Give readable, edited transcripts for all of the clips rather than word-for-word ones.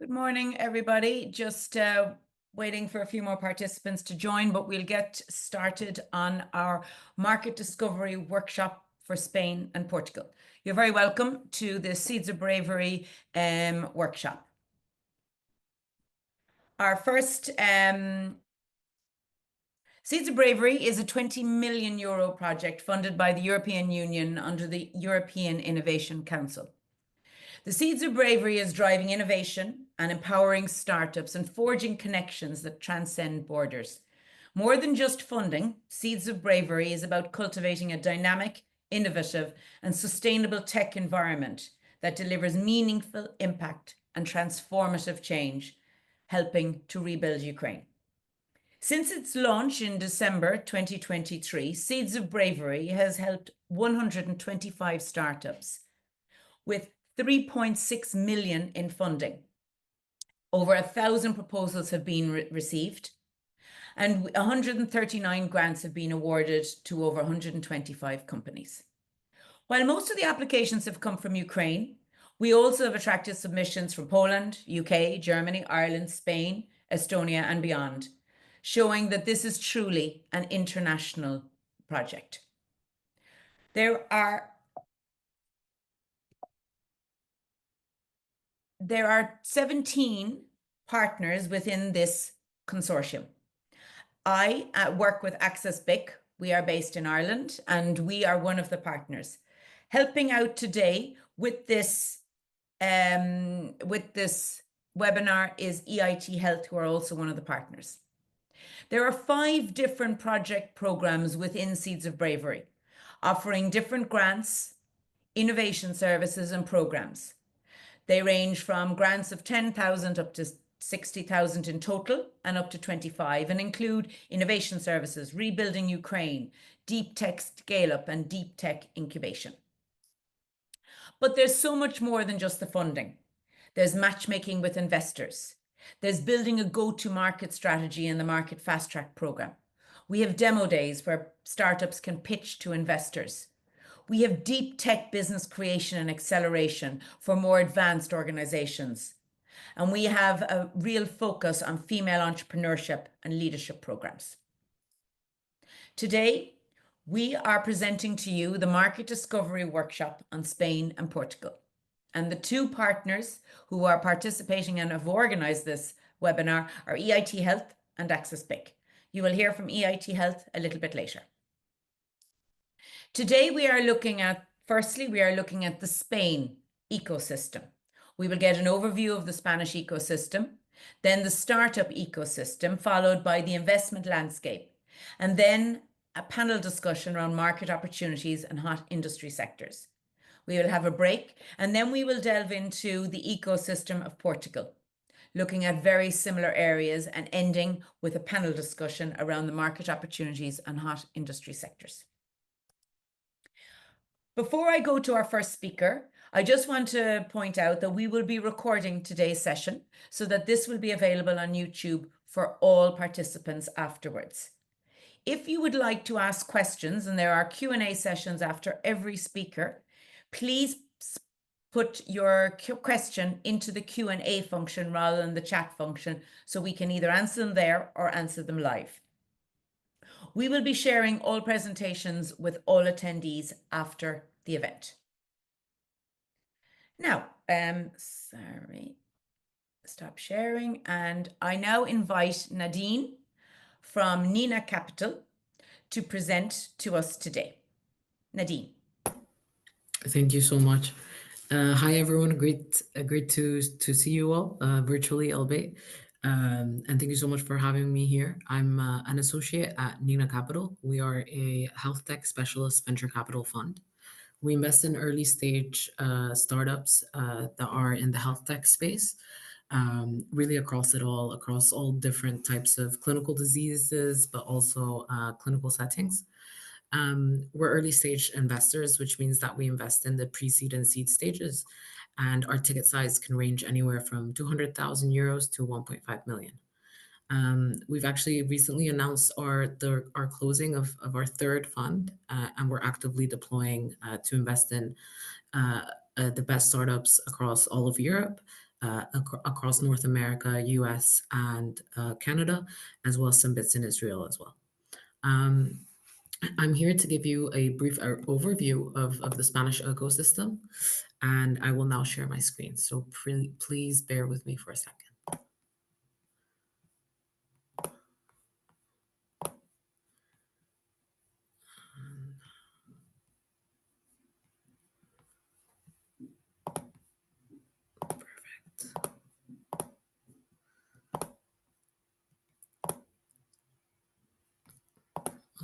Good morning, everybody. Just waiting for a few more participants to join, but we'll get started on our market discovery workshop for Spain and Portugal. You're very welcome to the Seeds of Bravery workshop. Our first Seeds of Bravery is a 20 million euro project funded by the European Union under the European Innovation Council. The Seeds of Bravery is driving innovation and empowering startups and forging connections that transcend borders. More than just funding, Seeds of Bravery is about cultivating a dynamic, innovative, and sustainable tech environment that delivers meaningful impact and transformative change, helping to rebuild Ukraine. Since its launch in December 2023, Seeds of Bravery has helped 125 startups with 3.6 million in funding. Over 1,000 proposals have been received, and 139 grants have been awarded to over 125 companies. While most of the applications have come from Ukraine, we also have attracted submissions from Poland, UK, Germany, Ireland, Spain, Estonia, and beyond, showing that this is truly an international project. There are 17 partners within this consortium. I work with Access BIC. We are based in Ireland, and we are one of the partners. Helping out today with this webinar is EIT Health, who are also one of the partners. There are 5 different project programs within Seeds of Bravery, offering different grants, innovation services, and programs. They range from grants of 10,000 up to 60,000 in total and up to 25, and include innovation services, rebuilding Ukraine, deep tech scale-up, and deep tech incubation. But there's so much more than just the funding. There's matchmaking with investors. There's building a go-to-market strategy in the Market Fast Track program. We have demo days where startups can pitch to investors. We have deep tech business creation and acceleration for more advanced organizations. And we have a real focus on female entrepreneurship and leadership programs. Today, we are presenting to you the Market Discovery Workshop on Spain and Portugal. And the 2 partners who are participating and have organized this webinar are EIT Health and Access BIC. You will hear from EIT Health a little bit later. Today, we are looking at the Spain ecosystem. We will get an overview of the Spanish ecosystem, then the startup ecosystem, followed by the investment landscape, and then a panel discussion around market opportunities and hot industry sectors. We will have a break, and then we will delve into the ecosystem of Portugal, looking at very similar areas and ending with a panel discussion around the market opportunities and hot industry sectors. Before I go to our first speaker, I just want to point out that we will be recording today's session so that this will be available on YouTube for all participants afterwards. If you would like to ask questions, and there are Q&A sessions after every speaker, please put your question into the Q&A function rather than the chat function, so we can either answer them there or answer them live. We will be sharing all presentations with all attendees after the event. Now, stop sharing. And I now invite Nadine from Nina Capital to present to us today. Nadine. Thank you so much. Hi, everyone. Great to see you all virtually, albeit. And thank you so much for having me here. I'm an associate at Nina Capital. We are a health tech specialist venture capital fund. We invest in early stage startups that are in the health tech space, really across all different types of clinical diseases, but also clinical settings. We're early stage investors, which means that we invest in the pre-seed and seed stages, and our ticket size can range anywhere from 200,000 euros to 1.5 million. We've actually recently announced our closing of our 3rd fund, and we're actively deploying to invest in the best startups across all of Europe. across North America, US, and Canada, as well as some bits in Israel as well. Um, I'm here to give you a brief overview of the Spanish ecosystem, and I will now share my screen. So please bear with me for a second. Perfect.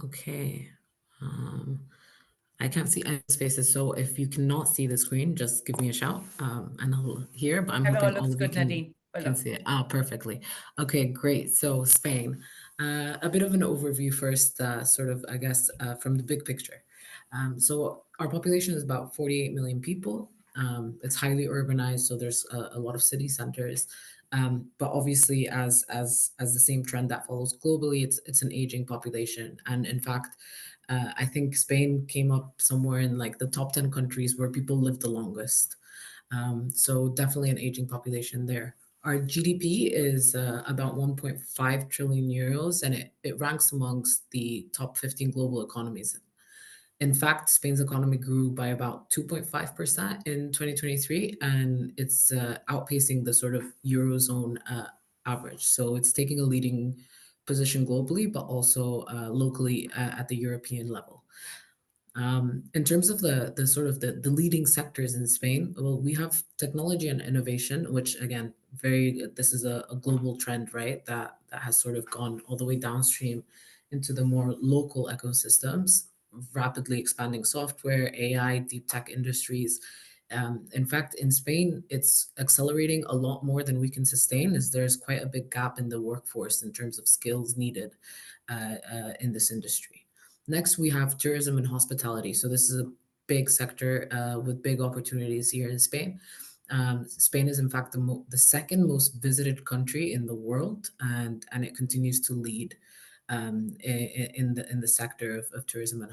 Okay. I can't see any spaces, so if you cannot see the screen, just give me a shout, and I'll hear. But I'm It all hoping all looks of you good, Nadine. can Hello. see it. Perfectly. Okay, great. So Spain, a bit of an overview first, sort of, I guess, from the big picture. So our population is about 48 million people. It's highly urbanized, so there's a lot of city centers. But obviously, as the same trend that follows globally, it's an aging population, and in fact, I think Spain came up somewhere in like the top 10 countries where people live the longest. So definitely an aging population there. Our GDP is about 1.5 trillion euros, and it ranks amongst the top 15 global economies. In fact, Spain's economy grew by about 2.5% in 2023, and it's outpacing the sort of Eurozone average. So it's taking a leading position globally, but also locally at the European level. In terms of the sort of the leading sectors in Spain, well, we have technology and innovation, which again, this is a global trend, right? That has sort of gone all the way downstream into the more local ecosystems, rapidly expanding software, AI, deep tech industries. In fact, in Spain, it's accelerating a lot more than we can sustain, as there's quite a big gap in the workforce in terms of skills needed in this industry. Next, we have tourism and hospitality. So this is a big sector with big opportunities here in Spain. Spain is in fact the second most visited country in the world, and it continues to lead in the sector of tourism and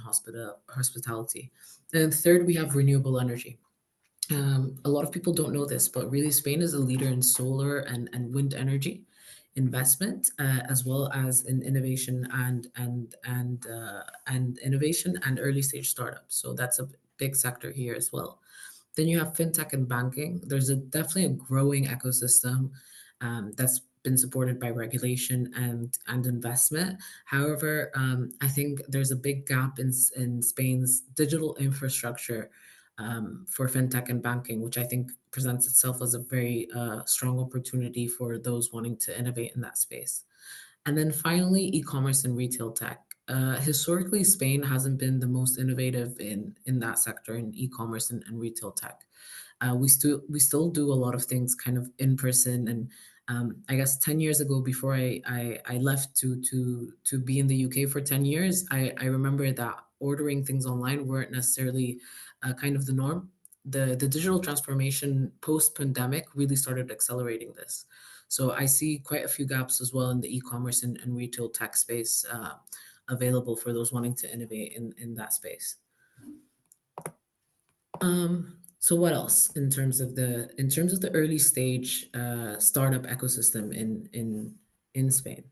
hospitality. And third, we have renewable energy. A lot of people don't know this, but really Spain is a leader in solar and wind energy investment, as well as in innovation and innovation and early stage startups. So that's a big sector here as well. Then you have fintech and banking. There's definitely a growing ecosystem that's been supported by regulation and investment. However, I think there's a big gap in Spain's digital infrastructure for fintech and banking, which I think presents itself as a very strong opportunity for those wanting to innovate in that space. And then finally, e-commerce and retail tech. Historically, Spain hasn't been the most innovative in that sector in e-commerce and retail tech. We still do a lot of things kind of in person, and I guess 10 years ago, before I left to be in the UK for 10 years, I remember that ordering things online weren't necessarily kind of the norm. The digital transformation post pandemic really started accelerating this. So I see quite a few gaps as well in the e-commerce and retail tech space available for those wanting to innovate in that space. So what else in terms of the early stage startup ecosystem in Spain?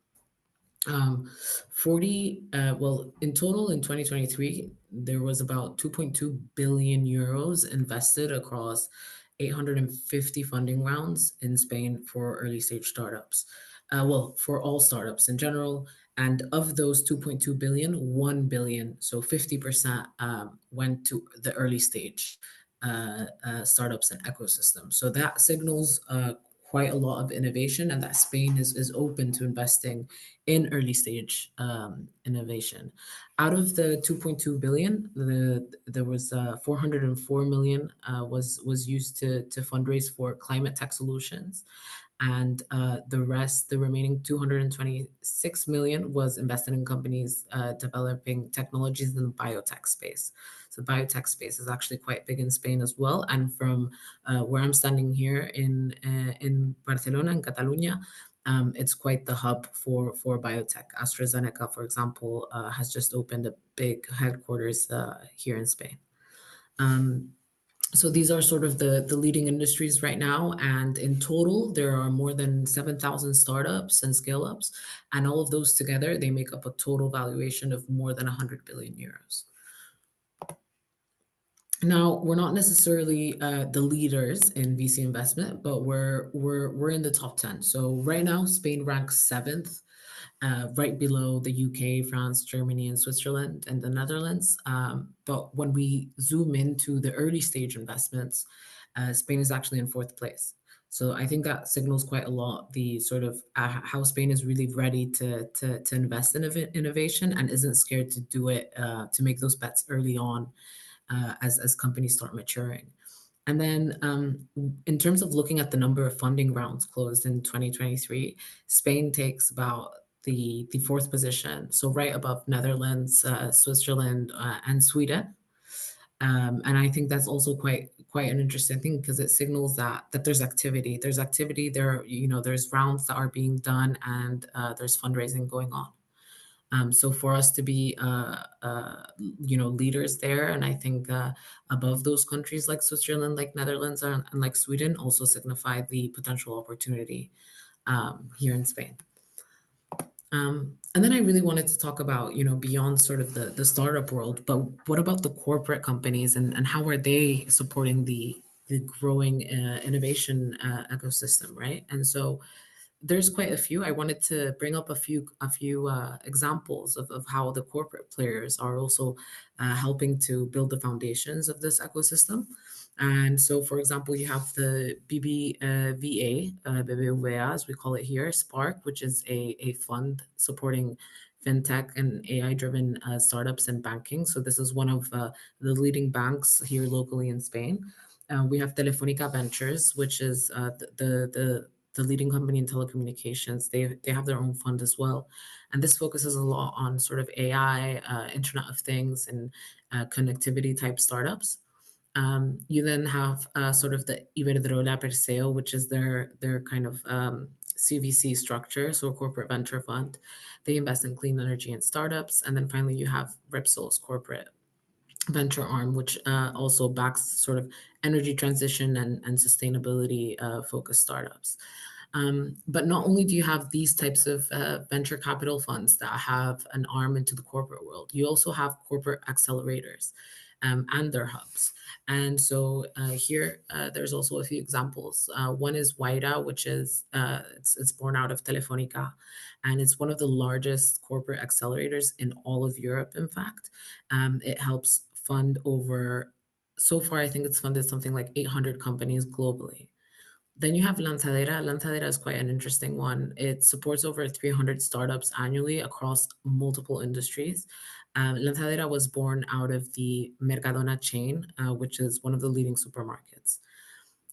Um, 40, well, in total in 2023, there was about 2.2 billion euros invested across 850 funding rounds in Spain for early stage startups. Well, for all startups in general. And of those 2.2 billion, 1 billion, so 50%, went to the early stage startups and ecosystems. So that signals quite a lot of innovation, and that Spain is open to investing in early stage innovation. Out of the 2.2 billion, there was 404 million was used to fundraise for climate tech solutions, and the remaining 226 million was invested in companies developing technologies in the biotech space. So biotech space is actually quite big in Spain as well, and from where I'm standing here in Barcelona, in Catalonia, it's quite the hub for biotech. AstraZeneca, for example, has just opened a big headquarters here in Spain. Um, So these are sort of the leading industries right now, and in total, there are more than 7,000 startups and scale ups, and all of those together, they make up a total valuation of more than 100 billion euros. Now, we're not necessarily the leaders in VC investment, but we're in the top 10. So right now, Spain ranks seventh, right below the UK, France, Germany, and Switzerland, and the Netherlands. But when we zoom into the early stage investments, Spain is actually in fourth place. So I think that signals quite a lot the sort of how Spain is really ready to invest in innovation and isn't scared to do it, to make those bets early on, as companies start maturing. And then, in terms of looking at the number of funding rounds closed in 2023, Spain takes about the fourth position, so right above Netherlands, Switzerland, and Sweden. And I think that's also quite an interesting thing because it signals that there's activity. There's activity there. There's rounds that are being done, and there's fundraising going on. So for us to be, leaders there, and I think above those countries like Switzerland, like Netherlands, and like Sweden, also signify the potential opportunity here in Spain. And then I really wanted to talk about, beyond sort of the startup world, but what about the corporate companies, and how are they supporting the growing innovation ecosystem, right? And so there's quite a few. I wanted to bring up a few examples of how the corporate players are also helping to build the foundations of this ecosystem. And so, for example, you have the BBVA, as we call it here, Spark, which is a fund supporting fintech and AI-driven startups and banking. So this is one of the leading banks here locally in Spain. We have Telefonica Ventures, which is the leading company in telecommunications. They have their own fund as well, and this focuses a lot on sort of AI, Internet of Things, and connectivity type startups. You then have sort of the Iberdrola Perseo, which is their kind of CVC structure, so a corporate venture fund. They invest in clean energy and startups, and then finally you have Repsol's corporate venture arm, which also backs sort of energy transition and sustainability focused startups. But not only do you have these types of venture capital funds that have an arm into the corporate world, you also have corporate accelerators and their hubs. And so here, there's also a few examples. One is Waira, which is it's born out of Telefonica, and it's one of the largest corporate accelerators in all of Europe. In fact, it helps fund over. So far, I think it's funded something like 800 companies globally. Then you have Lanzadera. Lanzadera is quite an interesting one. It supports over 300 startups annually across multiple industries. Lanzadera was born out of the Mercadona chain, which is one of the leading supermarkets.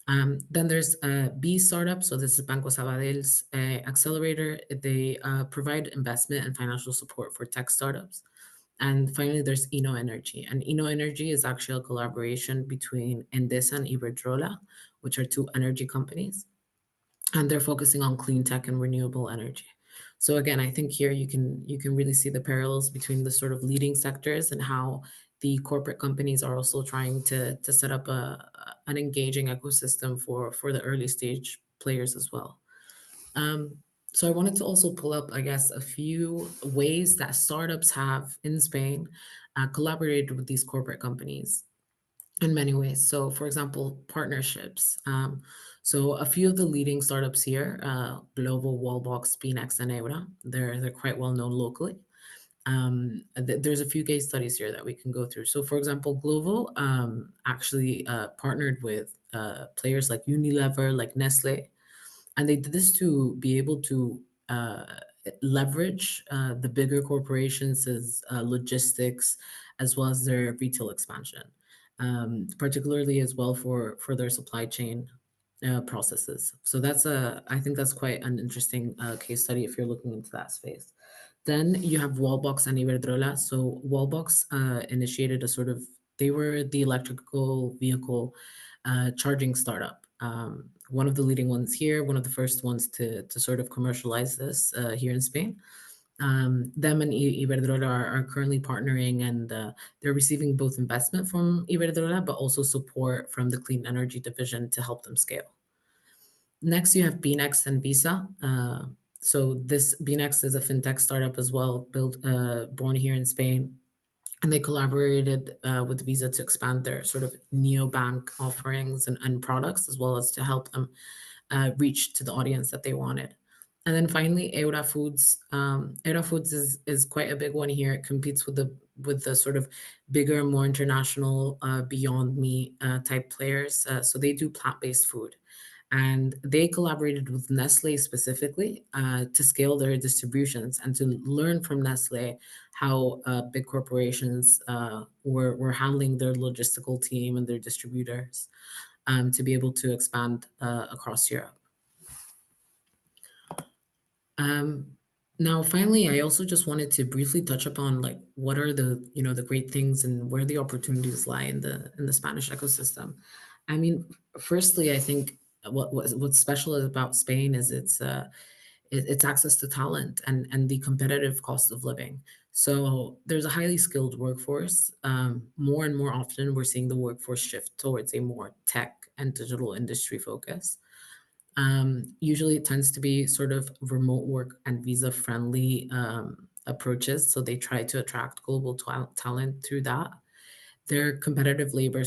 Then there's B Startup. So this is Banco Sabadel's accelerator. They provide investment and financial support for tech startups. And finally, there's Ino Energy. And Ino Energy is actually a collaboration between Endesa and Iberdrola, which are two energy companies, and they're focusing on clean tech and renewable energy. So again, I think here you can really see the parallels between the sort of leading sectors and how the corporate companies are also trying to set up an engaging ecosystem for the early stage players as well. So I wanted to also pull up, I guess, a few ways that startups have in Spain collaborated with these corporate companies in many ways. So, for example, partnerships. So a few of the leading startups here, Glovo, Wallbox, Phoenix, and Eura, they're quite well known locally. There's a few case studies here that we can go through. So, for example, Glovo actually partnered with players like Unilever, like Nestle, and they did this to be able to leverage the bigger corporations' logistics as well as their retail expansion, particularly as well for their supply chain processes. So I think that's quite an interesting case study if you're looking into that space. Then you have Wallbox and Iberdrola. So Wallbox initiated a sort of, they were the electrical vehicle charging startup. One of the leading ones here, one of the first ones to sort of commercialize this here in Spain. Them and Iberdrola are currently partnering, and they're receiving both investment from Iberdrola, but also support from the Clean Energy Division to help them scale. Next, you have Beanex and Visa. So this Beanex is a fintech startup as well, built born here in Spain, and they collaborated with Visa to expand their sort of neobank offerings and products, as well as to help them reach to the audience that they wanted. And then finally, Eura Foods. Eura Foods is quite a big one here. It competes with the sort of bigger, more international Beyond Meat type players. So they do plant-based food, and they collaborated with Nestle specifically to scale their distributions and to learn from Nestle how big corporations were handling their logistical team and their distributors to be able to expand across Europe. Um, Now, finally, I also just wanted to briefly touch upon like what are the the great things and where the opportunities lie in the Spanish ecosystem. I mean, firstly, I think what's special about Spain is its access to talent and the competitive cost of living. So there's a highly skilled workforce. More and more often, we're seeing the workforce shift towards a more tech and digital industry focus. Usually, it tends to be sort of remote work and visa friendly approaches. So they try to attract global talent through that. Their competitive labor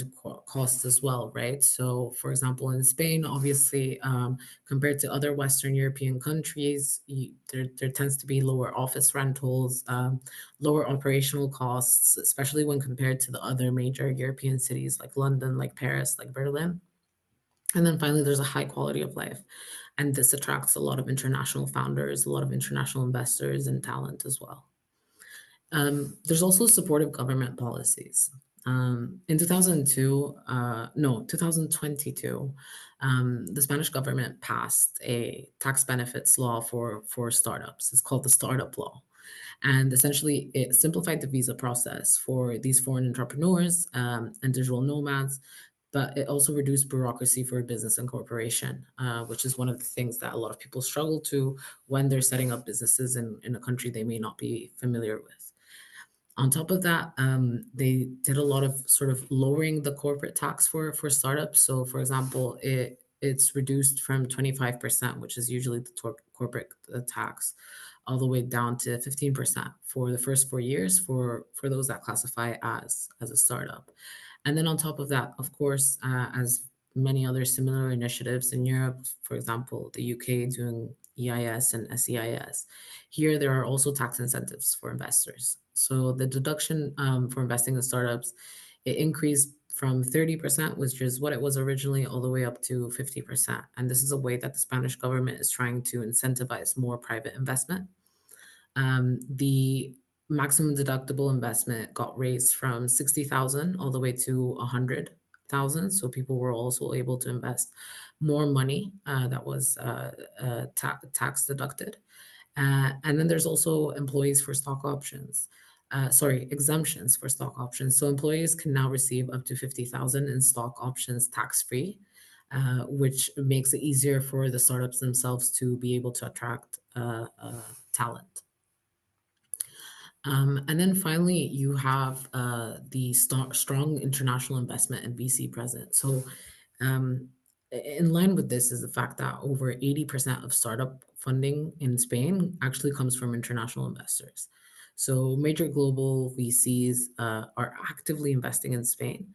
costs as well, right? So, for example, in Spain, obviously, compared to other Western European countries, there tends to be lower office rentals, lower operational costs, especially when compared to the other major European cities like London, like Paris, like Berlin. And then finally, there's a high quality of life. And this attracts a lot of international founders, a lot of international investors and talent as well. There's also supportive government policies. In 2002, no, 2022, the Spanish government passed a tax benefits law for startups. It's called the Startup Law. And essentially, it simplified the visa process for these foreign entrepreneurs and digital nomads, but it also reduced bureaucracy for business and corporation, which is one of the things that a lot of people struggle to when they're setting up businesses in a country they may not be familiar with. On top of that, they did a lot of sort of lowering the corporate tax for startups. So, for example, it's reduced from 25%, which is usually the corporate tax, all the way down to 15% for the first 4 years for those that classify as a startup. And then on top of that, of course, as many other similar initiatives in Europe, for example, the UK doing EIS and SEIS, here there are also tax incentives for investors. So the deduction for investing in startups, it increased from 30%, which is what it was originally, all the way up to 50%. And this is a way that the Spanish government is trying to incentivize more private investment. The maximum deductible investment got raised from 60,000 all the way to 100,000. So people were also able to invest more money that was tax deducted. And then there's also employees for stock options. Sorry, exemptions for stock options. So employees can now receive up to 50,000 in stock options tax free, which makes it easier for the startups themselves to be able to attract talent. And then finally, you have the strong international investment and VC presence. So, um, in line with this is the fact that over 80% of startup funding in Spain actually comes from international investors. So, major global VCs are actively investing in Spain.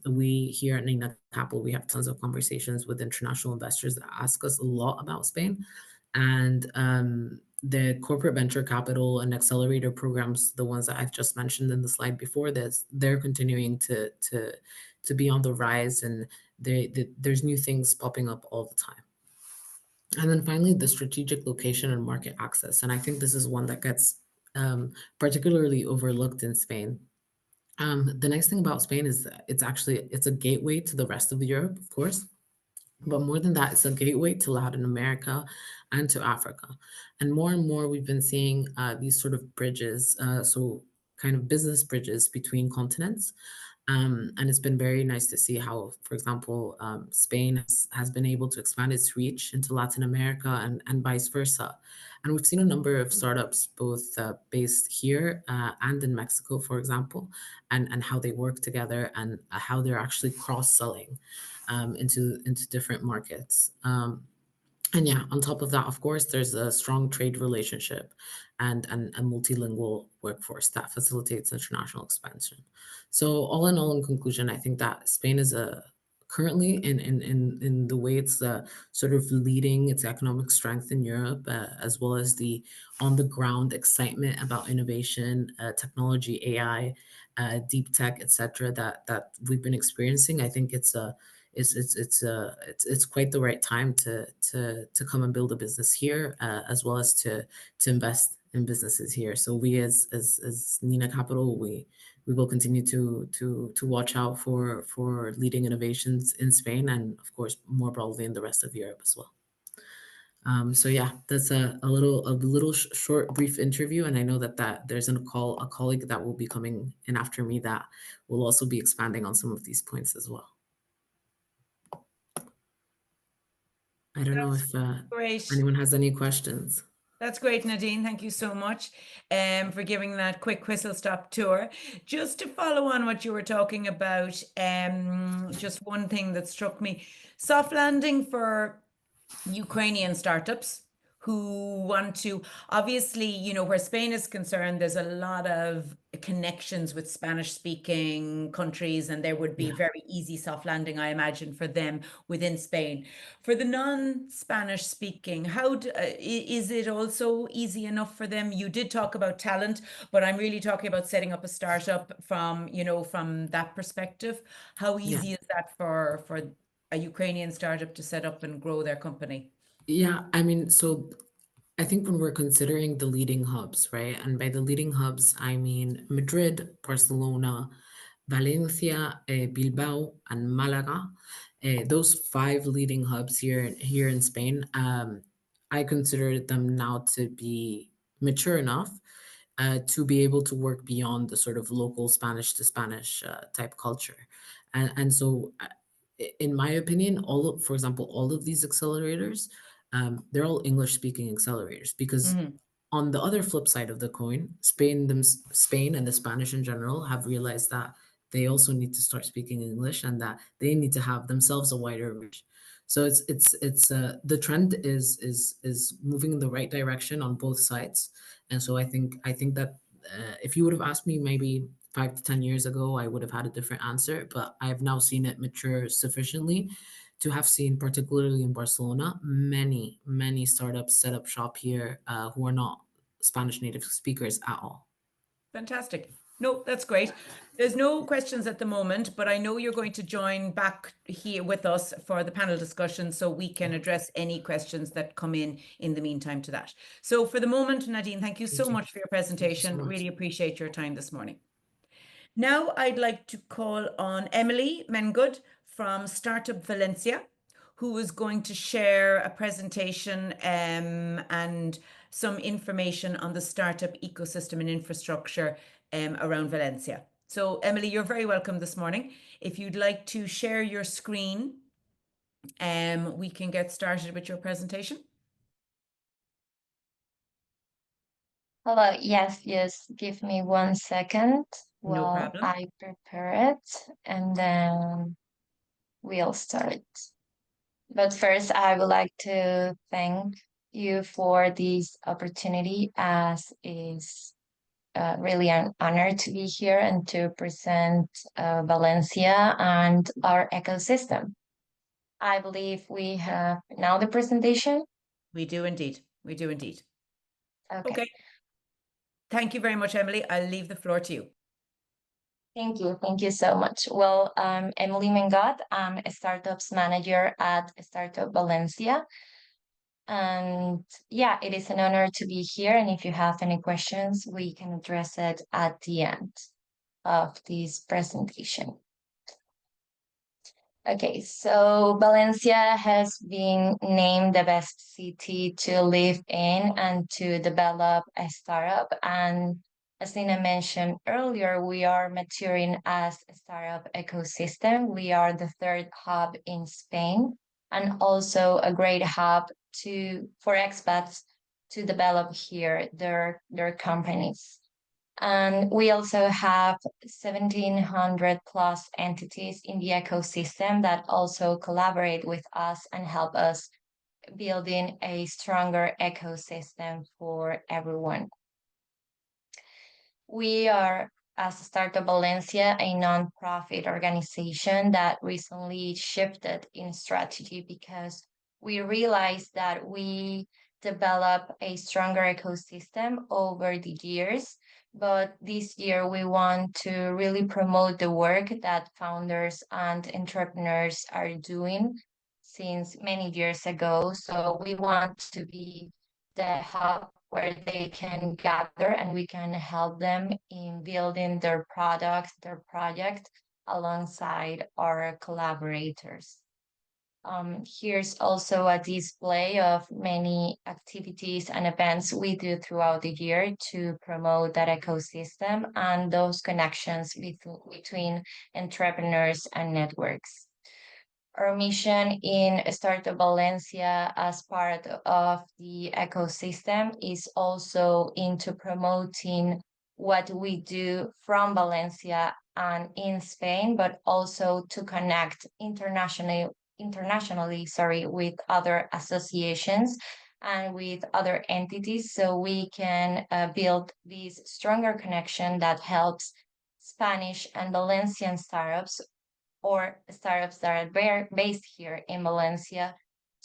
We here at Nina Capital, we have tons of conversations with international investors that ask us a lot about Spain. And the corporate venture capital and accelerator programs, the ones that I've just mentioned in the slide before this, they're continuing to be on the rise, and there's new things popping up all the time. And then finally, the strategic location and market access, and I think this is one that gets particularly overlooked in Spain. The nice thing about Spain is that it's a gateway to the rest of Europe, of course, but more than that, it's a gateway to Latin America and to Africa. And more, we've been seeing these sort of bridges, so kind of business bridges between continents. And it's been very nice to see how, for example, Spain has been able to expand its reach into Latin America and vice versa. And we've seen a number of startups, both based here and in Mexico, for example, and how they work together and how they're actually cross-selling into different markets. And yeah, on top of that, of course, there's a strong trade relationship and a multilingual workforce that facilitates international expansion. So all in all, in conclusion, I think that Spain is a currently in the way it's sort of leading its economic strength in Europe, as well as the on the ground excitement about innovation, technology, AI, deep tech, etc. That we've been experiencing. I think it's quite the right time to come and build a business here, as well as to invest in businesses here. So we as Nina Capital, we will continue to watch out for leading innovations in Spain and of course more broadly in the rest of Europe as well. So yeah, that's a little short brief interview, and I know that there's a colleague that will be coming in after me that will also be expanding on some of these points as well. I don't know if Great. anyone has any questions. That's great, Nadine. Thank you so much for giving that quick whistle stop tour. Just to follow on what you were talking about, just one thing that struck me, soft landing for Ukrainian startups who want to, obviously, where Spain is concerned, there's a lot of connections with Spanish speaking countries, and there would be Yeah. very easy soft landing, I imagine, for them within Spain. For the non-Spanish speaking, is it also easy enough for them? You did talk about talent, but I'm really talking about setting up a startup from that perspective. How Yeah. easy is that for a Ukrainian startup to set up and grow their company? Yeah. I mean, so I think when we're considering the leading hubs, right? And by the leading hubs, I mean Madrid, Barcelona, Valencia, Bilbao, and Malaga. Those five leading hubs here in Spain. I consider them now to be mature enough to be able to work beyond the sort of local Spanish to Spanish type culture. And so, in my opinion, for example, all of these accelerators, they're all English speaking accelerators because Mhm. on the other flip side of the coin, Spain and the Spanish in general have realized that they also need to start speaking English and that they need to have themselves a wider reach. So it's the trend is moving in the right direction on both sides, and so I think that if you would have asked me maybe 5 to 10 years ago, I would have had a different answer. But I have now seen it mature sufficiently to have seen, particularly in Barcelona, many startups set up shop here who are not Spanish native speakers at all. Fantastic. No, that's great. There's no questions at the moment, but I know you're going to join back here with us for the panel discussion so we can address any questions that come in the meantime to that. So for the moment, Nadine, thank you so Thank you. much for your Thank you so presentation. much. Really appreciate your time this morning. Now I'd like to call on Emily Mengood from Startup Valencia, who is going to share a presentation and some information on the startup ecosystem and infrastructure around Valencia. So Emily, you're very welcome this morning. If you'd like to share your screen, we can get started with your presentation. Hello, yes, give me 1 second No while problem. I prepare it and then we'll start. But first, I would like to thank you for this opportunity, as is really an honor to be here and to present Valencia and our ecosystem. I believe we have now the presentation. We do indeed. We do indeed. Okay. Okay. Thank you very much, Emily. I'll leave the floor to you. Thank you. Thank you so much. Well, I'm Emily Mengot. I'm a startups manager at Startup Valencia. And yeah, it is an honor to be here. And if you have any questions, we can address it at the end of this presentation. Okay, so Valencia has been named the best city to live in and to develop a startup. And As Nina mentioned earlier, we are maturing as a startup ecosystem. We are the third hub in Spain and also a great hub for expats to develop here their companies. And we also have 1,700 plus entities in the ecosystem that also collaborate with us and help us building a stronger ecosystem for everyone. We are, as Startup Valencia, a nonprofit organization that recently shifted in strategy because we realized that we develop a stronger ecosystem over the years. But this year, we want to really promote the work that founders and entrepreneurs are doing since many years ago. So we want to be the hub where they can gather and we can help them in building their products, their project alongside our collaborators. Here's also a display of many activities and events we do throughout the year to promote that ecosystem and those connections between entrepreneurs and networks. Our mission in Startup Valencia as part of the ecosystem is also into promoting what we do from Valencia and in Spain, but also to connect internationally, with other associations and with other entities so we can build this stronger connection that helps Spanish and Valencian startups or startups that are based here in Valencia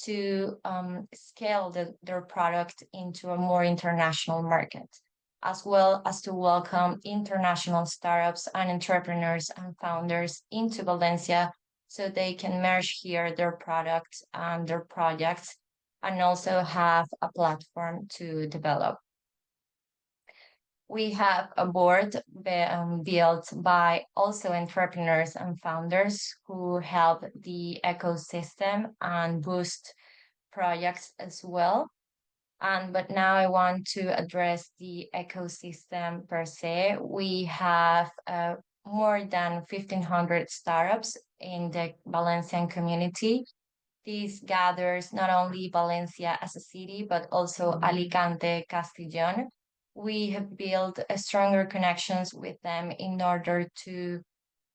to scale their product into a more international market, as well as to welcome international startups and entrepreneurs and founders into Valencia so they can merge here their products and their projects and also have a platform to develop. We have a board built by also entrepreneurs and founders who help the ecosystem and boost projects as well. But now I want to address the ecosystem per se. We have more than 1,500 startups in the Valencian community. This gathers not only Valencia as a city, but also Alicante, Castellón. We have built a stronger connections with them in order to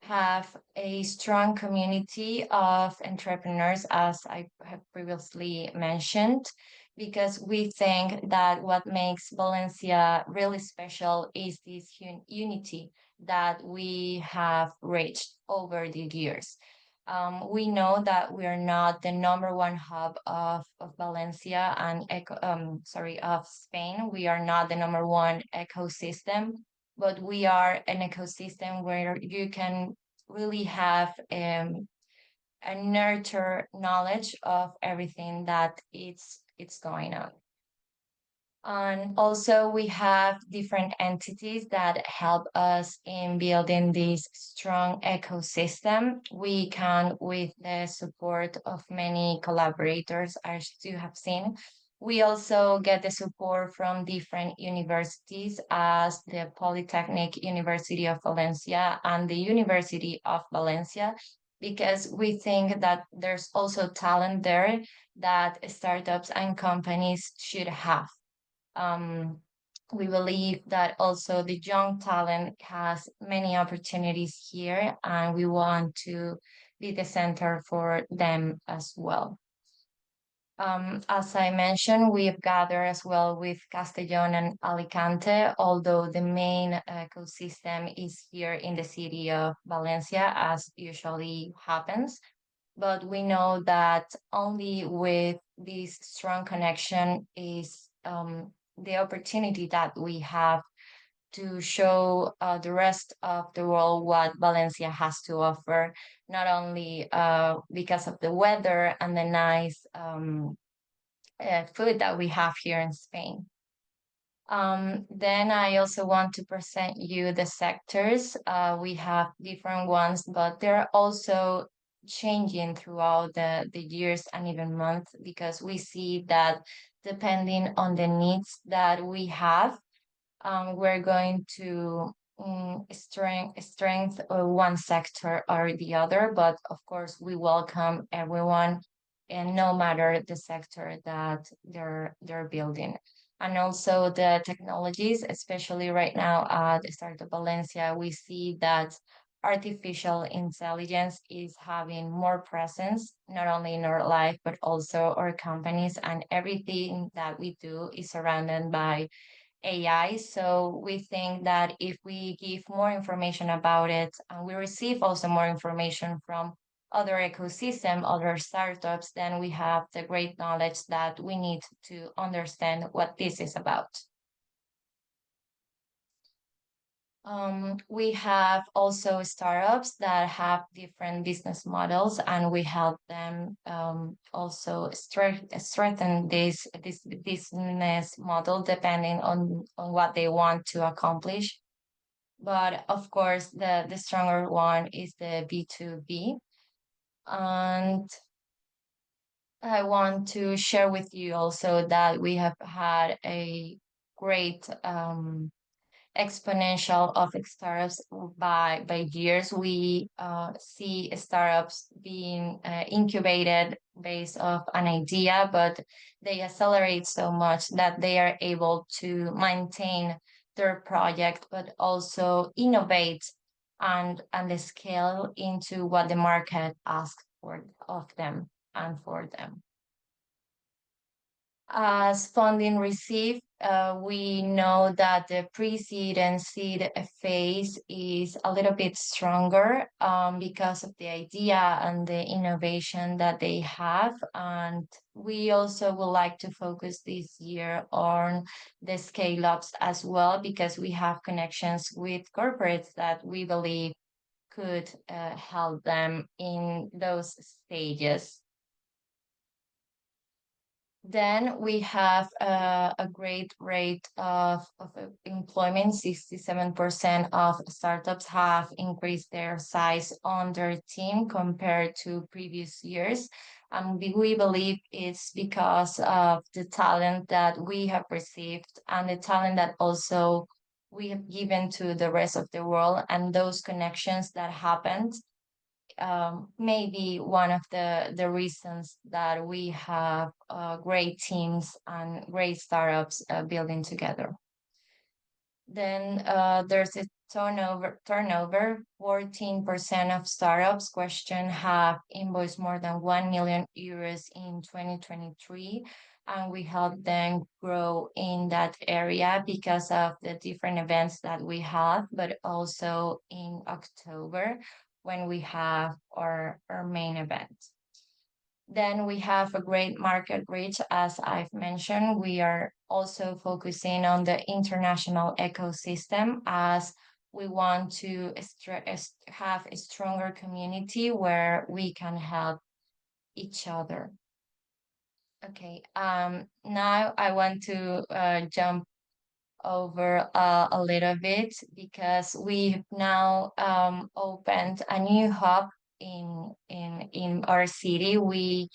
have a strong community of entrepreneurs, as I have previously mentioned, because we think that what makes Valencia really special is this unity that we have reached over the years. We know that we are not the number one hub of Valencia and of Spain. We are not the number one ecosystem, but we are an ecosystem where you can really have a nurture knowledge of everything that it's going on. And also we have different entities that help us in building this strong ecosystem. We can, with the support of many collaborators, as you have seen, we also get the support from different universities as the Polytechnic University of Valencia and the University of Valencia, because we think that there's also talent there that startups and companies should have. We believe that also the young talent has many opportunities here, and we want to be the center for them as well. As I mentioned, we've gathered as well with Castellón and Alicante, although the main ecosystem is here in the city of Valencia, as usually happens. But we know that only with this strong connection is the opportunity that we have to show the rest of the world what Valencia has to offer, not only because of the weather and the nice food that we have here in Spain. Then I also want to present you the sectors. We have different ones, but they're also changing throughout the years and even months, because we see that depending on the needs that we have, we're going to strength one sector or the other, but of course we welcome everyone, and no matter the sector that they're building. And also the technologies, especially right now at the start of Valencia, we see that artificial intelligence is having more presence, not only in our life, but also our companies, and everything that we do is surrounded by AI. So we think that if we give more information about it, and we receive also more information from other ecosystem, other startups, then we have the great knowledge that we need to understand what this is about. We have also startups that have different business models, and we help them also strengthen this business model depending on what they want to accomplish. But of course, the stronger one is the B2B. And I want to share with you also that we have had a great exponential of startups by years. We see startups being incubated based off an idea, but they accelerate so much that they are able to maintain their project, but also innovate and scale into what the market asks for of them and for them. As funding received, we know that the pre-seed and seed phase is a little bit stronger because of the idea and the innovation that they have. And we also would like to focus this year on the scale-ups as well, because we have connections with corporates that we believe could help them in those stages. Then we have a great rate of employment. 67% of startups have increased their size on their team compared to previous years. We believe it's because of the talent that we have received and the talent that also we have given to the rest of the world, and those connections that happened maybe one of the reasons that we have great teams and great startups building together. Then there's a turnover. 14% of startups question have invoiced more than 1 million euros in 2023, and we help them grow in that area because of the different events that we have, but also in October when we have our main event. Then we have a great market reach. As I've mentioned, we are also focusing on the international ecosystem, as we want to have a stronger community where we can help each other. Okay, now I want to jump over a little bit, because we've now opened a new hub in our city. We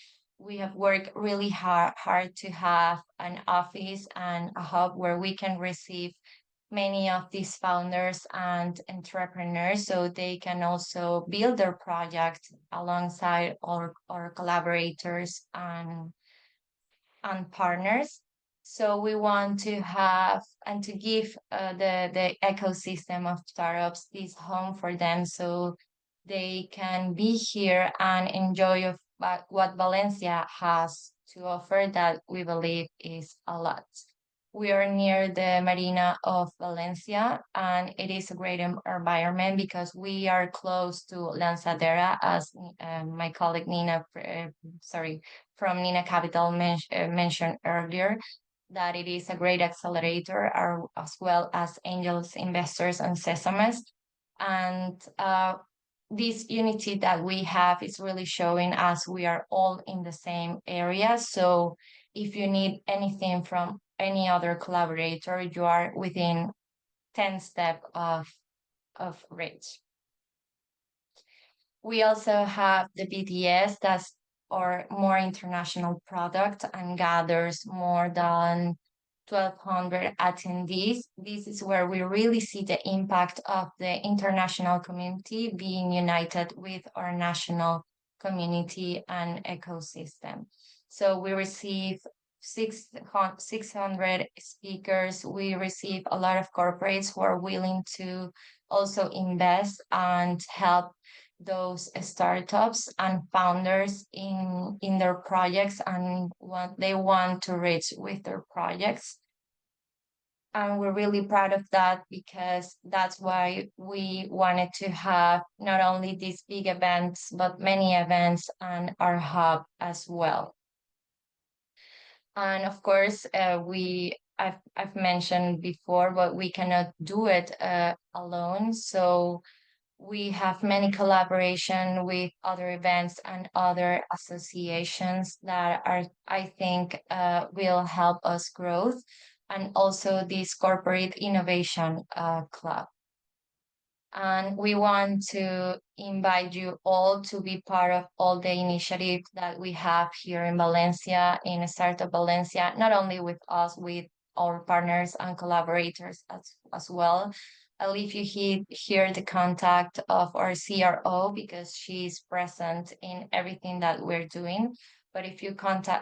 have worked really hard to have an office and a hub where we can receive many of these founders and entrepreneurs, so they can also build their project alongside our collaborators and partners. So we want to have and to give the ecosystem of startups this home for them, so they can be here and enjoy of what Valencia has to offer, that we believe is a lot. We are near the Marina of Valencia, and it is a great environment because we are close to Lanzadera, as my colleague Nina, from Nina Capital mentioned earlier, that it is a great accelerator, as well as angels, investors, and sesames. And this unity that we have is really showing us we are all in the same area. So if you need anything from any other collaborator, you are within 10 steps of reach. We also have the BDS, that's our more international product, and gathers more than 1,200 attendees. This is where we really see the impact of the international community being united with our national community and ecosystem. So we receive 600 speakers. We receive a lot of corporates who are willing to also invest and help those startups and founders in their projects and what they want to reach with their projects. And we're really proud of that because that's why we wanted to have not only these big events, but many events on our hub as well. And of course, I've mentioned before, but we cannot do it alone. So we have many collaboration with other events and other associations that are, I think, will help us growth, and also this corporate innovation club. And we want to invite you all to be part of all the initiatives that we have here in Valencia, in Startup Valencia, not only with us, with our partners and collaborators as well. I'll leave you here the contact of our CRO because she's present in everything that we're doing. But if you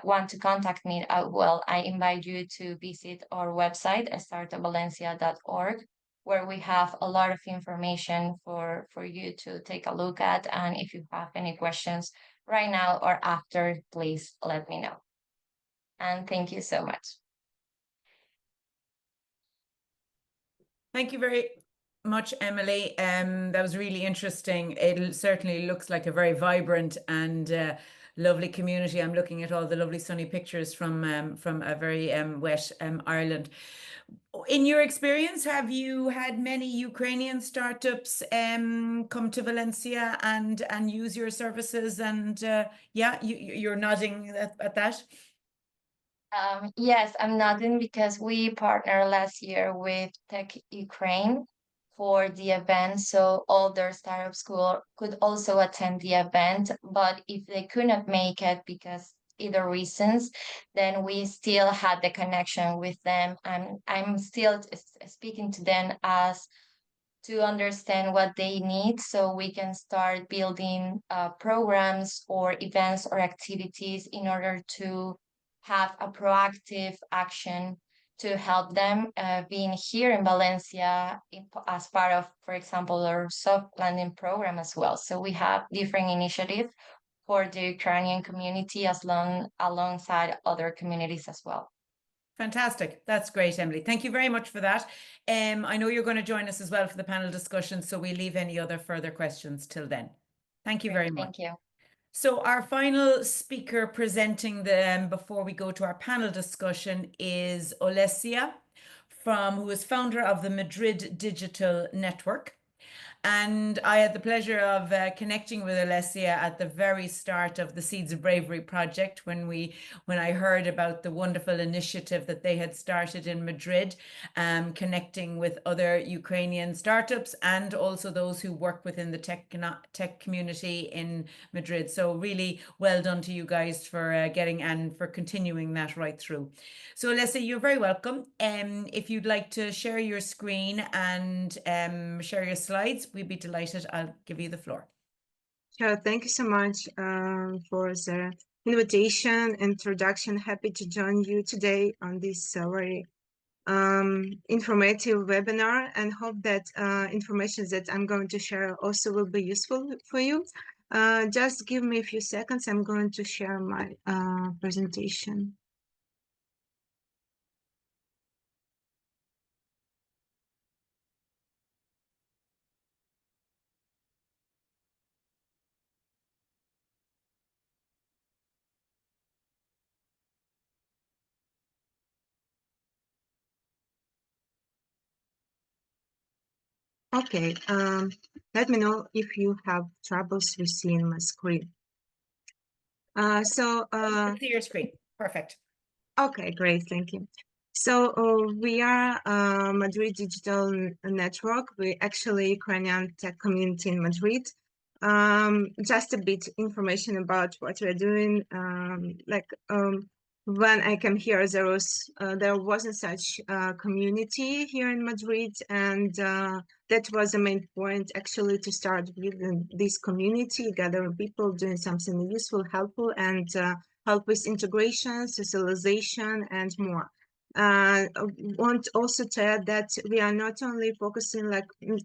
want to contact me, I invite you to visit our website, startupvalencia.org, where we have a lot of information for you to take a look at. And if you have any questions right now or after, please let me know. And thank you so much. Thank you very much, Emily. That was really interesting. It certainly looks like a very vibrant and lovely community. I'm looking at all the lovely sunny pictures from a very wet Ireland. In your experience, have you had many Ukrainian startups come to Valencia and use your services? And yeah, you're nodding at that. Yes, I'm nodding because we partnered last year with Tech Ukraine for the event, so all their startups could also attend the event. But if they could not make it because either reasons, then we still had the connection with them, and I'm still speaking to them as to understand what they need so we can start building programs or events or activities in order to have a proactive action to help them being here in Valencia as part of, for example, our soft landing program as well. So we have different initiatives for the Ukrainian community alongside other communities as well. Fantastic. That's great, Emily. Thank you very much for that. I know you're going to join us as well for the panel discussion, so we leave any other further questions till then. Thank you very much. Thank you. So our final speaker presenting them before we go to our panel discussion is Olesia, who is founder of the Madrid Digital Network. And I had the pleasure of connecting with Olesia at the very start of the Seeds of Bravery project when I heard about the wonderful initiative that they had started in Madrid, connecting with other Ukrainian startups and also those who work within the tech community in Madrid. So really well done to you guys for getting and for continuing that right through. So Olesia, you're very welcome. If you'd like to share your screen and share your slides, we'd be delighted. I'll give you the floor. Sure. Thank you so much for the invitation, introduction. Happy to join you today on this very informative webinar, and hope that information that I'm going to share also will be useful for you. Just give me a few seconds. I'm going to share my presentation. Okay, let me know if you have troubles with seeing my screen. I see your screen. Perfect. Okay, great, thank you. So we are Madrid Digital Network. We actually Ukrainian tech community in Madrid. Just a bit information about what we're doing. when I came here, there wasn't such community here in Madrid, and that was the main point actually, to start building this community, gathering people, doing something useful, helpful, and help with integration, socialization, and more. I want also to add that we are not only focusing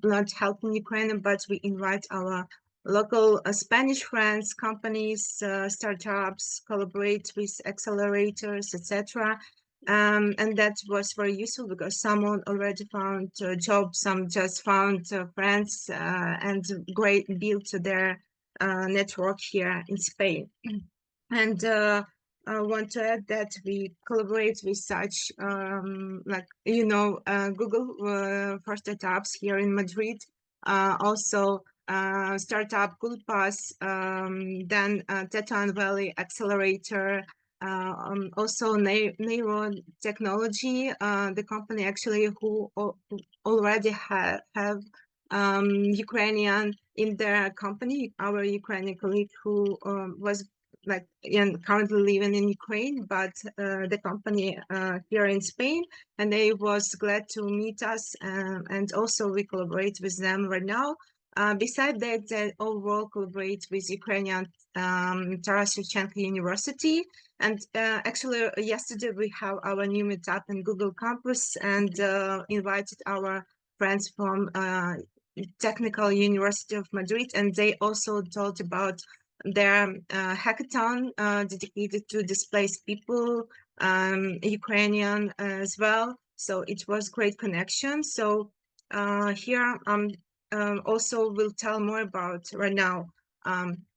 not helping Ukraine, but we invite our local Spanish friends, companies, startups, collaborate with accelerators, etc. And that was very useful because someone already found a job, some just found friends, and great built their network here in Spain. And I want to add that we collaborate with such Google for startups here in Madrid. Also startup Gulpas, then Teton Valley Accelerator, also Neuro Technology, the company actually who already have Ukrainian in their company, our Ukrainian colleague who was currently living in Ukraine, but the company here in Spain, and they was glad to meet us, and also we collaborate with them right now. Besides that, they overall collaborate with Ukrainian Taras Shevchenko University, and actually yesterday we have our new meetup in Google Campus, and invited our friends from Technical University of Madrid, and they also told about their hackathon dedicated to displaced people, Ukrainian as well. So it was great connection. So here also will tell more about right now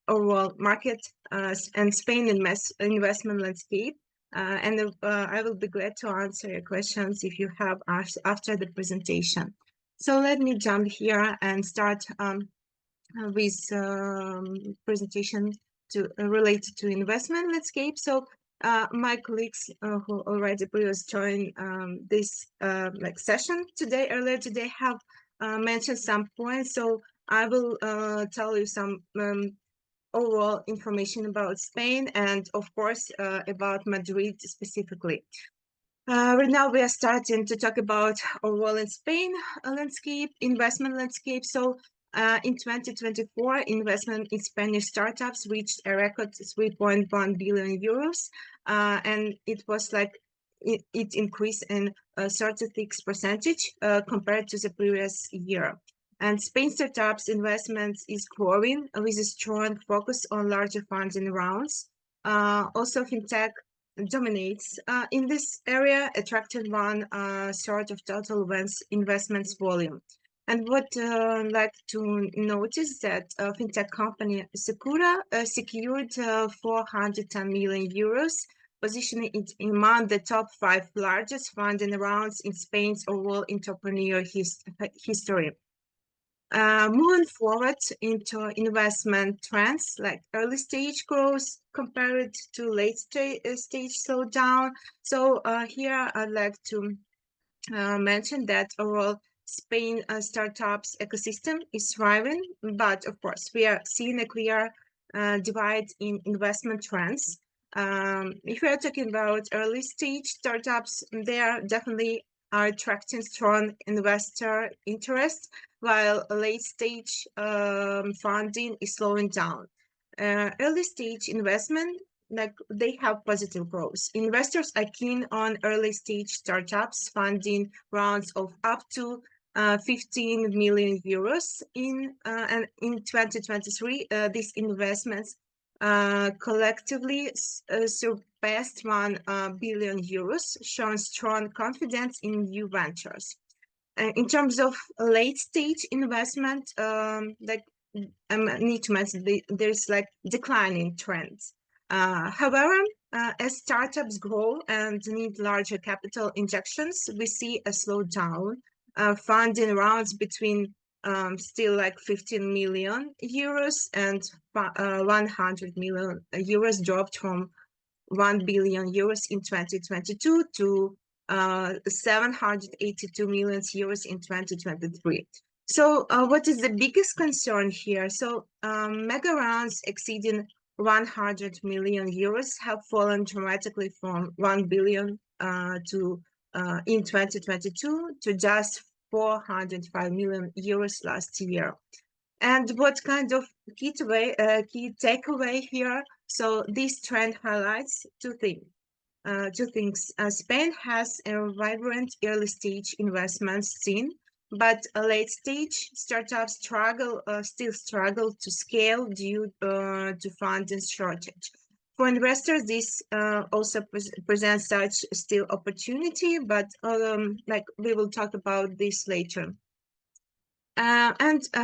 overall market and Spain investment landscape. And I will be glad to answer your questions if you have after the presentation. So let me jump here and start with presentation related to investment landscape. So my colleagues who already previously joined this session earlier today have mentioned some points. So I will tell you some overall information about Spain and of course about Madrid specifically. Right now we are starting to talk about overall in Spain investment landscape. So in 2024, investment in Spanish startups reached a record 3.1 billion euros, and it was it increased in 36% compared to the previous year. And Spain startups investments is growing with a strong focus on larger funding rounds. Also, fintech dominates in this area, attracting one third of total investments volume. And what I'd like to notice that fintech company Secura secured 410 million euros, positioning it among the top 5 largest funding rounds in Spain's overall entrepreneurial history. Moving forward into investment trends like early stage growth compared to late stage slowdown. So here I'd like to mention that overall Spain startups ecosystem is thriving, but of course we are seeing a clear divide in investment trends. If we are talking about early stage startups, they are definitely attracting strong investor interest, while late stage funding is slowing down. Early stage investment, they have positive growth. Investors are keen on early stage startups funding rounds of up to 15 million euros and in 2023 these investments collectively surpassed 1 billion euros, showing strong confidence in new ventures. In terms of late stage investment, I need to mention there's declining trends. However, as startups grow and need larger capital injections, we see a slowdown. Funding rounds between still 15 million euros and 100 million euros dropped from 1 billion euros in 2022 to 782 million euros in 2023. So what is the biggest concern here? So mega rounds exceeding 100 million euros have fallen dramatically from 1 billion in 2022 to just 405 million euros last year. And what kind of key takeaway here? So this trend highlights two things. Spain has a vibrant early stage investment scene, but a late stage startups still struggle to scale due to funding shortage. For investors, this also presents such still opportunity, but like we will talk about this later.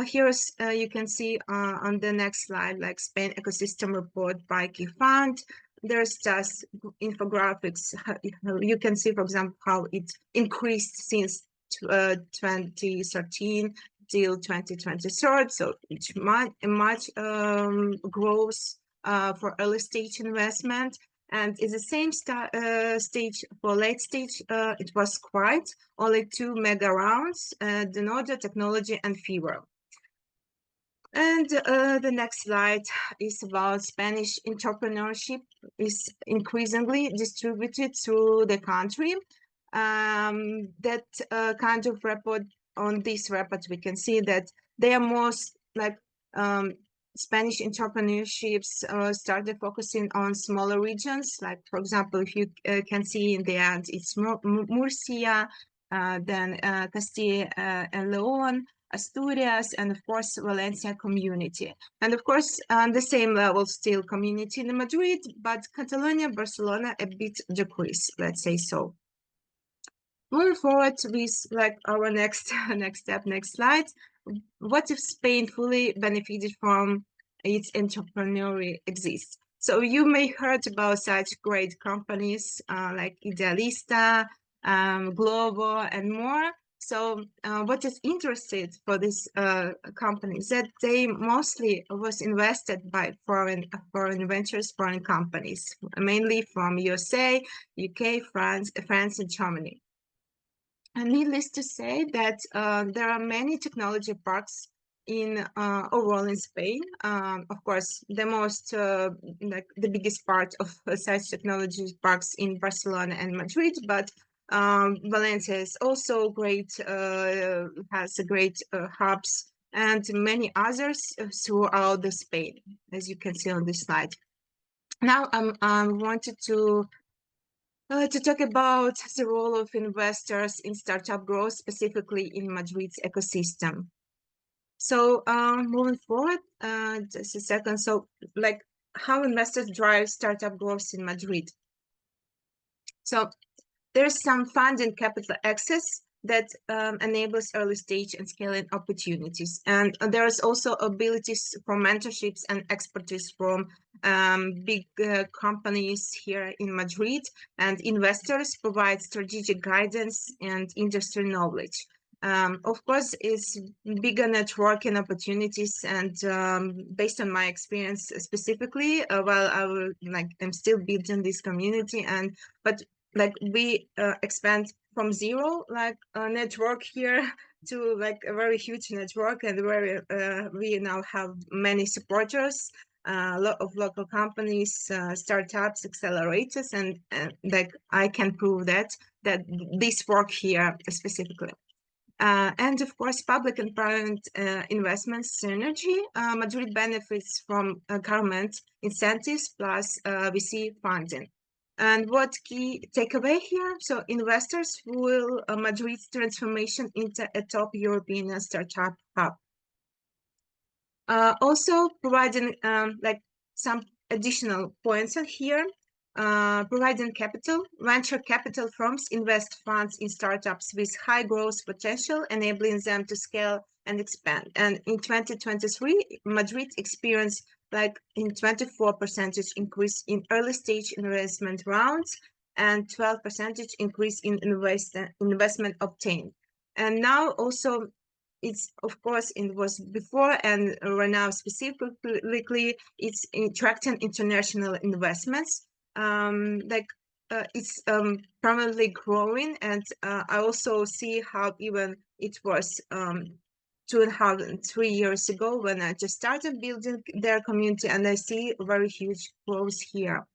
Here's you can see on the next slide, like Spain ecosystem report by key fund. There's just infographics. You can see, for example, how it increased since 2013 till 2023. So it's much growth for early stage investment. And it's the same stage for late stage. It was quite only 2 mega rounds, Denoda, Technology, and Fever. And the next slide is about Spanish entrepreneurship is increasingly distributed through the country. That kind of report, on this report, we can see that they are most like Spanish entrepreneurships started focusing on smaller regions. Like, for example, if you can see in the end, it's Murcia, then Castilla and León, Asturias, and of course, Valencia community. And of course, on the same level, still community in Madrid, but Catalonia, Barcelona, a bit decrease, let's say so. Moving forward with like our next step, next slide. What if Spain fully benefited from its entrepreneurial exist? So you may heard about such great companies like Idealista, Globo, and more. So what is interesting for these companies that they mostly was invested by foreign ventures, foreign companies, mainly from USA, UK, France, and Germany. And needless to say that there are many technology parks overall in Spain. Of course, the most like the biggest part of such technology parks in Barcelona and Madrid, but Valencia is also great, has a great hubs, and many others throughout the Spain, as you can see on this slide. Now I wanted to talk about the role of investors in startup growth, specifically in Madrid's ecosystem. So moving forward, just a second. So like how investors drive startup growth in Madrid. So there's some funding capital access that enables early stage and scaling opportunities. And there's also abilities for mentorships and expertise from big companies here in Madrid, and investors provide strategic guidance and industry knowledge. Of course, it's bigger networking opportunities, and based on my experience specifically, while I'm still building this community, but like we expand from zero, like a network here to like a very huge network, and where we now have many supporters, a lot of local companies, startups, accelerators, and like I can prove that this work here specifically. And of course, public and private investment synergy. Madrid benefits from government incentives plus VC funding. And what key takeaway here? So investors will Madrid's transformation into a top European startup hub. Also providing like some additional points on here. Providing capital. Venture capital firms invest funds in startups with high growth potential, enabling them to scale and expand. And in 2023, Madrid experienced like in 24% increase in early stage investment rounds and 12% increase in investment obtained. And now also it's, of course, it was before and right now specifically, it's attracting international investments. It's permanently growing, and I also see how even it was 2.5 and 3 years ago when I just started building their community, and I see very huge growth here.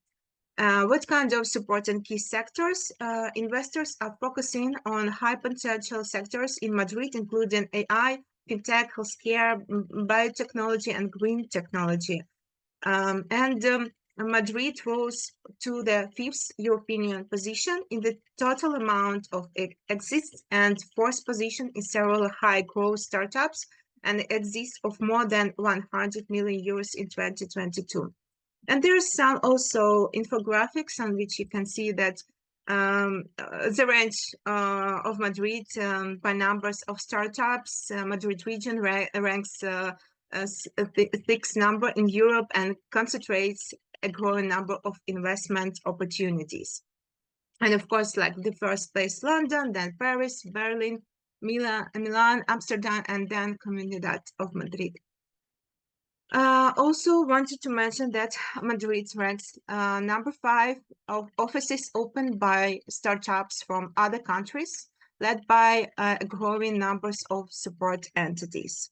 What kind of support and key sectors? Investors are focusing on high potential sectors in Madrid, including AI, fintech, healthcare, biotechnology, and green technology. Madrid rose to the 5th European position in the total amount of exits and 4th position in several high growth startups and exits of more than 100 million euros in 2022. And there's some also infographics on which you can see that the range of Madrid by numbers of startups. Madrid region ranks sixth number in Europe and concentrates a growing number of investment opportunities. And of course, like the first place, London, then Paris, Berlin, Milan, Amsterdam, and then Comunidad of Madrid. Also wanted to mention that Madrid ranks number 5 of offices opened by startups from other countries, led by growing numbers of support entities.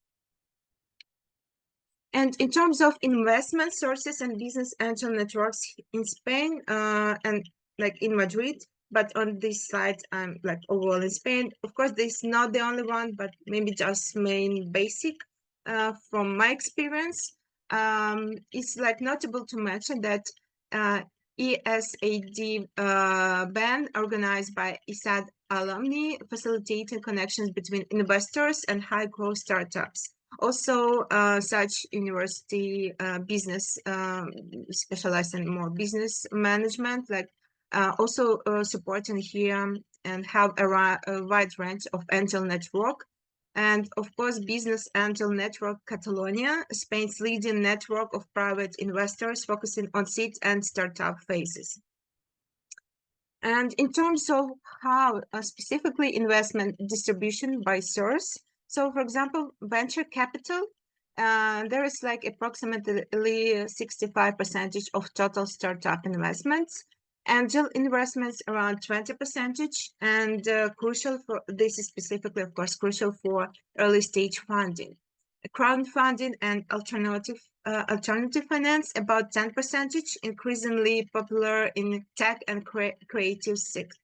And in terms of investment sources and business angel networks in Spain and like in Madrid, but on this slide, I'm like overall in Spain. Of course, this is not the only one, but maybe just main basic from my experience. It's like notable to mention that ESAD band organized by ISAD alumni facilitating connections between investors and high growth startups. Also, such university business specialized in more business management, like also supporting here and have a wide range of angel network. And of course, Business Angel Network Catalonia, Spain's leading network of private investors focusing on seed and startup phases. And in terms of how specifically investment distribution by source, so for example, venture capital, there is like approximately 65% of total startup investments. Angel investments around 20%, and crucial for this is specifically, of course, crucial for early stage funding. Crowdfunding and alternative finance about 10%, increasingly popular in tech and creative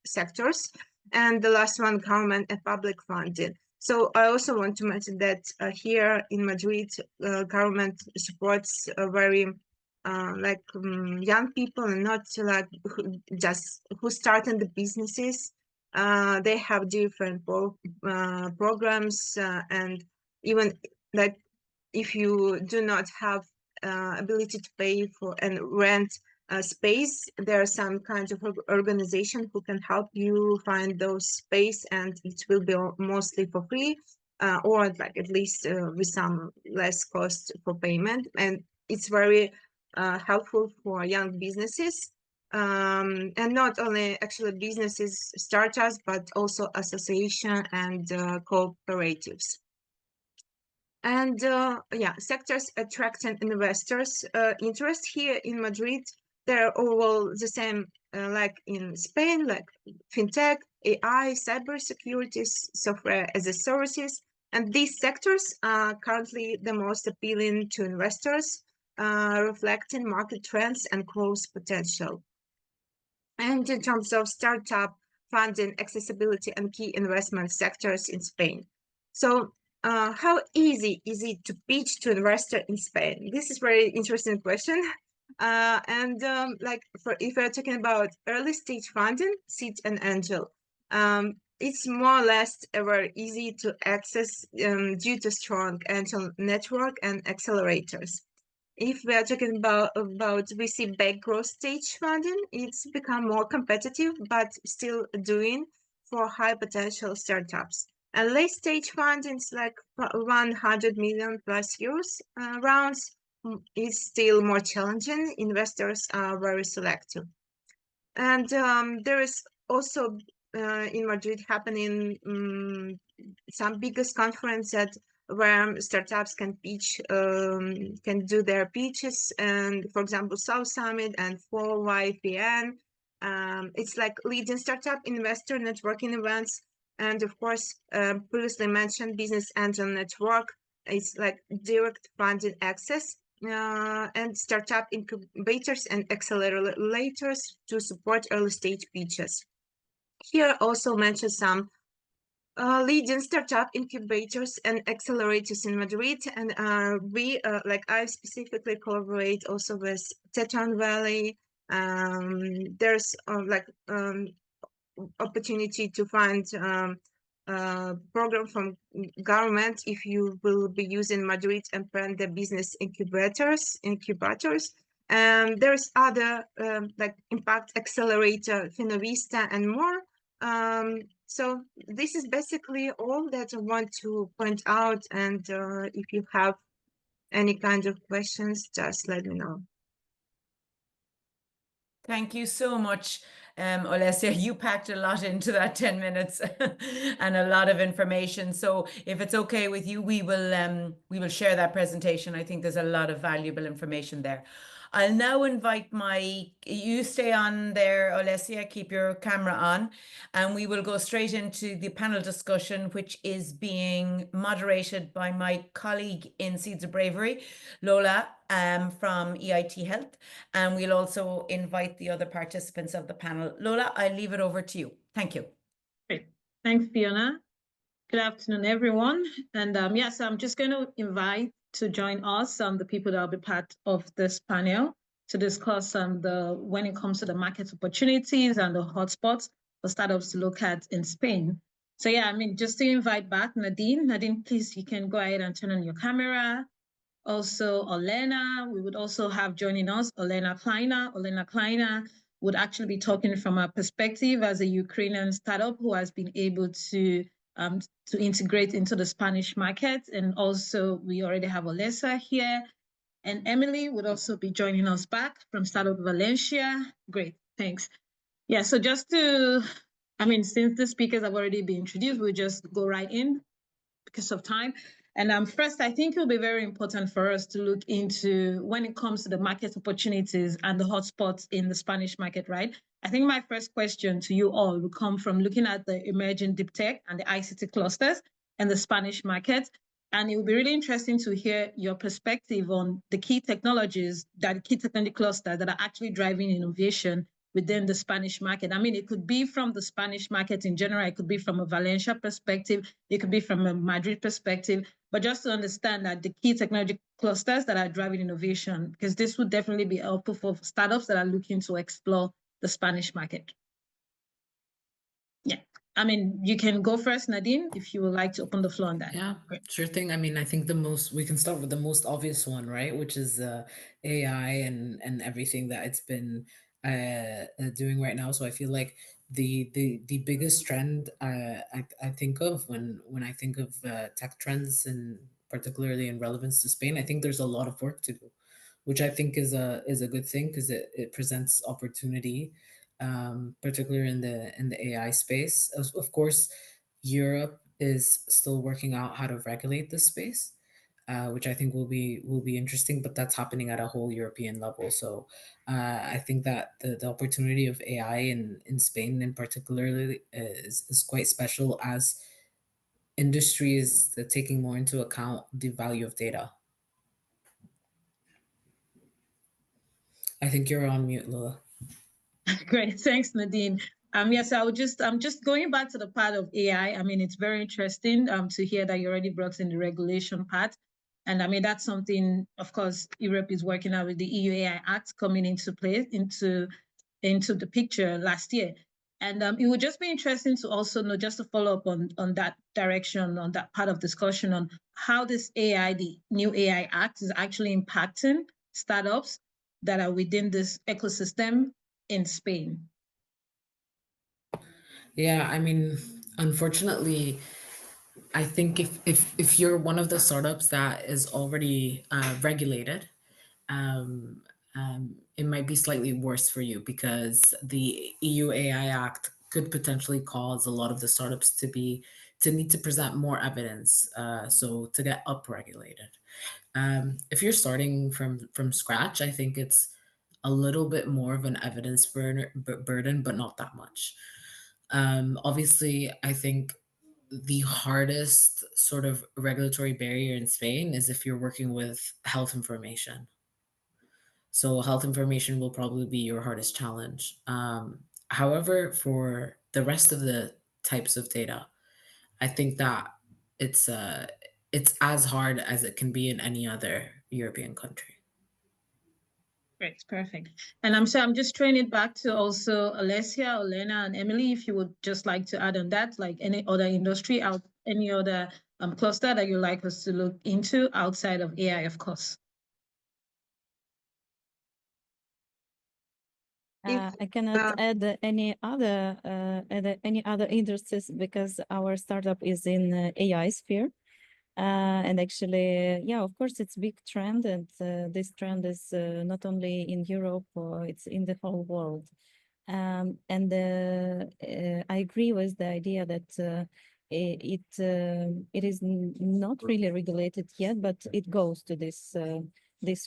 sectors. And the last one, government and public funding. So I also want to mention that here in Madrid, government supports very young people and not like who started the businesses. They have different programs and even like if you do not have ability to pay for and rent space, there are some kinds of organization who can help you find those space, and it will be mostly for free or like at least with some less cost for payment. And it's very helpful for young businesses and not only actually businesses, startups, but also association and cooperatives. And yeah, sectors attracting investors interest here in Madrid. They're all the same like in Spain, like fintech, AI, cybersecurity, software as a services. And these sectors are currently the most appealing to investors, reflecting market trends and growth potential. And in terms of startup funding, accessibility, and key investment sectors in Spain. So how easy is it to pitch to investor in Spain? This is very interesting question. If we're talking about early stage funding, seed and angel, it's more or less very easy to access due to strong angel network and accelerators. If we are talking about VC backed growth stage funding, it's become more competitive, but still doing for high potential startups. And late stage fundings like 100 million plus euros rounds is still more challenging. Investors are very selective. And there is also in Madrid happening some biggest conference where startups can pitch, can do their pitches, and for example, South Summit and 4YPN. It's like leading startup investor networking events And of course, previously mentioned business angel network is like direct funding access and startup incubators and accelerators to support early stage pitches. Here also mention some leading startup incubators and accelerators in Madrid, and I specifically collaborate also with Teton Valley. There's opportunity to find program from government if you will be using Madrid and Panda business incubators. And there's other like Impact Accelerator, Finovista, and more. So this is basically all that I want to point out. And if you have any kind of questions, just let me know. Thank you so much, Olesya. You packed a lot into that 10 minutes and a lot of information. So if it's okay with you, we will share that presentation. I think there's a lot of valuable information there. I'll now invite you stay on there, Olesya, keep your camera on, and we will go straight into the panel discussion, which is being moderated by my colleague in Seeds of Bravery, Lola, from EIT Health, and we'll also invite the other participants of the panel. Lola, I leave it over to you. Thank you. Great. Thanks, Fiona. Good afternoon, everyone. And yes, I'm just going to invite to join us the people that will be part of this panel to discuss when it comes to the market opportunities and the hotspots for startups to look at in Spain. So yeah, I mean, just to invite back Nadine. Nadine, please, you can go ahead and turn on your camera. Also, Olena, we would also have joining us, Olena Kleiner. Olena Kleiner would actually be talking from a perspective as a Ukrainian startup who has been able to integrate into the Spanish market. And also, we already have Olesa here. And Emily would also be joining us back from Startup Valencia. Great, thanks. Yeah, so just to, I mean, since the speakers have already been introduced, we'll just go right in because of time. And first, I think it will be very important for us to look into when it comes to the market opportunities and the hotspots in the Spanish market, right? I think my first question to you all will come from looking at the emerging deep tech and the ICT clusters and the Spanish market. And it will be really interesting to hear your perspective on the key technology clusters that are actually driving innovation within the Spanish market. I mean, it could be from the Spanish market in general, it could be from a Valencia perspective, it could be from a Madrid perspective, but just to understand that the key technology clusters that are driving innovation, because this would definitely be helpful for startups that are looking to explore the Spanish market. Yeah, I mean, you can go first, Nadine, if you would like to open the floor on that. Yeah, great. Sure thing. I mean, I think we can start with the most obvious one, right? Which is AI and everything that it's been doing right now. So I feel like the biggest trend I think of when I think of tech trends, and particularly in relevance to Spain, I think there's a lot of work to do, which I think is a good thing because it presents opportunity, particularly in the AI space. Of course, Europe is still working out how to regulate this space, which I think will be interesting. But that's happening at a whole European level. So I think that the opportunity of AI in Spain, in particularly, is quite special, as industry is taking more into account the value of data. I think you're on mute, Lola. Great, thanks, Nadine. Yes, I'm just going back to the part of AI. I mean, it's very interesting to hear that you already brought in the regulation part. And I mean, that's something, of course, Europe is working out with the EU AI Act coming into place, into the picture last year. And it would just be interesting to also know, just to follow up on that direction, on that part of discussion on how this AI, the new AI Act, is actually impacting startups that are within this ecosystem in Spain. Yeah, I mean, unfortunately, I think if you're one of the startups that is already regulated, it might be slightly worse for you, because the EU AI Act could potentially cause a lot of the startups to need to present more evidence, so to get upregulated. If you're starting from scratch, I think it's a little bit more of an evidence burden, but not that much. Obviously, I think the hardest sort of regulatory barrier in Spain is if you're working with health information. So health information will probably be your hardest challenge. However, for the rest of the types of data, I think that it's uh, it's as hard as it can be in any other European country. Great, perfect. And I'm just throwing it back to also Alessia, Olena, and Emily, if you would just like to add on that, like any other industry out, any other cluster that you'd like us to look into outside of AI, of course. I cannot add any other industries because our startup is in AI sphere. And actually, yeah, of course, it's a big trend, and this trend is not only in Europe, it's in the whole world. And I agree with the idea that it is not really regulated yet, but it goes to this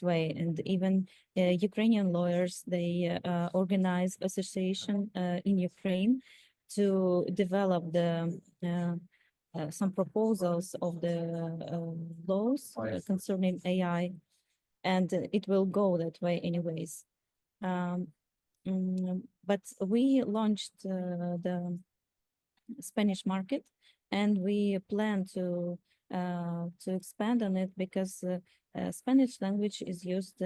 way. And even Ukrainian lawyers, they organize association in Ukraine to develop the some proposals of the laws concerning AI, and it will go that way anyways. But we launched the Spanish market, and we plan to expand on it because Spanish language is used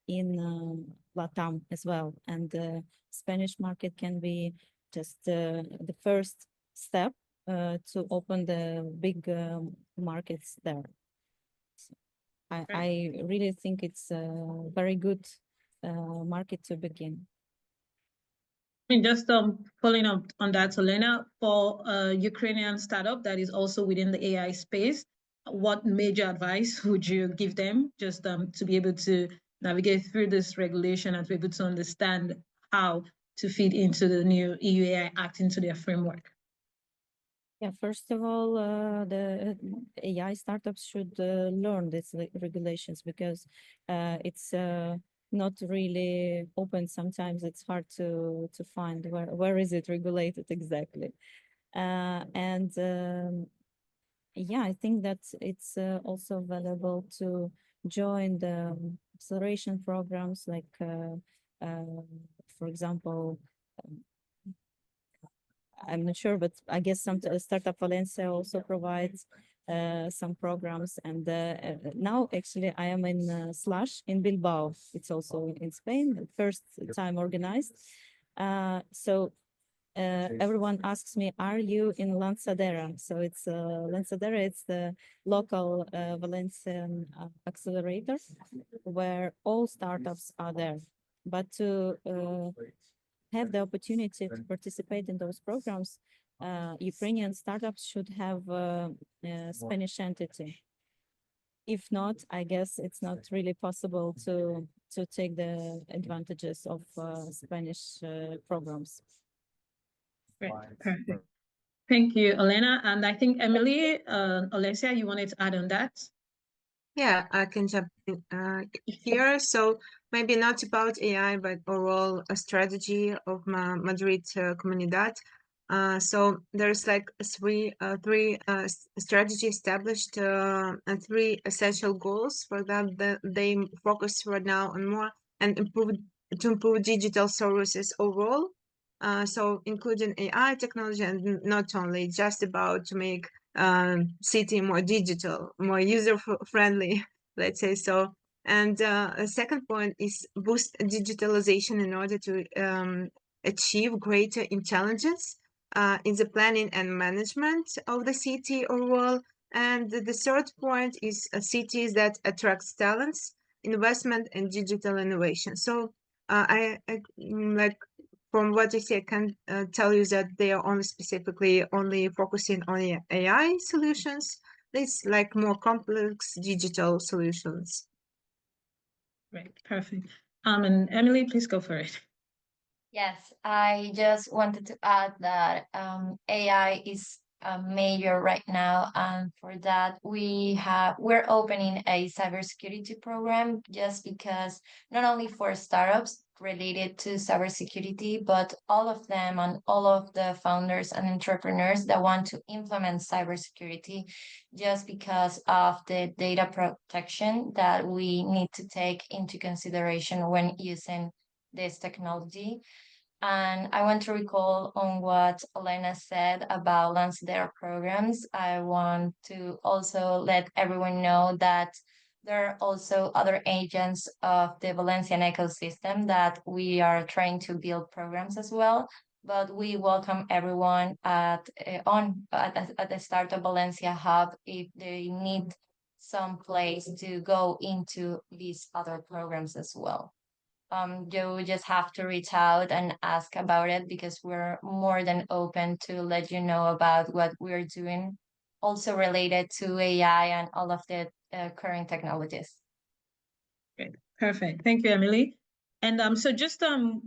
in LATAM as well, and the Spanish market can be just the first step to open the big markets there. So I really think it's a very good market to begin. And just following up on that, Elena, for a Ukrainian startup that is also within the AI space, what major advice would you give them just to be able to navigate through this regulation and to be able to understand how to feed into the new EU AI Act into their framework? Yeah, first of all, the AI startups should learn these regulations because it's not really open. Sometimes it's hard to find where is it regulated exactly. And yeah, I think that it's also valuable to join the acceleration programs like, for example, I'm not sure, but I guess some Startup Valencia also provides some programs. And now actually I am in Slash in Bilbao. It's also in Spain, the first time organized. So everyone asks me, are you in Lanzadera? So it's Lanzadera, it's the local Valencian accelerator where all startups are there. But to have the opportunity to participate in those programs, Ukrainian startups should have a Spanish entity. If not, I guess it's not really possible to take the advantages of Spanish programs. Great, perfect. Thank you, Elena. And I think Emily, Alessia, you wanted to add on that? Yeah, I can jump in here. So maybe not about AI, but overall a strategy of Madrid Comunidad. So there's like three strategy established and three essential goals for that they focus right now on more and improve digital services overall. So including AI technology and not only just about to make city more digital, more user friendly, let's say so. And a second point is boost digitalization in order to achieve greater intelligence in the planning and management of the city overall. And the third point is cities that attracts talents, investment, and digital innovation. So I like from what I see, I can tell you that they are only focusing on AI solutions. It's like more complex digital solutions. Right, perfect. And Emily, please go for it. Yes, I just wanted to add that AI is major right now, and for that we're opening a cybersecurity program just because not only for startups related to cybersecurity, but all of them and all of the founders and entrepreneurs that want to implement cybersecurity, just because of the data protection that we need to take into consideration when using this technology. And I want to recall on what Elena said about Lancedera programs. I want to also let everyone know that there are also other agents of the Valencian ecosystem that we are trying to build programs as well. But we welcome everyone at the start of Valencia Hub if they need some place to go into these other programs as well. You just have to reach out and ask about it, because we're more than open to let you know about what we're doing, also related to AI and all of the current technologies. Great. Perfect. Thank you, Emily. And so just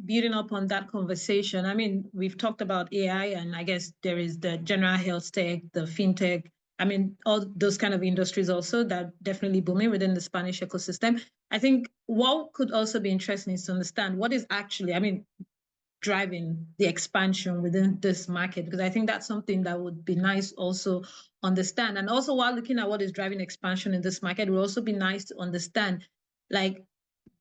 building up on that conversation, I mean, we've talked about AI, and I guess there is the general health tech, the fintech, I mean, all those kind of industries also that definitely booming within the Spanish ecosystem. I think what could also be interesting is to understand what is actually, I mean, driving the expansion within this market, because I think that's something that would be nice also understand. And also, while looking at what is driving expansion in this market, it would also be nice to understand like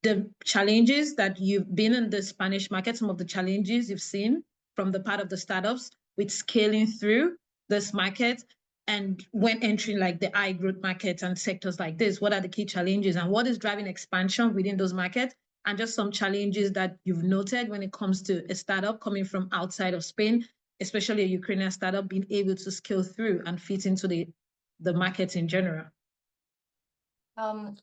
the challenges that you've been in the Spanish market, some of the challenges you've seen from the part of the startups with scaling through this market, and when entering like the high growth markets and sectors like this, what are the key challenges and what is driving expansion within those markets, and just some challenges that you've noted when it comes to a startup coming from outside of Spain, especially a Ukrainian startup being able to scale through and fit into the markets in general.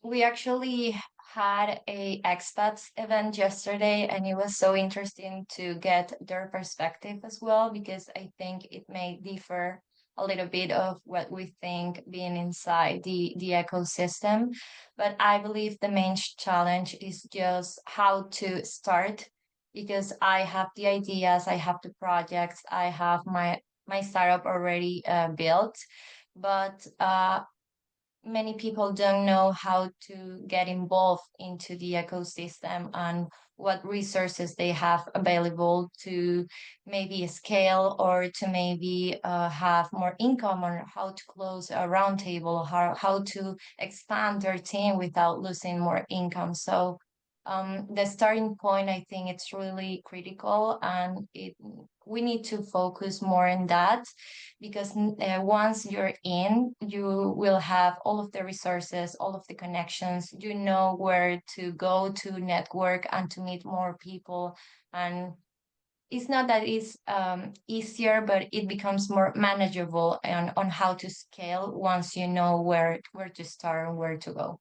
We actually had a expats event yesterday, and it was so interesting to get their perspective as well, because I think it may differ a little bit of what we think being inside the ecosystem. But I believe the main challenge is just how to start, because I have the ideas, I have the projects, I have my startup already built, but many people don't know how to get involved into the ecosystem and what resources they have available to maybe scale, or to maybe have more income, or how to close a roundtable, how to expand their team without losing more income. So the starting point, I think it's really critical, and we need to focus more on that, because once you're in, you will have all of the resources, all of the connections, you know where to go to network and to meet more people. And it's not that it's easier, but it becomes more manageable on how to scale once you know where to start and where to go.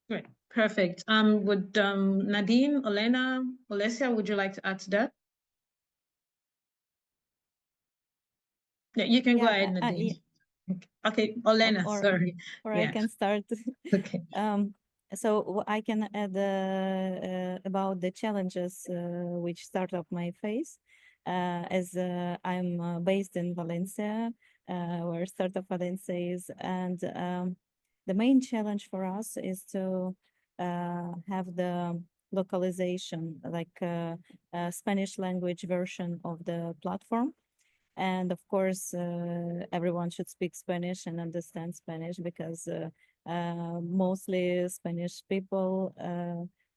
Great, perfect. Would Nadine, Elena, Olesia, would you like to add to that? Yeah, you can go ahead, Nadine. Okay, Elena, sorry. Or I can start. Okay. So I can add about the challenges which startup may face, as I'm based in Valencia, where Startup Valencia is, and the main challenge for us is to have the localization, like Spanish language version of the platform. And of course, everyone should speak Spanish and understand Spanish, because mostly Spanish people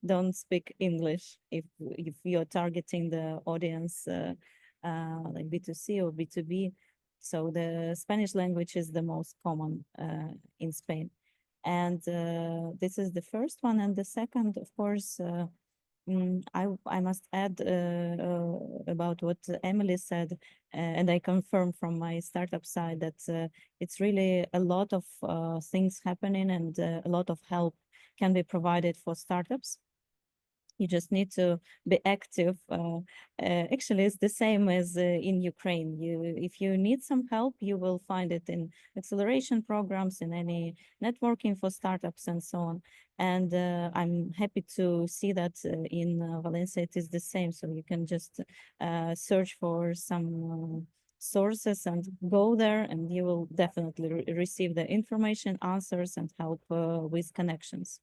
don't speak English if you're targeting the audience like B2C or B2B. So the Spanish language is the most common in Spain. And this is the first one. And the second, of course, I must add about what Emily said, and I confirm from my startup side that it's really a lot of things happening, and a lot of help can be provided for startups. You just need to be active. Actually, it's the same as in Ukraine. If you need some help, you will find it in acceleration programs, in any networking for startups, and so on. And I'm happy to see that in Valencia it is the same. So you can just search for some sources and go there, and you will definitely receive the information, answers, and help with connections.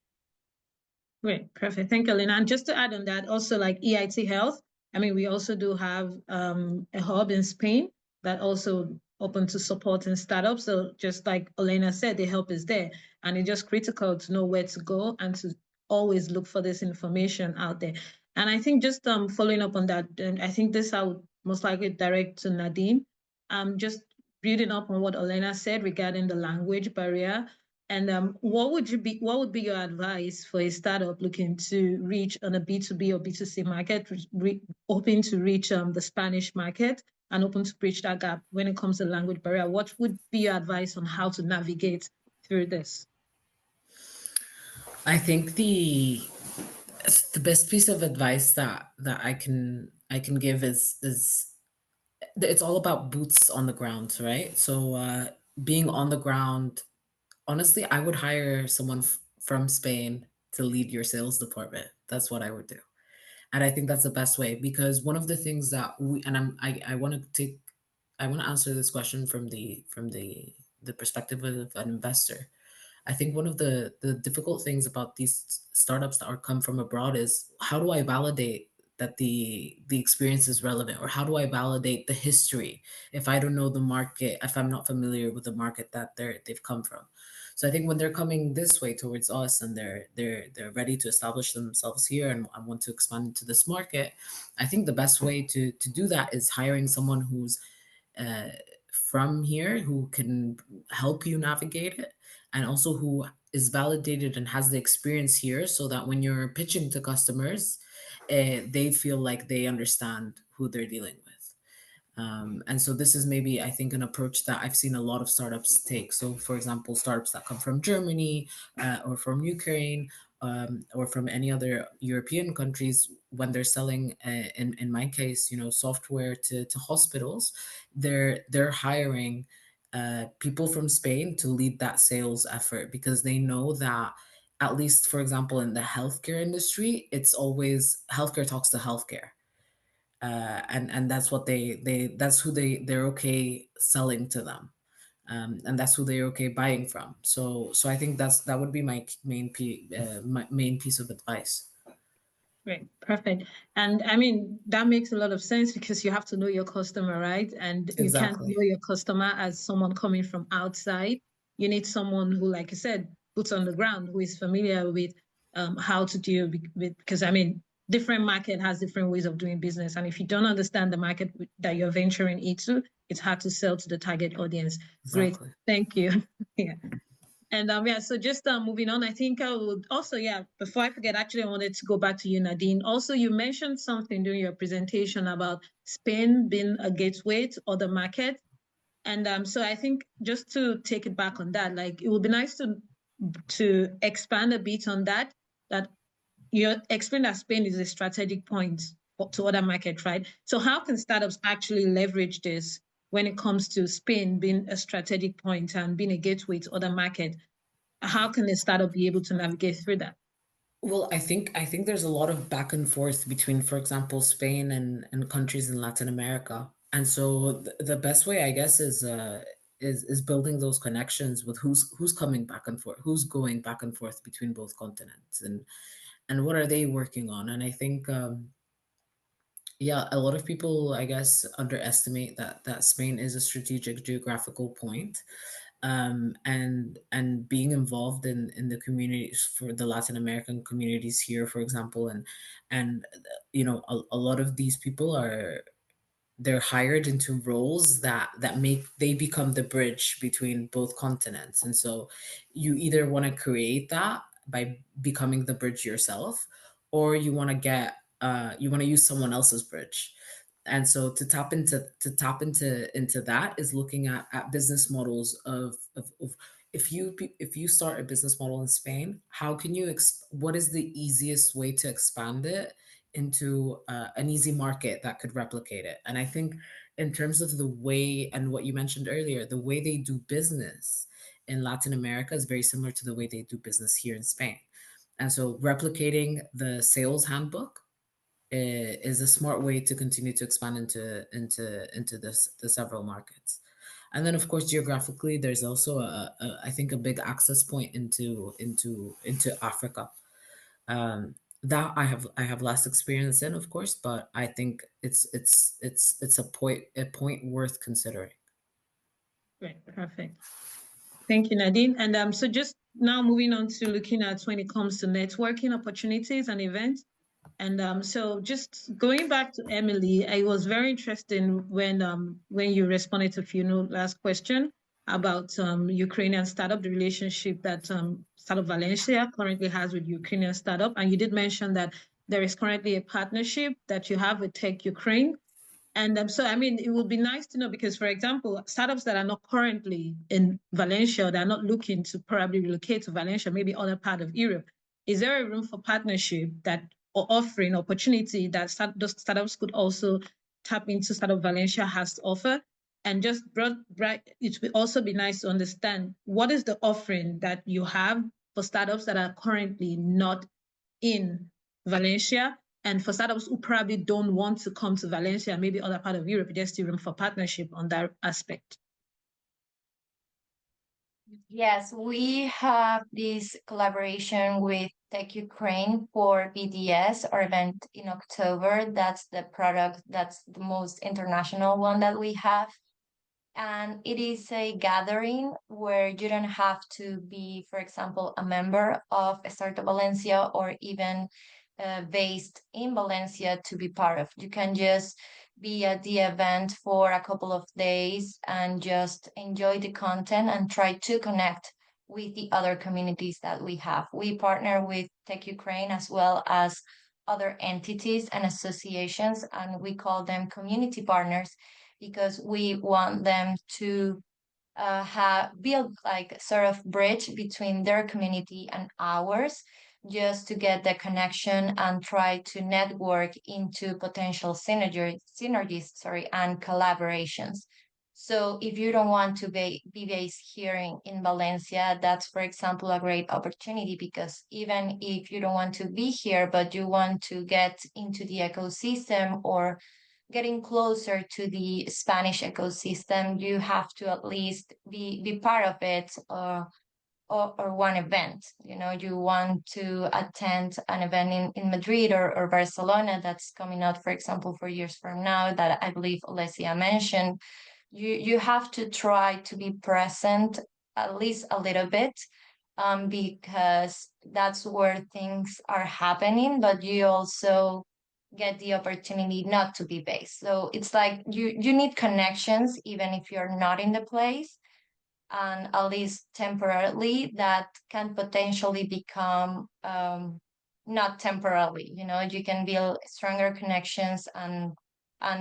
Great, perfect. Thank you, Lena. And just to add on that, also like EIT Health, I mean, we also do have a hub in Spain that also open to supporting startups. So just like Elena said, the help is there, and it's just critical to know where to go and to always look for this information out there. And I think just following up on that, and I think this I would most likely direct to Nadine. Just building up on what Elena said regarding the language barrier. And what would be your advice for a startup looking to reach on a B2B or B2C market, hoping to reach the Spanish market and open to bridge that gap when it comes to language barrier? What would be your advice on how to navigate through this? I think the best piece of advice that I can give is it's all about boots on the ground, right? So being on the ground, honestly, I would hire someone from Spain to lead your sales department. That's what I would do. And I think that's the best way, because one of the things that we, and I want to answer this question from the perspective of an investor. I think one of the difficult things about these startups that are come from abroad is, how do I validate that the experience is relevant, or how do I validate the history if I don't know the market, if I'm not familiar with the market that they've come from. So I think when they're coming this way towards us, and they're ready to establish themselves here, and I want to expand into this market, I think the best way to do that is hiring someone who's uh, from here, who can help you navigate it, and also who is validated and has the experience here, so that when you're pitching to customers, they feel like they understand who they're dealing with. And so this is maybe, I think, an approach that I've seen a lot of startups take. So, for example, startups that come from Germany or from Ukraine, or from any other European countries, when they're selling, in my case, software to hospitals, they're hiring people from Spain to lead that sales effort, because they know that, at least, for example, in the healthcare industry, it's always healthcare talks to healthcare. And that's what that's who they're okay selling to them, and that's who they're okay buying from. So I think that would be my main piece of advice. Great, perfect. And I mean, that makes a lot of sense, because you have to know your customer, right? And you can't Exactly. know your customer as someone coming from outside. You need someone who, like you said, boots on the ground, who is familiar with how to deal with, because I mean, different market has different ways of doing business. And if you don't understand the market that you're venturing into, it's hard to sell to the target audience. Great, Exactly. thank you. Yeah. And yeah, so just moving on, I think I would also, yeah, before I forget, actually, I wanted to go back to you, Nadine. Also, you mentioned something during your presentation about Spain being a gateway to other markets. And so I think, just to take it back on that, like, it would be nice to expand a bit on that, that you explained that Spain is a strategic point to other markets, right? So how can startups actually leverage this when it comes to Spain being a strategic point and being a gateway to other markets? How can a startup be able to navigate through that? Well, I think there's a lot of back and forth between, for example, Spain and countries in Latin America. And so the best way, I guess, is building those connections with who's coming back and forth, who's going back and forth between both continents, and what are they working on. And I think, yeah, a lot of people, I guess, underestimate that Spain is a strategic geographical point. And being involved in the communities, for the Latin American communities here, for example, and a lot of these people they're hired into roles that make they become the bridge between both continents. And so you either want to create that by becoming the bridge yourself, or you want to use someone else's bridge. And so to tap into that is looking at business models of if you start a business model in Spain, how can you what is the easiest way to expand it into an easy market that could replicate it. And I think, in terms of the way, and what you mentioned earlier, the way they do business in Latin America is very similar to the way they do business here in Spain. And so replicating the sales handbook is a smart way to continue to expand into the several markets. And then, of course, geographically, there's also I think a big access point into Africa. That I have less experience in, of course, but I think it's a point worth considering. Great, perfect. Thank you, Nadine. And so just now moving on to looking at when it comes to networking opportunities and events. And so just going back to Emily, I was very interested when you responded to Fiona's last question about Ukrainian startup, the relationship that Startup Valencia currently has with Ukrainian startup. And you did mention that there is currently a partnership that you have with Tech Ukraine. And so, I mean, it would be nice to know because, for example, startups that are not currently in Valencia, they're not looking to probably relocate to Valencia, maybe other part of Europe. Is there a room for partnership that or offering opportunity that those startups could also tap into Startup Valencia has to offer? And just it would also be nice to understand what is the offering that you have for startups that are currently not in Valencia, and for startups who probably don't want to come to Valencia, maybe other part of Europe, there's still room for partnership on that aspect. Yes, we have this collaboration with Tech Ukraine for BDS, our event in October. That's the product that's the most international one that we have. And it is a gathering where you don't have to be, for example, a member of Startup Valencia or even based in Valencia to be part of. You can just be at the event for a couple of days and just enjoy the content and try to connect with the other communities that we have. We partner with Tech Ukraine as well as other entities and associations, and we call them community partners because we want them to build like sort of bridge between their community and ours, just to get the connection and try to network into potential synergies, and collaborations. So if you don't want to be based here in Valencia, that's, for example, a great opportunity because even if you don't want to be here, but you want to get into the ecosystem or getting closer to the Spanish ecosystem, you have to at least be part of it or one event. You know, you want to attend an event in Madrid or Barcelona that's coming out, for example, 4 years from now, that I believe Alessia mentioned. You have to try to be present at least a little bit, because that's where things are happening, but you also get the opportunity not to be based. So it's like you need connections even if you're not in the place, and at least temporarily that can potentially become not temporarily. You know, you can build stronger connections and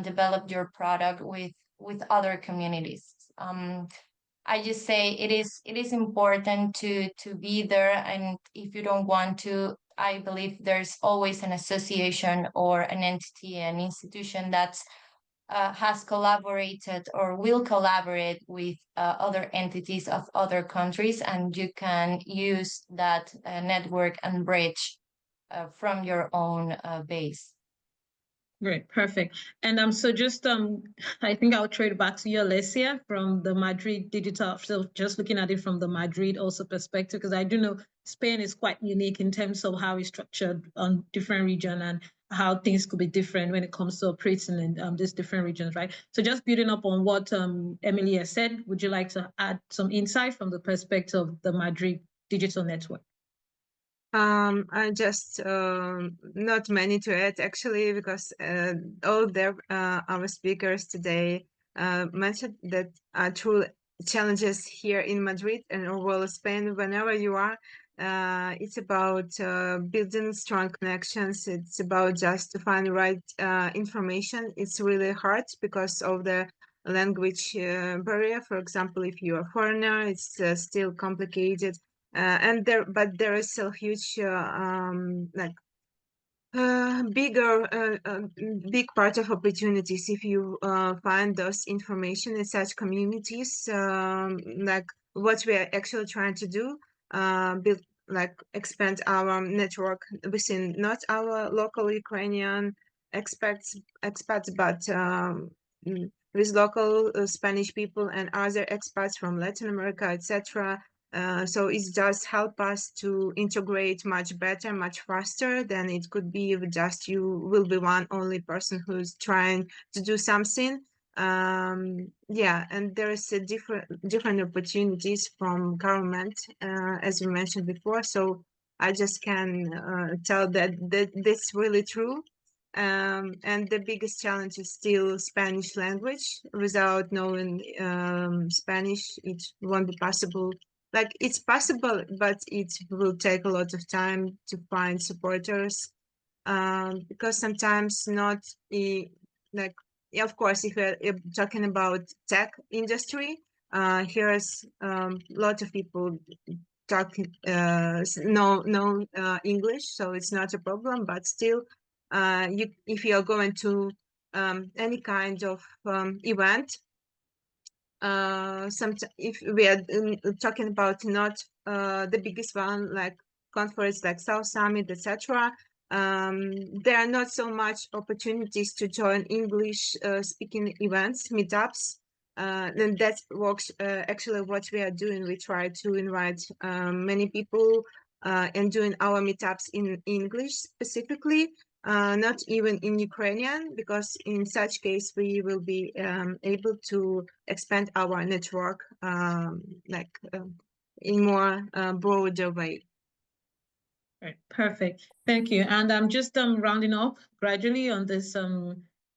develop your product with other communities. I just say it is important to be there, and if you don't want to, I believe there's always an association or an entity, an institution that's has collaborated or will collaborate with other entities of other countries, and you can use that network and bridge from your own base. Great, perfect. And so just I think I'll trade back to you, Alessia, from the Madrid digital. So just looking at it from the Madrid also perspective, because I do know Spain is quite unique in terms of how it's structured on different region and how things could be different when it comes to operating in these different regions, right? So just building up on what Emily has said, would you like to add some insight from the perspective of the Madrid digital network? I just not many to add actually, because all our speakers today mentioned that true challenges here in Madrid and overall Spain. Whenever you are, it's about building strong connections. It's about just to find the right information. It's really hard because of the language barrier. For example, if you're a foreigner, it's still complicated. But there is a huge big part of opportunities if you find those information in such communities, like what we are actually trying to do, build, like expand our network within not our local Ukrainian expats, but with local Spanish people and other expats from Latin America, etc. So it does help us to integrate much better, much faster than it could be if just you will be one only person who's trying to do something. Yeah, and there is a different opportunities from government, as we mentioned before. So I just can tell that that's really true. And the biggest challenge is still Spanish language. Without knowing Spanish, it won't be possible. Like it's possible, but it will take a lot of time to find supporters, because sometimes not like, yeah, of course, if you're talking about tech industry, here's a lot of people talk no English, so it's not a problem. But still, if you're going to any kind of event, if we are talking about not the biggest one like conference like South Summit, etc., there are not so much opportunities to join English speaking events, meetups. And that works actually what we are doing. We try to invite many people and doing our meetups in English specifically, not even in Ukrainian, because in such case we will be able to expand our network in more broader way. Right, perfect. Thank you. And I'm just rounding up gradually on this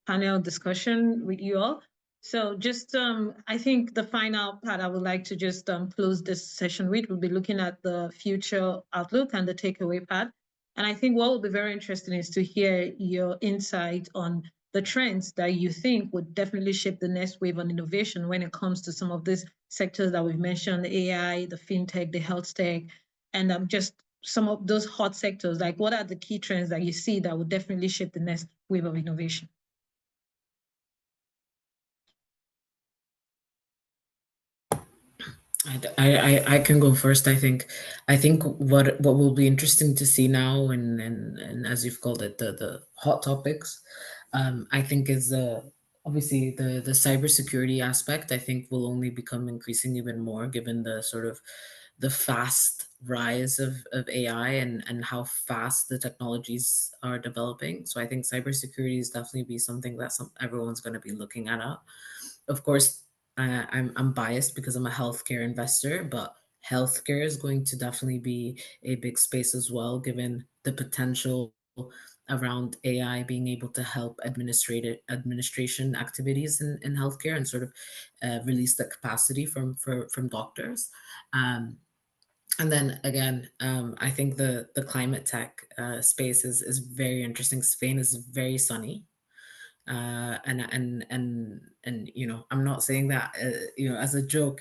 panel discussion with you all. So just I think the final part I would like to just close this session with will be looking at the future outlook and the takeaway part. And I think what will be very interesting is to hear your insight on the trends that you think would definitely shape the next wave on innovation when it comes to some of these sectors that we've mentioned, the AI, the fintech, the health tech, and just some of those hot sectors. Like, what are the key trends that you see that would definitely shape the next wave of innovation? I can go first. I think what will be interesting to see now, and as you've called it, the hot topics, I think is obviously the cybersecurity aspect. I think will only become increasing even more given the sort of the fast rise of AI and how fast the technologies are developing. So I think cybersecurity is definitely be something that everyone's going to be looking at. Of course, I'm biased because I'm a healthcare investor, but healthcare is going to definitely be a big space as well, given the potential around AI being able to help administration activities in healthcare and sort of release the capacity from doctors. And then again, I think the climate tech space is very interesting. Spain is very sunny, and I'm not saying that as a joke.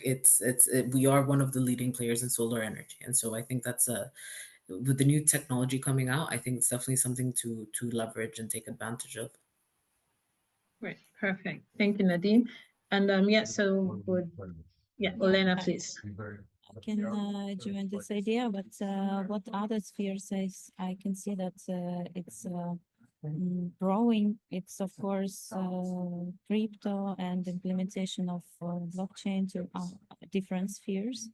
We are one of the leading players in solar energy, and so I think that's with the new technology coming out, I think it's definitely something to leverage and take advantage of. Right, perfect. Thank you, Nadine. And so Olena, please. I can join this idea, but what other spheres I can see that it's growing. It's of course crypto and implementation of blockchain to different spheres.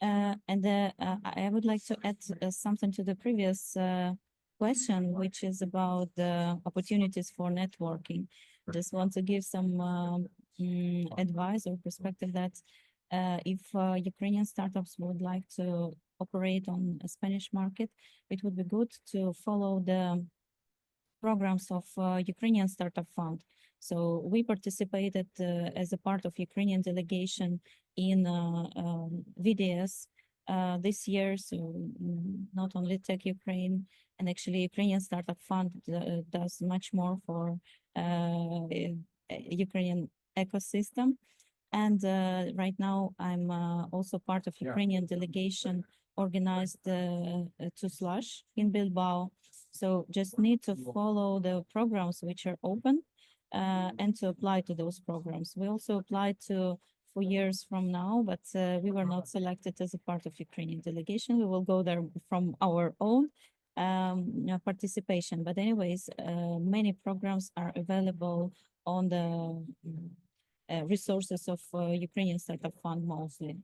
And I would like to add something to the previous question, which is about the opportunities for networking. Just want to give some advice or perspective that if Ukrainian startups would like to operate on a Spanish market, it would be good to follow the programs of Ukrainian Startup Fund. So we participated as a part of Ukrainian delegation in VDS this year. So not only Tech Ukraine, and actually Ukrainian Startup Fund does much more for Ukrainian ecosystem. And right now I'm also part of Ukrainian delegation organized to Slush in Bilbao. So just need to follow the programs which are open and to apply to those programs. We also applied to 4 years from now, but we were not selected as a part of Ukrainian delegation. We will go there from our own participation. But anyways, many programs are available on the resources of Ukrainian Startup Fund mostly.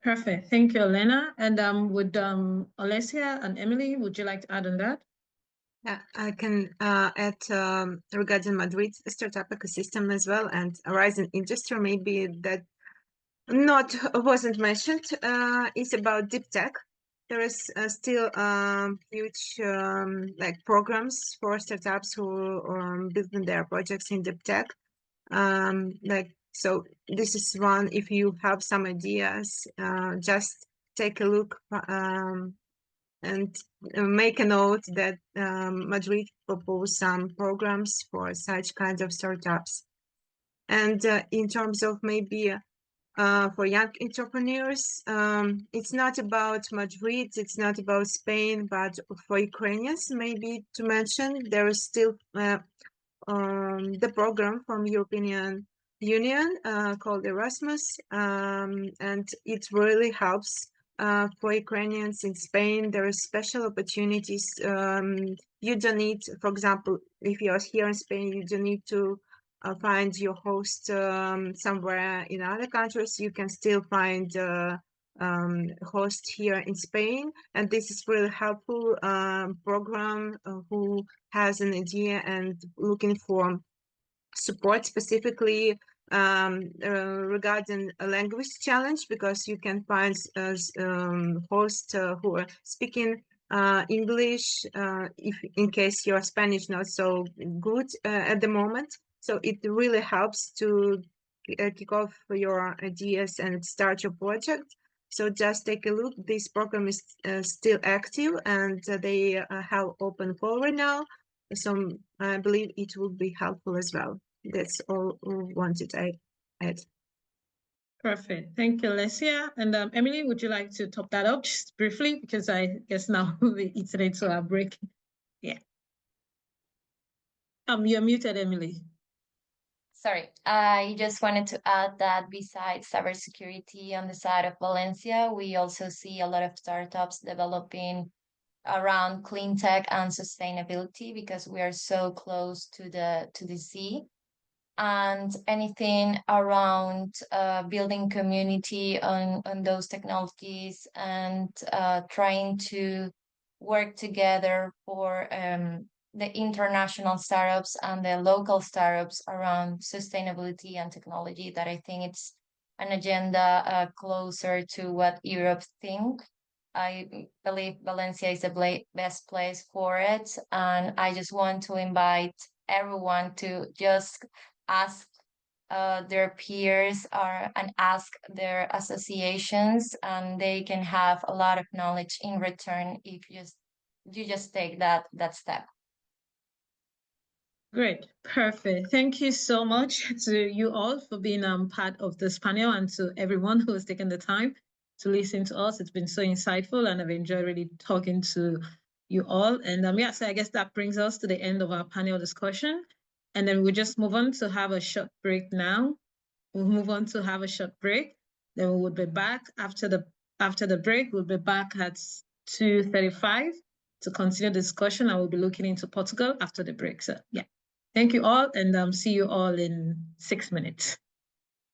Perfect. Thank you, Elena. And would Alessia and Emily, would you like to add on that? Yeah, I can add regarding Madrid startup ecosystem as well, and rising industry maybe that wasn't mentioned. It's about deep tech. There is still huge like programs for startups who building their projects in deep tech. So this is one. If you have some ideas, just take a look and make a note that Madrid proposed some programs for such kinds of startups. And in terms of maybe for young entrepreneurs, it's not about Madrid, it's not about Spain, but for Ukrainians, maybe to mention, there is still the program from European Union called Erasmus, and it really helps for Ukrainians in Spain. There are special opportunities. You don't need, for example, if you're here in Spain, you don't need to find your host somewhere in other countries. You can still find host here in Spain, and this is really helpful program who has an idea and looking for support specifically regarding a language challenge, because you can find hosts who are speaking English if in case your Spanish not so good at the moment. So it really helps to kick off your ideas and start your project. So just take a look. This program is still active, and they have open call right now. So I believe it will be helpful as well. That's all we wanted to add. Perfect. Thank you, Alessia. And Emily, would you like to top that up just briefly? Because I guess now we're eating into our break. Yeah. You're muted, Emily. Sorry, I just wanted to add that besides cybersecurity on the side of Valencia, we also see a lot of startups developing around clean tech and sustainability because we are so close to the sea. And anything around building community on those technologies and trying to work together for the international startups and the local startups around sustainability and technology, that I think it's an agenda closer to what Europe think. I believe Valencia is the best place for it. And I just want to invite everyone to just ask their peers and ask their associations, and they can have a lot of knowledge in return if you just take that step. Great, perfect. Thank you so much to you all for being part of this panel, and to everyone who has taken the time to listen to us. It's been so insightful, and I've enjoyed really talking to you all. And yeah, so I guess that brings us to the end of our panel discussion. And then we'll just move on to have a short break now. We'll move on to have a short break. Then we will be back after the break. We'll be back at 2:35 to continue the discussion. I will be looking into Portugal after the break. So yeah, thank you all, and see you all in 6 minutes.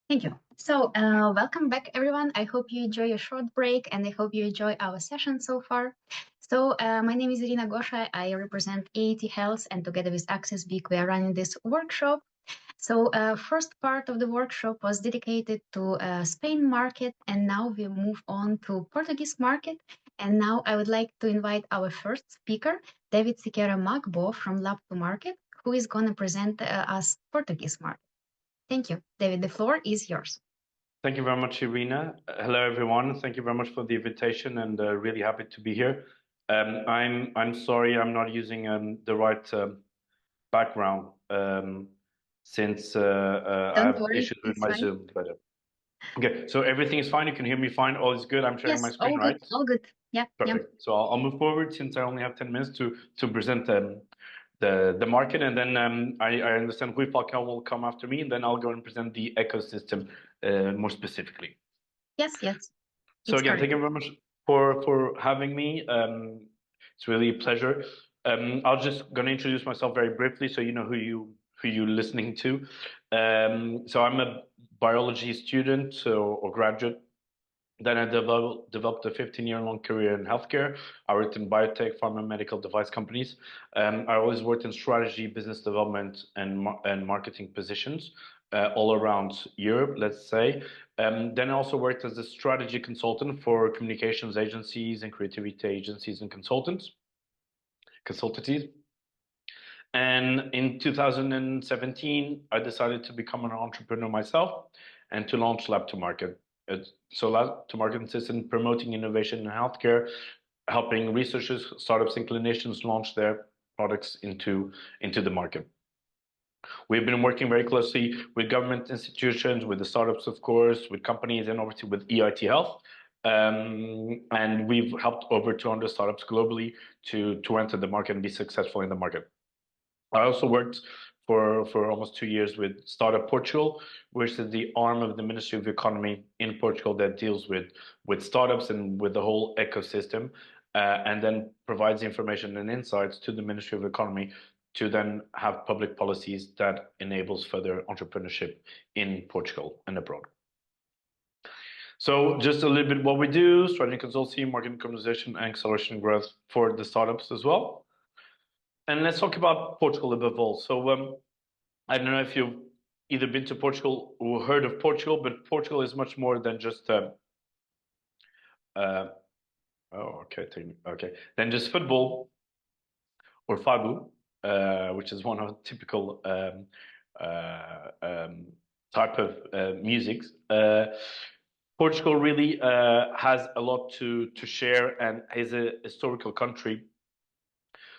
Thank you. So welcome back, everyone. I hope you enjoy your short break, and I hope you enjoy our session so far. So my name is Irina Gosha. I represent AAT Health, and together with Access Week, we are running this workshop. So first part of the workshop was dedicated to Spain market, and now we move on to Portuguese market. And now I would like to invite our first speaker, David Siqueira Magbo from Lab to Market, who is going to present us Portuguese market. Thank you. David, the floor is yours. Thank you very much, Irina. Hello, everyone. Thank you very much for the invitation, and really happy to be here. I'm sorry I'm not using the right background since I have issues with my Zoom. But, okay, so everything is fine. You can hear me fine. All is good. I'm sharing my screen, right? Yes, all good. Yeah. Perfect. Yeah. So I'll move forward since I only have 10 minutes to present the market, and then I understand Rui Falcão will come after me, and then I'll go and present the ecosystem more specifically. Yes. So again, thank you very much for having me. It's really a pleasure. I'll just gonna introduce myself very briefly, so you know who you're listening to. So I'm a biology student or graduate. Then I developed a 15-year-long career in healthcare. I worked in biotech, pharma, medical device companies. I always worked in strategy, business development, and marketing positions all around Europe, let's say. Then I also worked as a strategy consultant for communications agencies and creativity agencies and consultancies. And in 2017, I decided to become an entrepreneur myself and to launch Lab to Market. So Lab to Market consists in promoting innovation in healthcare, helping researchers, startups, and clinicians launch their products into the market. We've been working very closely with government institutions, with the startups, of course, with companies, and obviously with EIT Health. And we've helped over 200 startups globally to enter the market and be successful in the market. I also worked for almost 2 years with Startup Portugal, which is the arm of the Ministry of Economy in Portugal that deals with startups and with the whole ecosystem, and then provides information and insights to the Ministry of Economy to then have public policies that enables further entrepreneurship in Portugal and abroad. So just a little bit what we do: strategy consultancy, marketing commercialization, and acceleration growth for the startups as well. And let's talk about Portugal above all. So I don't know if you've either been to Portugal or heard of Portugal, but Portugal is much more than just than just football or fado, which is one of the typical type of music. Portugal really has a lot to share and is a historical country.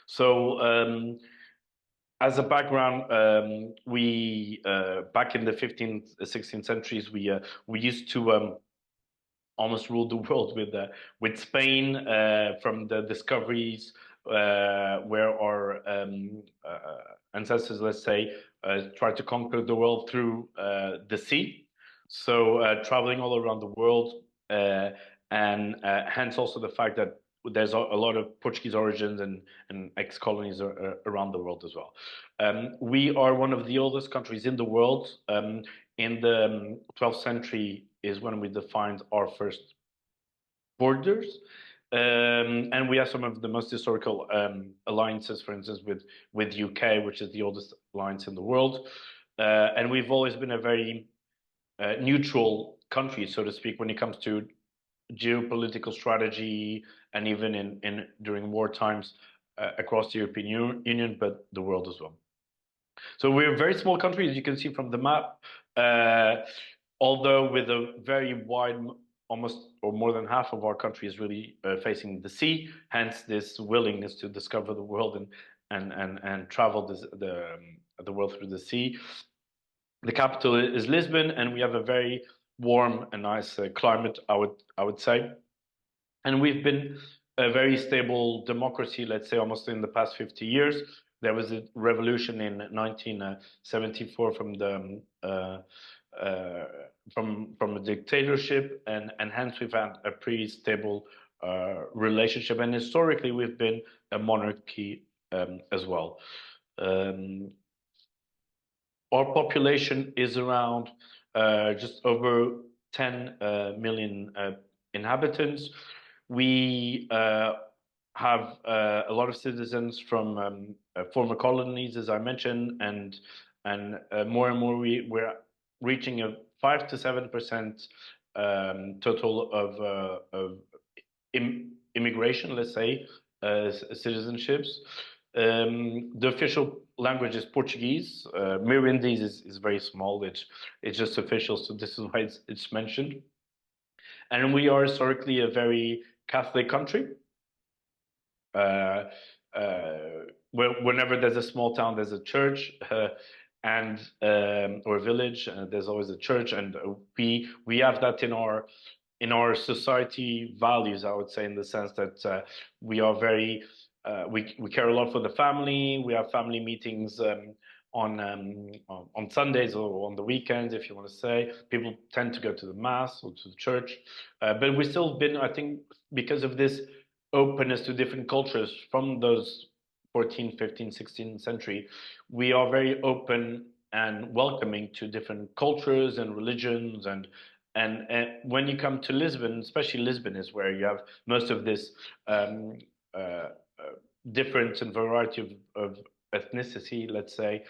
So as a background, we back in the 15th, 16th centuries, we used to almost rule the world with Spain from the discoveries where our ancestors, let's say, tried to conquer the world through the sea. So traveling all around the world, and hence also the fact that there's a lot of Portuguese origins and ex-colonies around the world as well. We are one of the oldest countries in the world. In the 12th century is when we defined our first borders. And we have some of the most historical alliances, for instance, with UK, which is the oldest alliance in the world. And we've always been a very neutral country, so to speak, when it comes to geopolitical strategy, and even in during war times across the European Union, but the world as well. So we're a very small country, as you can see from the map, although with a very wide, almost or more than half of our country is really facing the sea. Hence, this willingness to discover the world and travel the world through the sea. The capital is Lisbon, and we have a very warm and nice climate, I would say. And we've been a very stable democracy, let's say, almost in the past 50 years. There was a revolution in 1974 from a dictatorship, and hence we've had a pretty stable relationship. And historically, we've been a monarchy as well. Our population is around just over 10 million inhabitants. We have a lot of citizens from former colonies, as I mentioned, and more and more we're reaching a 5 to 7% total of immigration, let's say, citizenships. The official language is Portuguese. Mirandese is very small. It's just official, so this is why it's mentioned. And we are historically a very Catholic country. Whenever there's a small town, there's a church, and or a village, there's always a church, and we have that in our society values, I would say, in the sense that we are very we care a lot for the family. We have family meetings on Sundays or on the weekends, if you want to say. People tend to go to the mass or to the church, but we've still been, I think, because of this openness to different cultures from those 14th, 15th, 16th century, we are very open and welcoming to different cultures and religions. And when you come to Lisbon, especially Lisbon is where you have most of this difference and variety of ethnicity, let's say.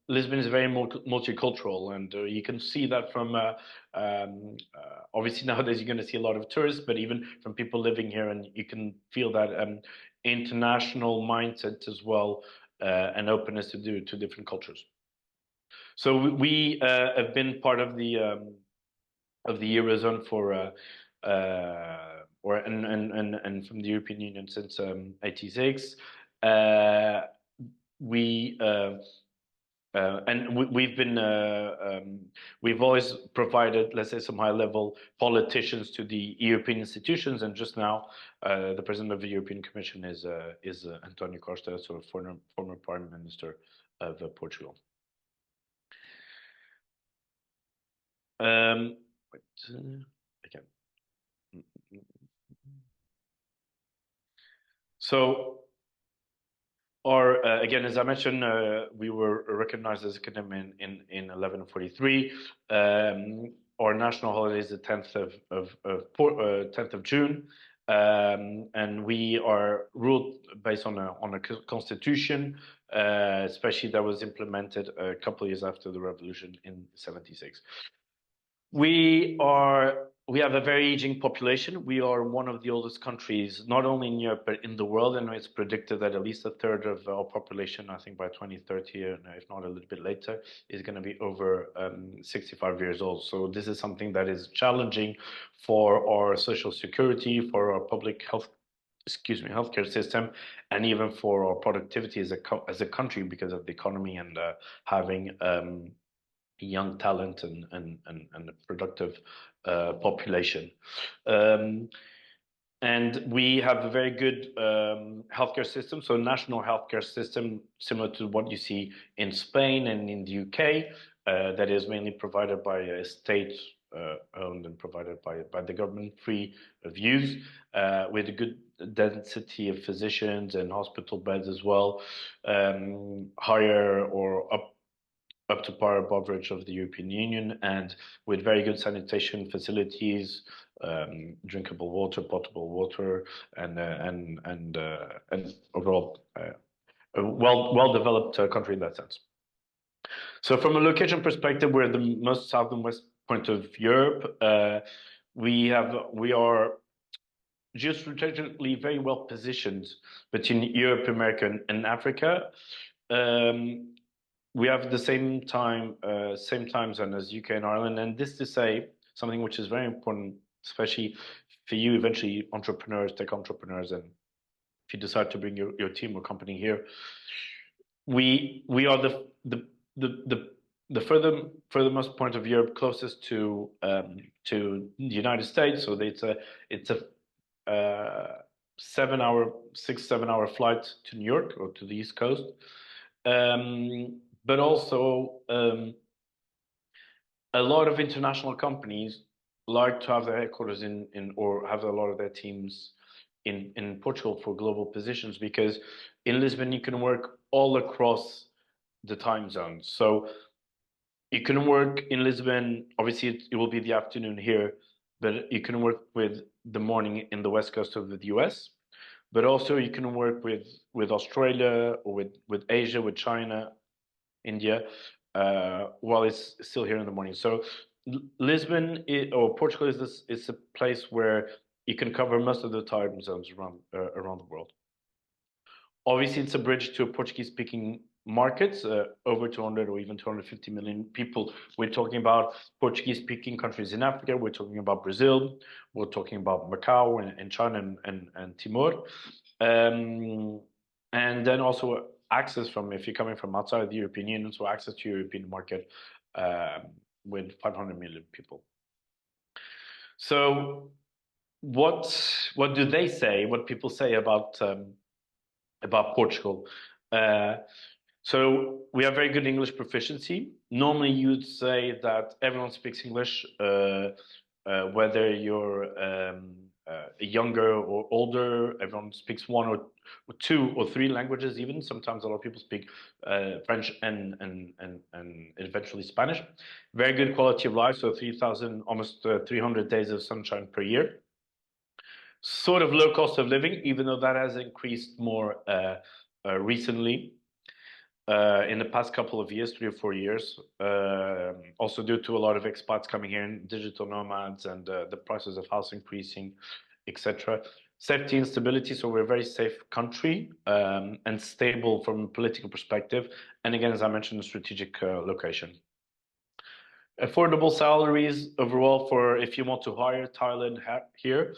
Lisbon is very multicultural, and you can see that from obviously nowadays you're going to see a lot of tourists, but even from people living here, and you can feel that international mindset as well, and openness to different cultures. So we have been part of the Eurozone for and from the European Union since '86. We've always provided, let's say, some high-level politicians to the European institutions, and just now, the president of the European Commission is Antonio Costa, sort of former Prime Minister of Portugal. Again. So, again, as I mentioned, we were recognized as a kingdom in 1143. Our national holiday is the 10th of June, and we are ruled based on a constitution, especially that was implemented a couple of years after the revolution in '76. We have a very aging population. We are one of the oldest countries, not only in Europe, but in the world. And it's predicted that at least a third of our population, I think by 2030, if not a little bit later, is going to be over 65 years old. So this is something that is challenging for our social security, for our public healthcare system, and even for our productivity as a country because of the economy and having young talent and a productive population. And we have a very good healthcare system, so national healthcare system similar to what you see in Spain and in the UK, that is mainly provided by a state owned and provided by the government, free of use, with a good density of physicians and hospital beds as well, higher or up to par above average of the European Union, and with very good sanitation facilities, drinkable water, potable water, and overall a well-developed country in that sense. So from a location perspective, we're the most southernmost point of Europe. We are geostrategically very well positioned between Europe, America, and Africa. We have the same time zone as UK and Ireland, and this to say something which is very important, especially for you, eventually entrepreneurs, tech entrepreneurs, and if you decide to bring your team or company here, we are the furthermost point of Europe, closest to the United States. So it's a 6-7 hour flight to New York or to the East Coast. But also, a lot of international companies like to have their headquarters in or have a lot of their teams in Portugal for global positions, because in Lisbon you can work all across the time zones. So you can work in Lisbon, obviously it will be the afternoon here, but you can work with the morning in the west coast of the US. But also you can work with Australia or with Asia, with China, India, while it's still here in the morning. So Lisbon or Portugal is a place where you can cover most of the time zones around the world. Obviously, it's a bridge to Portuguese-speaking markets, over 200 or even 250 million people. We're talking about Portuguese-speaking countries in Africa. We're talking about Brazil. We're talking about Macau and China and Timor. And then also access from, if you're coming from outside the European Union, so access to European market with 500 million people. So what do they say? What people say about Portugal? So we have very good English proficiency. Normally, you'd say that everyone speaks English, whether you're younger or older. Everyone speaks one or two or three languages. Even sometimes a lot of people speak French and eventually Spanish. Very good quality of life. So 3,000, almost 300 days of sunshine per year. Sort of low cost of living, even though that has increased more recently. In the past couple of years, 3 or 4 years, also due to a lot of expats coming here, and digital nomads, and the prices of house increasing, etc. Safety and stability, so we're a very safe country and stable from a political perspective. And again, as I mentioned, a strategic location. Affordable salaries overall for if you want to hire Thailand here.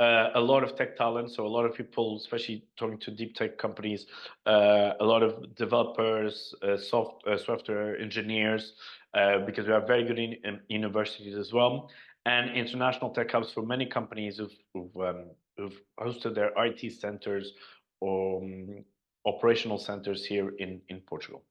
A lot of tech talent, so a lot of people, especially talking to deep tech companies, a lot of developers, software engineers, because we have very good universities as well, and international tech hubs for many companies who've hosted their IT centers or operational centers here in Portugal.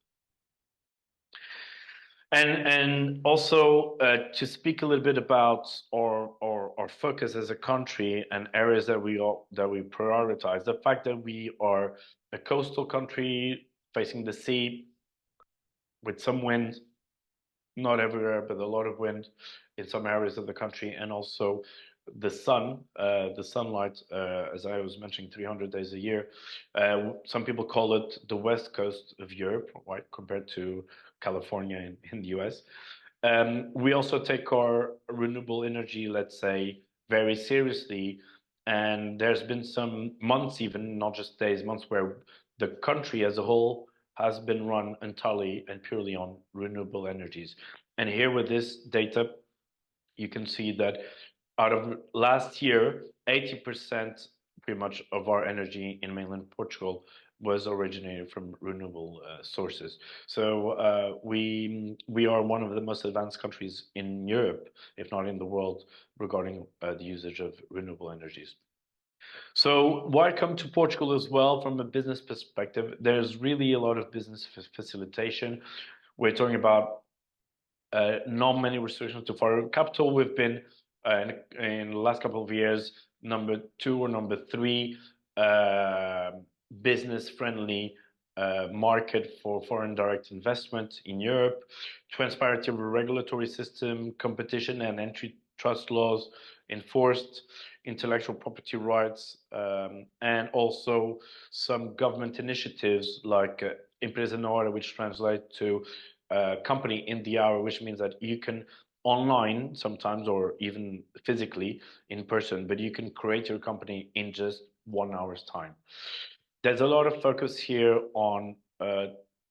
And also to speak a little bit about our focus as a country and areas that we prioritize. The fact that we are a coastal country facing the sea with some wind, not everywhere, but a lot of wind in some areas of the country, and also the sunlight, as I was mentioning, 300 days a year. Some people call it the west coast of Europe, right, compared to California in the US. We also take our renewable energy, let's say, very seriously. And there's been some months, even not just days, months, where the country as a whole has been run entirely and purely on renewable energies. And here with this data, you can see that out of last year, 80% pretty much of our energy in mainland Portugal was originated from renewable sources. So we are one of the most advanced countries in Europe, if not in the world, regarding the usage of renewable energies. So why come to Portugal as well from a business perspective? There's really a lot of business facilitation. We're talking about not many restrictions to foreign capital. We've been in the last couple of years number 2 or number 3 business friendly market for foreign direct investment in Europe. Transparency of a regulatory system, competition and antitrust laws enforced, intellectual property rights, and also some government initiatives like Empresa na Hora, which translate to company in the hour, which means that you can online sometimes, or even physically in person, but you can create your company in just 1 hour's time. There's a lot of focus here on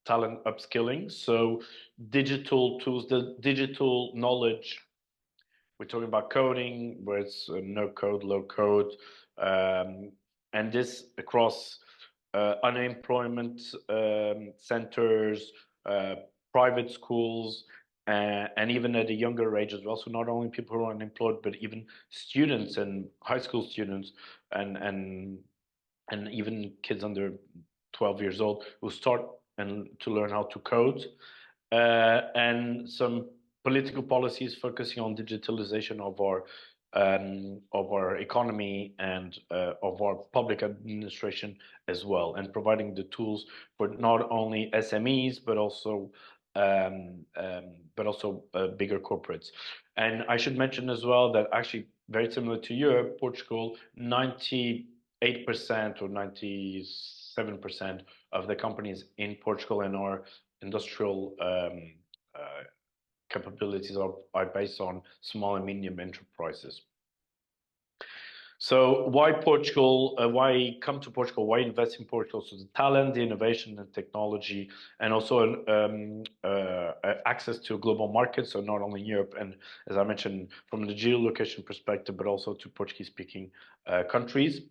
talent upskilling. So digital tools, the digital knowledge, we're talking about coding, where it's no code, low code, and this across unemployment centers, private schools, and even at a younger age as well. So not only people who are unemployed, but even students and high school students and even kids under 12 years old who start and to learn how to code, and some political policies focusing on digitalization of our economy and of our public administration as well, and providing the tools for not only SMEs but also bigger corporates. And I should mention as well that actually very similar to Europe, Portugal, 98% or 97% of the companies in Portugal and our industrial capabilities are based on small and medium enterprises. So why Portugal? Why come to Portugal? Why invest in Portugal? So the talent, the innovation and technology, and also access to a global market. So not only Europe, and as I mentioned, from the geolocation perspective, but also to Portuguese-speaking countries.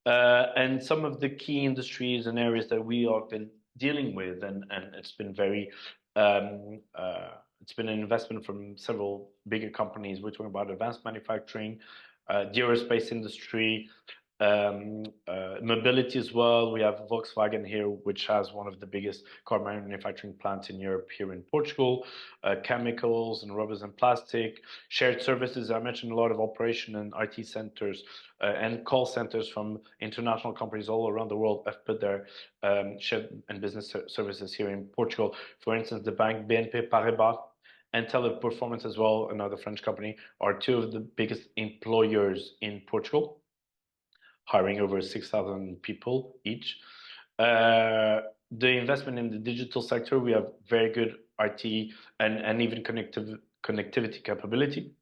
And some of the key industries and areas that we have been dealing with, and it's been very, it's been an investment from several bigger companies. We're talking about advanced manufacturing, the aerospace industry, mobility as well. We have Volkswagen here, which has one of the biggest car manufacturing plants in Europe here in Portugal. Chemicals and rubbers and plastic. Shared services, I mentioned a lot of operation and IT centers and call centers from international companies all around the world have put their shared and business services here in Portugal. For instance, the bank BNP Paribas and Teleperformance as well, another French company, are two of the biggest employers in Portugal, hiring over 6,000 people each. The investment in the digital sector, we have very good IT and even connectivity capability.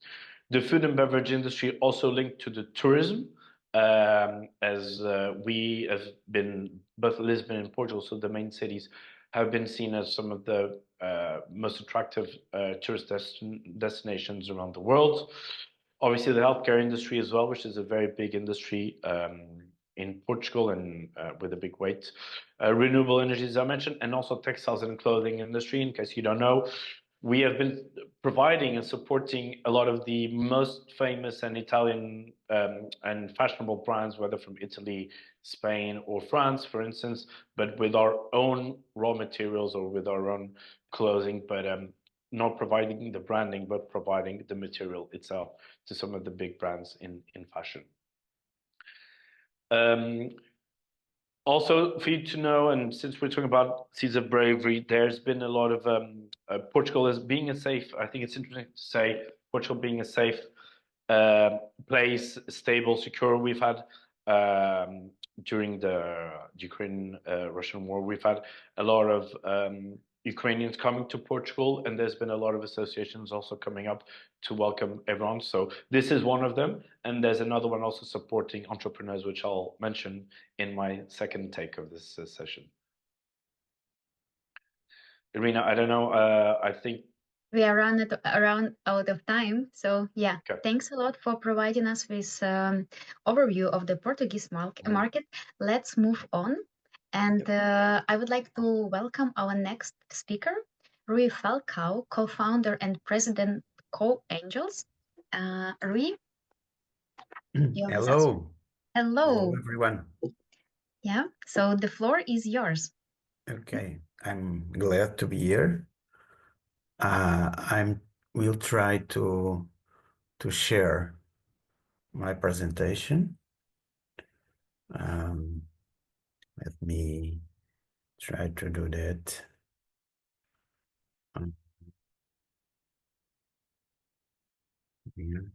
The food and beverage industry also linked to the tourism, as we have been, both Lisbon and Portugal, so the main cities, have been seen as some of the most attractive tourist destinations around the world. Obviously, the healthcare industry as well, which is a very big industry in Portugal and with a big weight. Renewable energies, I mentioned, and also textiles and clothing industry. In case you don't know, we have been providing and supporting a lot of the most famous and Italian and fashionable brands, whether from Italy, Spain, or France, for instance, but with our own raw materials or with our own clothing, but not providing the branding, but providing the material itself to some of the big brands in fashion. Also, for you to know, and since we're talking about Seeds of Bravery, there's been a lot of Portugal as being a safe, I think it's interesting to say, Portugal being a safe place, stable, secure. We've had, during the Ukraine-Russian war, we've had a lot of Ukrainians coming to Portugal, and there's been a lot of associations also coming up to welcome everyone. So this is one of them, and there's another one also supporting entrepreneurs, which I'll mention in my second take of this session. Irina, I don't know, I think we are around out of time. So yeah, okay. Thanks a lot for providing us with overview of the Portuguese market. Let's move on. And I would like to welcome our next speaker, Rui Falcao, co-founder and president Co-Angels. Rui? Hello. Hello, everyone. Yeah, so the floor is yours. Okay, I'm glad to be here. Will try to share my presentation. Let me try to do that. Here.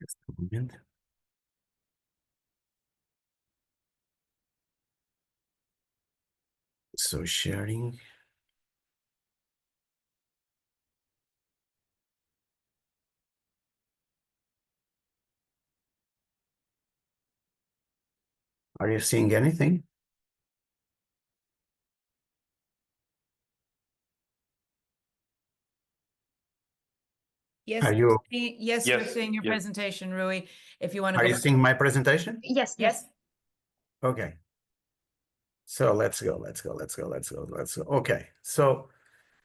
Just a moment. So sharing. Are you seeing anything? Yes, Are you? yes, we're seeing your presentation, Rui. If you want to Are go you back. seeing my presentation? Yes. Okay. So let's go. Okay. So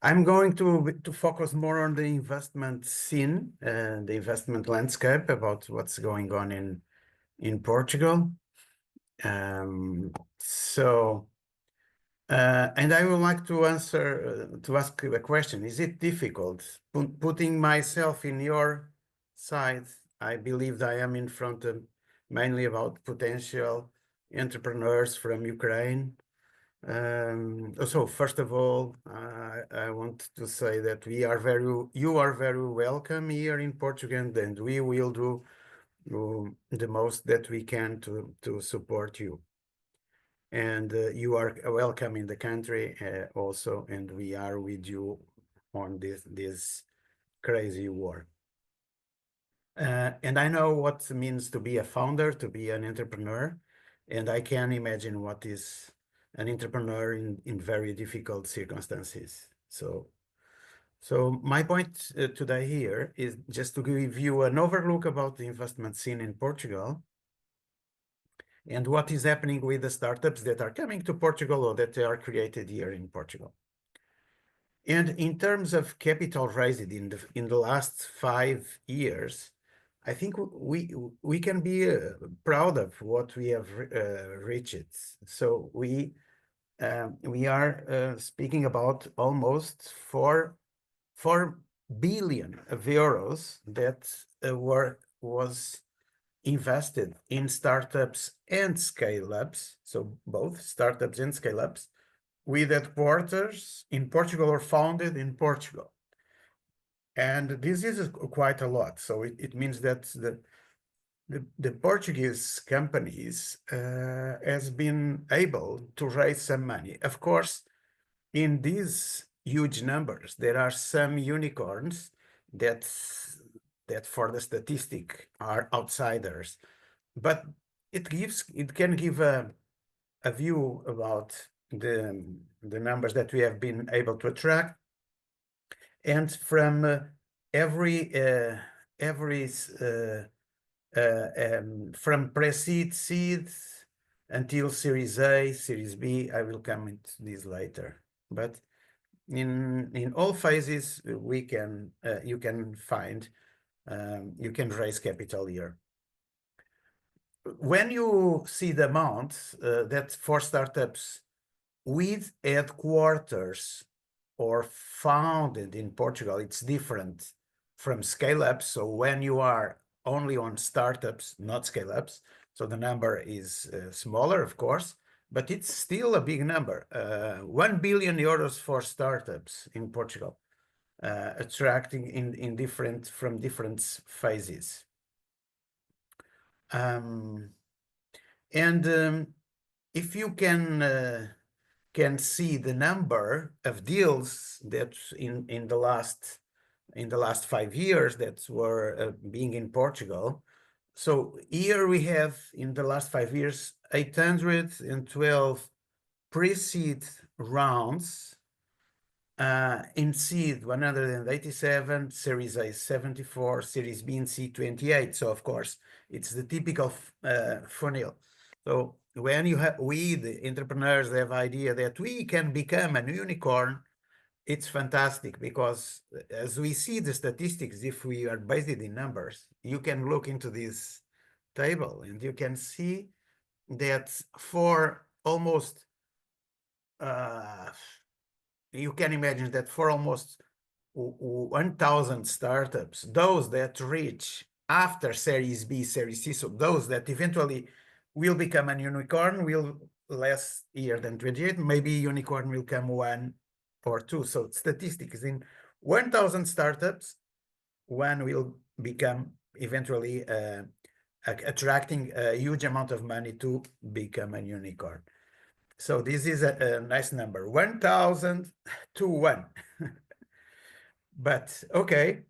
I'm going to focus more on the investment scene and the investment landscape about what's going on in Portugal. And I would like to ask you a question. Is it difficult putting myself in your side? I believe I am in front of mainly about potential entrepreneurs from Ukraine. So first of all, I want to say that you are very welcome here in Portugal, and we will do the most that we can to support you. And you are welcome in the country also, and we are with you on this crazy war. And I know what it means to be a founder, to be an entrepreneur, and I can imagine what is an entrepreneur in very difficult circumstances. So So my point today here is just to give you an overlook about the investment scene in Portugal and what is happening with the startups that are coming to Portugal or that are created here in Portugal. And in terms of capital raised in the last 5 years, I think we can be proud of what we have reached. So we are speaking about almost 4 billion of euros that was invested in startups and scale-ups, so both startups and scale-ups, with headquarters in Portugal or founded in Portugal. And this is quite a lot. So it means that the Portuguese companies has been able to raise some money. Of course, in these huge numbers, there are some unicorns that for the statistic are outsiders, but it can give a view about the numbers that we have been able to attract, and from from pre-seed, seed until Series A, Series B. I will come into this later, but in all phases we can you can find you can raise capital here. When you see the amount that for startups with headquarters or founded in Portugal, it's different from scale-ups. So when you are only on startups, not scale-ups, so the number is smaller, of course, but it's still a big number. 1 billion euros for startups in Portugal, attracting in different phases. If you can see the number of deals that in the last 5 years that were being in Portugal. So here we have in the last 5 years 812 pre-seed rounds, in seed 187, Series A 74, Series B and C 28. So of course it's the typical funnel. So when we the entrepreneurs have idea that we can become a unicorn, it's fantastic, because as we see the statistics, if we are based in numbers, you can look into this table and you can see that for almost you can imagine that for almost 1,000 startups, those that reach after Series B, Series C, so those that eventually will become a unicorn will less year than 28, maybe unicorn will come 1 or 2. So statistics in 1,000 startups, 1 will become eventually attracting a huge amount of money to become a unicorn. So this is a nice number, 1,000 to 1. But okay.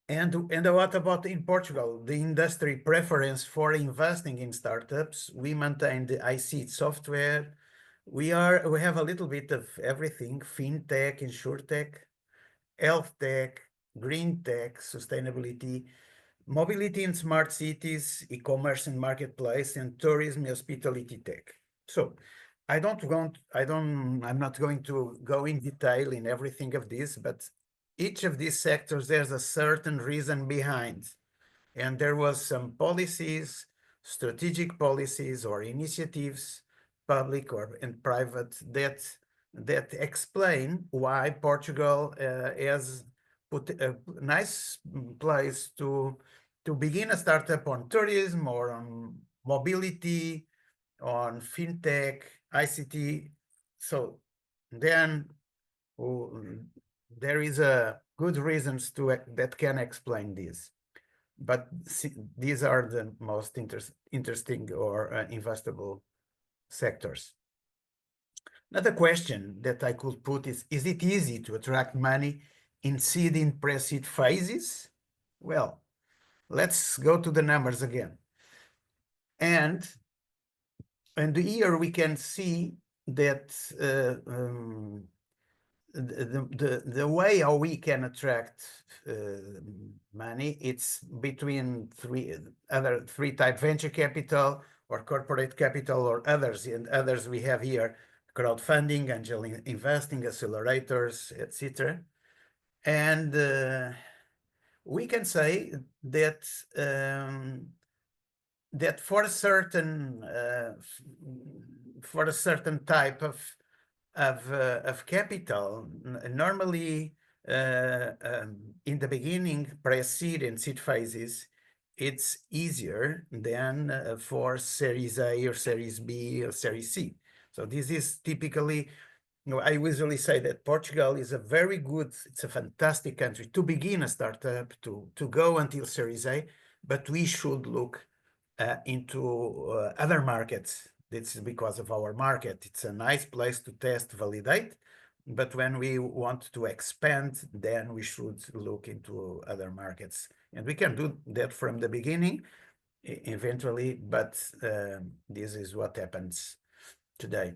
And what about in Portugal? The industry preference for investing in startups. We maintain the IC software. We have a little bit of everything: fintech, insurtech, health tech, green tech, sustainability, mobility in smart cities, e-commerce and marketplace, and tourism, hospitality tech. So I'm not going to go in detail in everything of this, but each of these sectors, there's a certain reason behind. And there was some policies, strategic policies or initiatives, public and private, that explain why Portugal has put a nice place to begin a startup on tourism or on mobility, on fintech, ICT. So then there is a good reasons that can explain this. But these are the most interesting or investable sectors. Another question that I could put is it easy to attract money in seed and pre-seed phases? Well, let's go to the numbers again. And here we can see that the way how we can attract money, it's between three type: venture capital or corporate capital or others. And others we have here: crowdfunding, angel investing, accelerators, etc. And we can say that that for a certain type of capital, normally in the beginning, pre-seed and seed phases, it's easier than for Series A or Series B or Series C. So this is typically, I usually say that Portugal is a very good, it's a fantastic country to begin a startup, to go until Series A, but we should look into other markets. This is because of our market. It's a nice place to test, validate, but when we want to expand, then we should look into other markets. And we can do that from the beginning, eventually, but this is what happens today.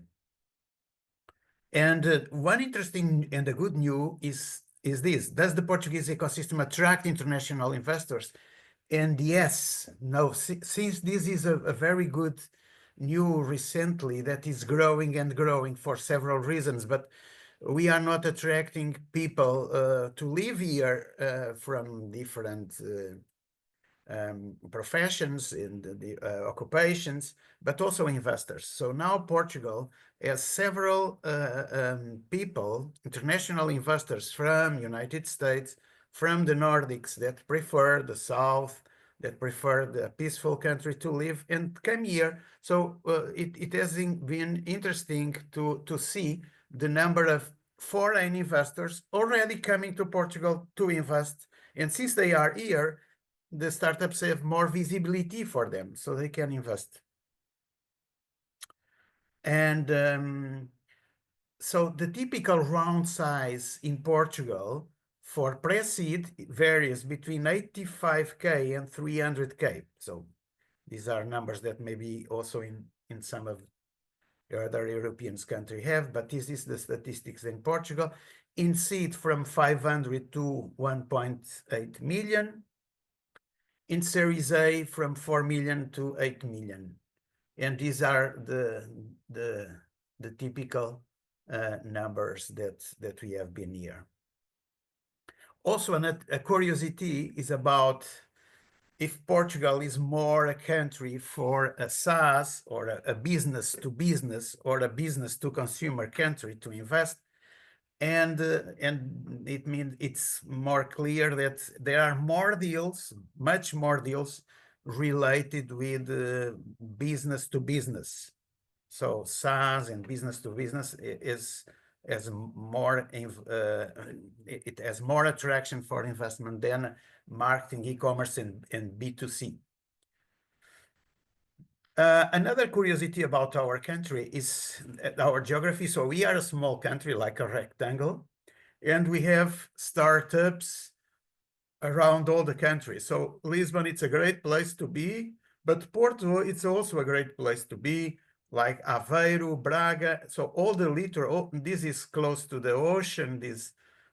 And one interesting and a good news is this: does the Portuguese ecosystem attract international investors? And yes, no, since this is a very good news recently that is growing and growing for several reasons, but we are not attracting people to live here from different professions and the occupations, but also investors. So now Portugal has several people, international investors from United States, from the Nordics, that prefer the South, that prefer the peaceful country to live and come here. So it has been interesting to see the number of foreign investors already coming to Portugal to invest. And since they are here, the startups have more visibility for them, so they can invest. And so the typical round size in Portugal for pre-seed varies between 85K and 300K. So these are numbers that maybe also in some of the other European countries have, but this is the statistics in Portugal. In seed, from 500 to 1.8 million. In Series A, from 4 million to 8 million. And these are the typical numbers that we have been here. Also, a curiosity is about if Portugal is more a country for a SaaS or a business to business or a business to consumer country to invest. And it means it's more clear that there are more deals, much more deals related with business to business. So SaaS and business to business has more it has more attraction for investment than marketing, e-commerce, and B2C. Another curiosity about our country is our geography. So we are a small country, like a rectangle, and we have startups around all the country. So Lisbon, it's a great place to be, but Porto, it's also a great place to be, like Aveiro, Braga. So all the littoral, this is close to the ocean.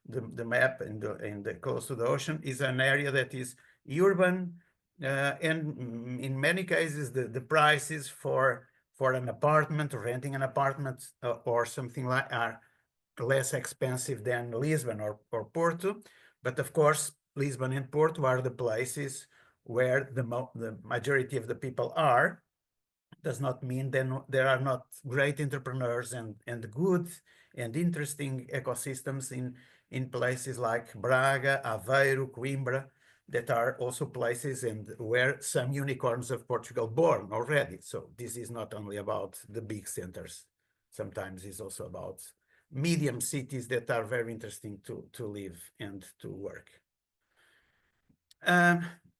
The map in the close to the ocean is an area that is urban. And in many cases, the prices for an apartment, or renting an apartment or something like are less expensive than Lisbon or Porto. But of course, Lisbon and Porto are the places where the majority of the people are. Does not mean then there are not great entrepreneurs and good and interesting ecosystems in places like Braga, Aveiro, Coimbra, that are also places and where some unicorns of Portugal born already. So this is not only about the big centers. Sometimes it's also about medium cities that are very interesting to live and to work.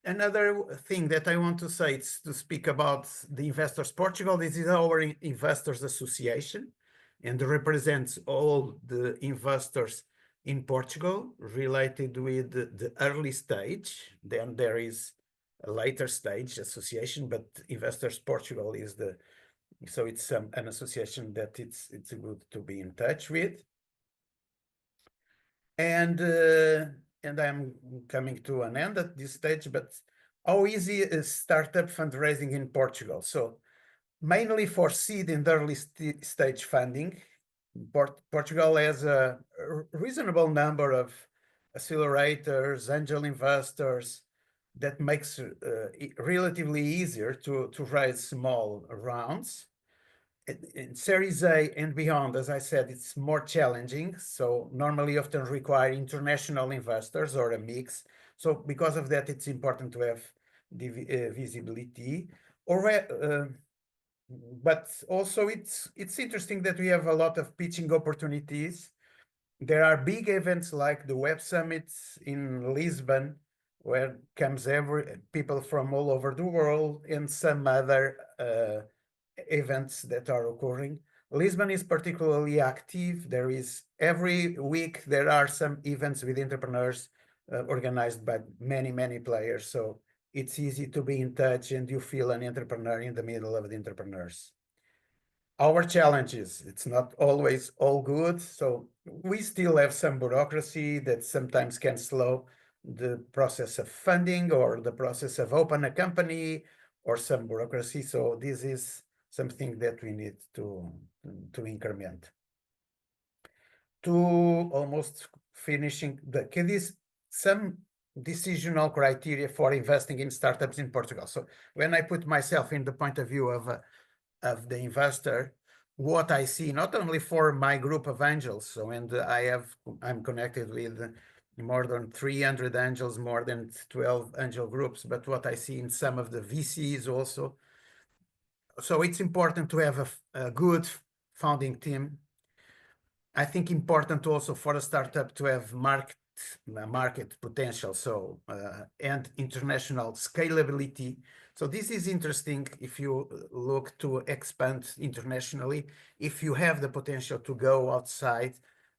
Another thing that I want to say is to speak about the Investors Portugal. This is our Investors Association and represents all the investors in Portugal related with the early stage. Then there is a later stage association, but Investors Portugal is so it's an association that it's good to be in touch with. And I'm coming to an end at this stage, but how easy is startup fundraising in Portugal? So mainly for seed and early stage funding. Portugal has a reasonable number of accelerators, angel investors, that makes it relatively easier to raise small rounds. In Series A and beyond, as I said, it's more challenging. So normally often require international investors or a mix. So because of that, it's important to have the visibility. But also it's interesting that we have a lot of pitching opportunities. There are big events like the Web Summits in Lisbon, where comes people from all over the world, and some other events that are occurring. Lisbon is particularly active. There is every week there are some events with entrepreneurs organized by many players. So it's easy to be in touch and you feel an entrepreneur in the middle of the entrepreneurs. Our challenges, it's not always all good. So we still have some bureaucracy that sometimes can slow the process of funding or the process of open a company or some bureaucracy. So this is something that we need to increment. To almost finishing some decisional criteria for investing in startups in Portugal. So when I put myself in the point of view of the investor, what I see, not only for my group of angels, so and I'm connected with more than 300 angels, more than 12 angel groups, but what I see in some of the VCs also. So it's important to have a good founding team. I think important also for a startup to have market potential, so and international scalability. So this is interesting if you look to expand internationally. If you have the potential to go outside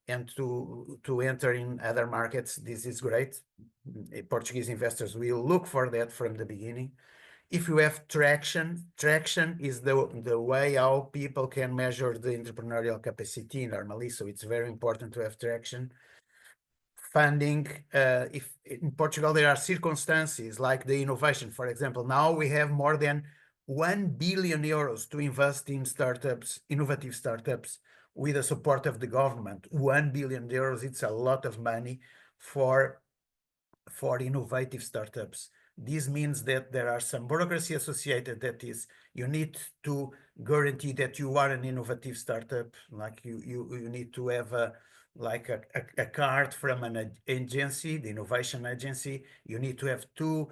and to enter in other markets, this is great. Portuguese investors will look for that from the beginning. If you have traction is the way how people can measure the entrepreneurial capacity normally. So it's very important to have traction. Funding, if in Portugal there are circumstances like the innovation, for example, now we have more than 1 billion euros to invest in startups, innovative startups, with the support of the government. 1 billion euros, it's a lot of money for innovative startups. This means that there are some bureaucracy associated. That is, you need to guarantee that you are an innovative startup. Like you need to have a card from an agency, the innovation agency. You need to have two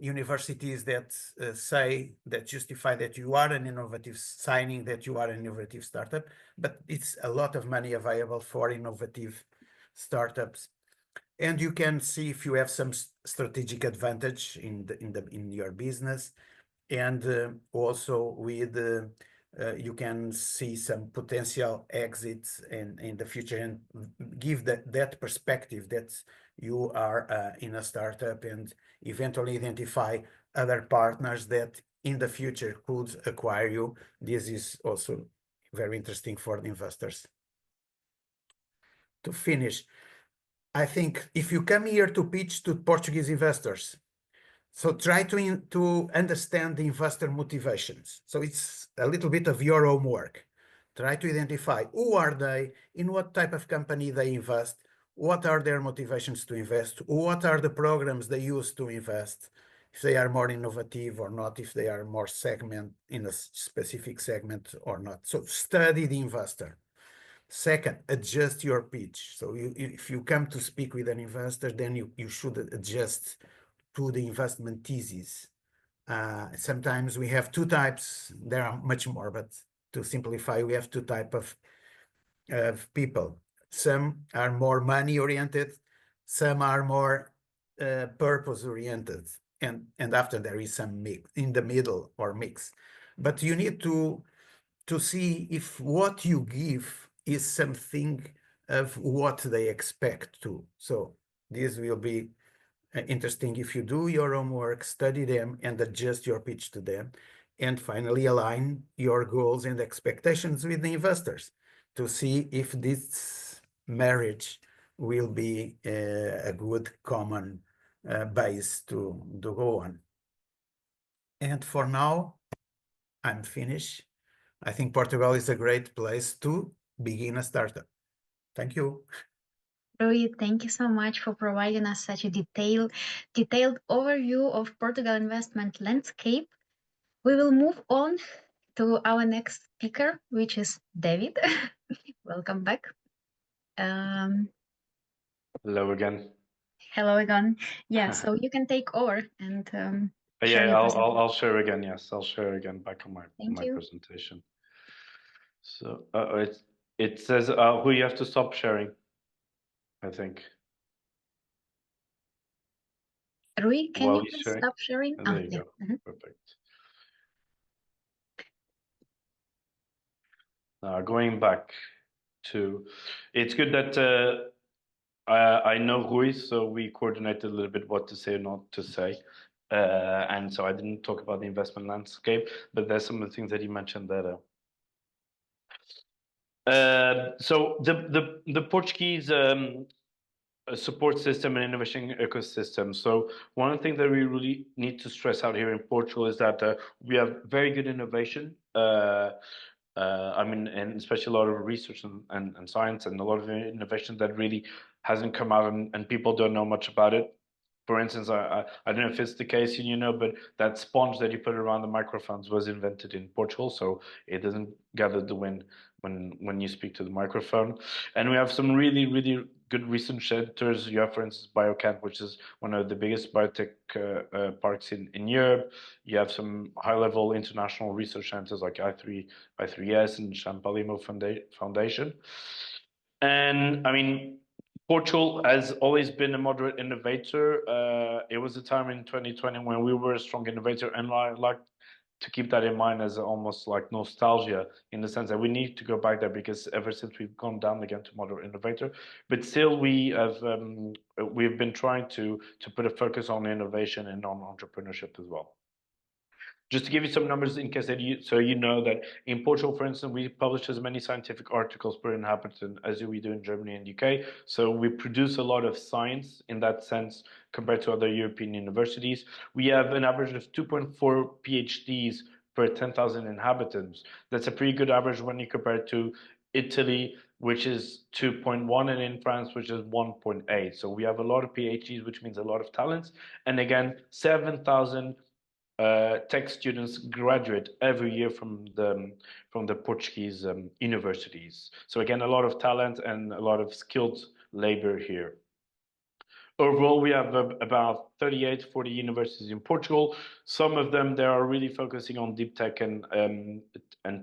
universities that justify that you are an innovative, signing that you are an innovative startup. But it's a lot of money available for innovative startups. And you can see if you have some strategic advantage in your business, and also with you can see some potential exits in the future, and give that perspective that you are in a startup, and eventually identify other partners that in the future could acquire you. This is also very interesting for the investors. To finish, I think if you come here to pitch to Portuguese investors, so try to understand the investor motivations. So it's a little bit of your homework. Try to identify who are they, in what type of company they invest, what are their motivations to invest, what are the programs they use to invest, if they are more innovative or not, if they are more segment in a specific segment or not. So study the investor. Second, adjust your pitch. So if you come to speak with an investor, then you should adjust to the investment thesis. Sometimes we have two types. There are much more, but to simplify, we have two types of people. Some are more money-oriented. Some are more purpose-oriented. And after there is some mix in the middle or mix. But you need to see if what you give is something of what they expect to. So this will be interesting if you do your homework, study them, and adjust your pitch to them. And finally, align your goals and expectations with the investors to see if this marriage will be a good common base to go on. And for now, I'm finished. I think Portugal is a great place to begin a startup. Thank you. Rui, thank you so much for providing us such a detailed overview of Portugal investment landscape. We will move on to our next speaker, which is David. Welcome back. Hello again. Hello again. Yeah, so you can take over and share Yeah, your presentation. I'll share again. Yes, I'll share again back on Thank my you. presentation. So it says who you have to stop sharing, I think. Rui, can While you you're please sharing. stop sharing? There you Yeah. go. Mhm. Perfect. Going back to, it's good that I know Rui, so we coordinated a little bit what to say and not to say. And so I didn't talk about the investment landscape, but there's some of the things that he mentioned that. So the Portuguese support system and innovation ecosystem. So one of the things that we really need to stress out here in Portugal is that we have very good innovation. I mean, and especially a lot of research and science and a lot of innovation that really hasn't come out and people don't know much about it. For instance, I don't know if it's the case, but that sponge that you put around the microphones was invented in Portugal, so it doesn't gather the wind when you speak to the microphone. And we have some really, really good research centers. You have, for instance, Biocamp, which is one of the biggest biotech parks in Europe. You have some high-level international research centers like I3S and Champalimo Foundation. And I mean, Portugal has always been a moderate innovator. It was a time in 2020 when we were a strong innovator, and I like to keep that in mind as almost like nostalgia in the sense that we need to go back there because ever since we've gone down again to moderate innovator, but still we've been trying to put a focus on innovation and on entrepreneurship as well. Just to give you some numbers in case that you know that in Portugal, for instance, we publish as many scientific articles per inhabitant as we do in Germany and UK. So we produce a lot of science in that sense compared to other European universities. We have an average of 2.4 PhDs per 10,000 inhabitants. That's a pretty good average when you compare it to Italy, which is 2.1, and in France, which is 1.8. So we have a lot of PhDs, which means a lot of talents. And again, 7,000 tech students graduate every year from the Portuguese universities. So again, a lot of talent and a lot of skilled labor here. Overall, we have about 38, 40 universities in Portugal. Some of them, they are really focusing on deep tech and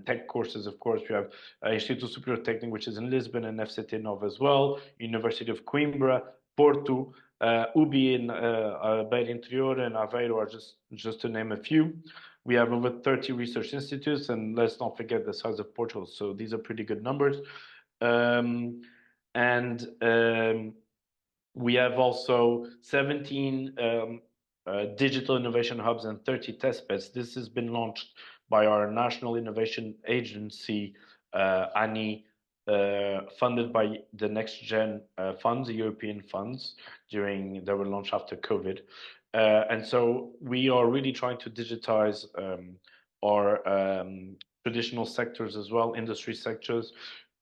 tech courses. Of course, we have Instituto Superior Técnico, which is in Lisbon, and FCT Nova as well, University of Coimbra, Porto, UBI in Beira Interior and Aveiro are just to name a few. We have over 30 research institutes, and let's not forget the size of Portugal. So these are pretty good numbers. We have also 17 digital innovation hubs and 30 test beds. This has been launched by our National Innovation Agency, ANI, funded by the Next Gen funds, the European funds, they were launched after COVID. And so we are really trying to digitize our traditional sectors as well, industry sectors,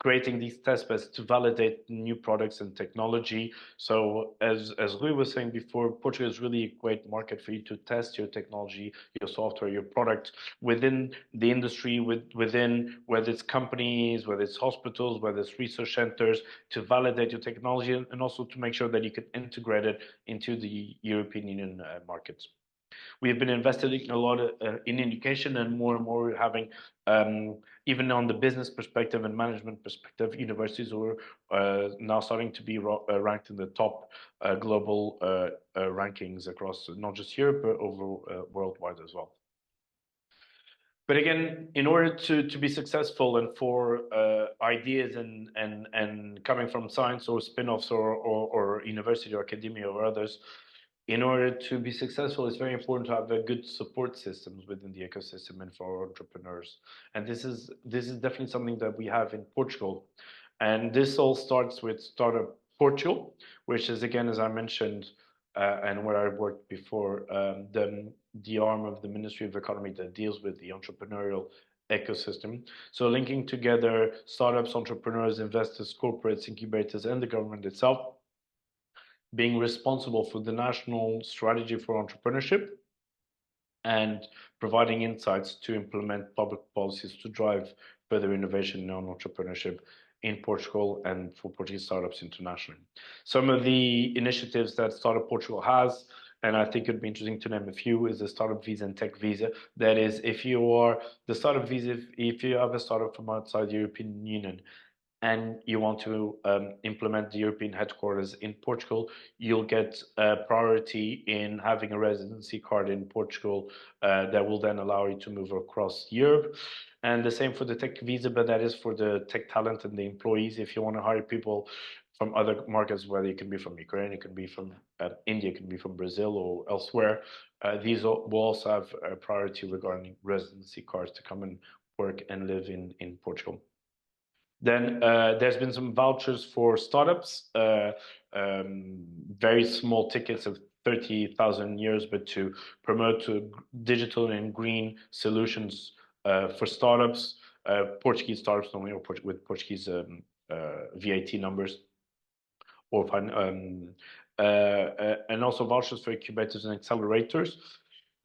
creating these test beds to validate new products and technology. So as Rui was saying before, Portugal is really a great market for you to test your technology, your software, your product within the industry, within whether it's companies, whether it's hospitals, whether it's research centers, to validate your technology and also to make sure that you can integrate it into the European Union markets. We have been investing a lot in education, and more we're having, even on the business perspective and management perspective, universities are now starting to be ranked in the top global rankings across not just Europe, but over worldwide as well. But again, in order to be successful and for ideas and coming from science or spin-offs or university or academia or others, in order to be successful, it's very important to have a good support systems within the ecosystem and for entrepreneurs. And this is definitely something that we have in Portugal. And this all starts with startup Portugal, which is, again, as I mentioned, and where I worked before, the arm of the Ministry of Economy that deals with the entrepreneurial ecosystem. So linking together startups, entrepreneurs, investors, corporates, incubators, and the government itself, being responsible for the national strategy for entrepreneurship and providing insights to implement public policies to drive further innovation in entrepreneurship in Portugal and for Portuguese startups internationally. Some of the initiatives that Startup Portugal has, and I think it'd be interesting to name a few, is the Startup Visa and Tech Visa. That is, if you are the Startup Visa, if you have a startup from outside the European Union and you want to implement the European headquarters in Portugal, you'll get priority in having a residency card in Portugal that will then allow you to move across Europe. And the same for the tech visa, but that is for the tech talent and the employees. If you want to hire people from other markets, whether it can be from Ukraine, it can be from India, it can be from Brazil or elsewhere, these will also have a priority regarding residency cards to come and work and live in Portugal. Then there's been some vouchers for startups, very small tickets of 30,000 euros, but to promote digital and green solutions for startups, Portuguese startups normally, or with Portuguese VAT numbers, or and also vouchers for incubators and accelerators.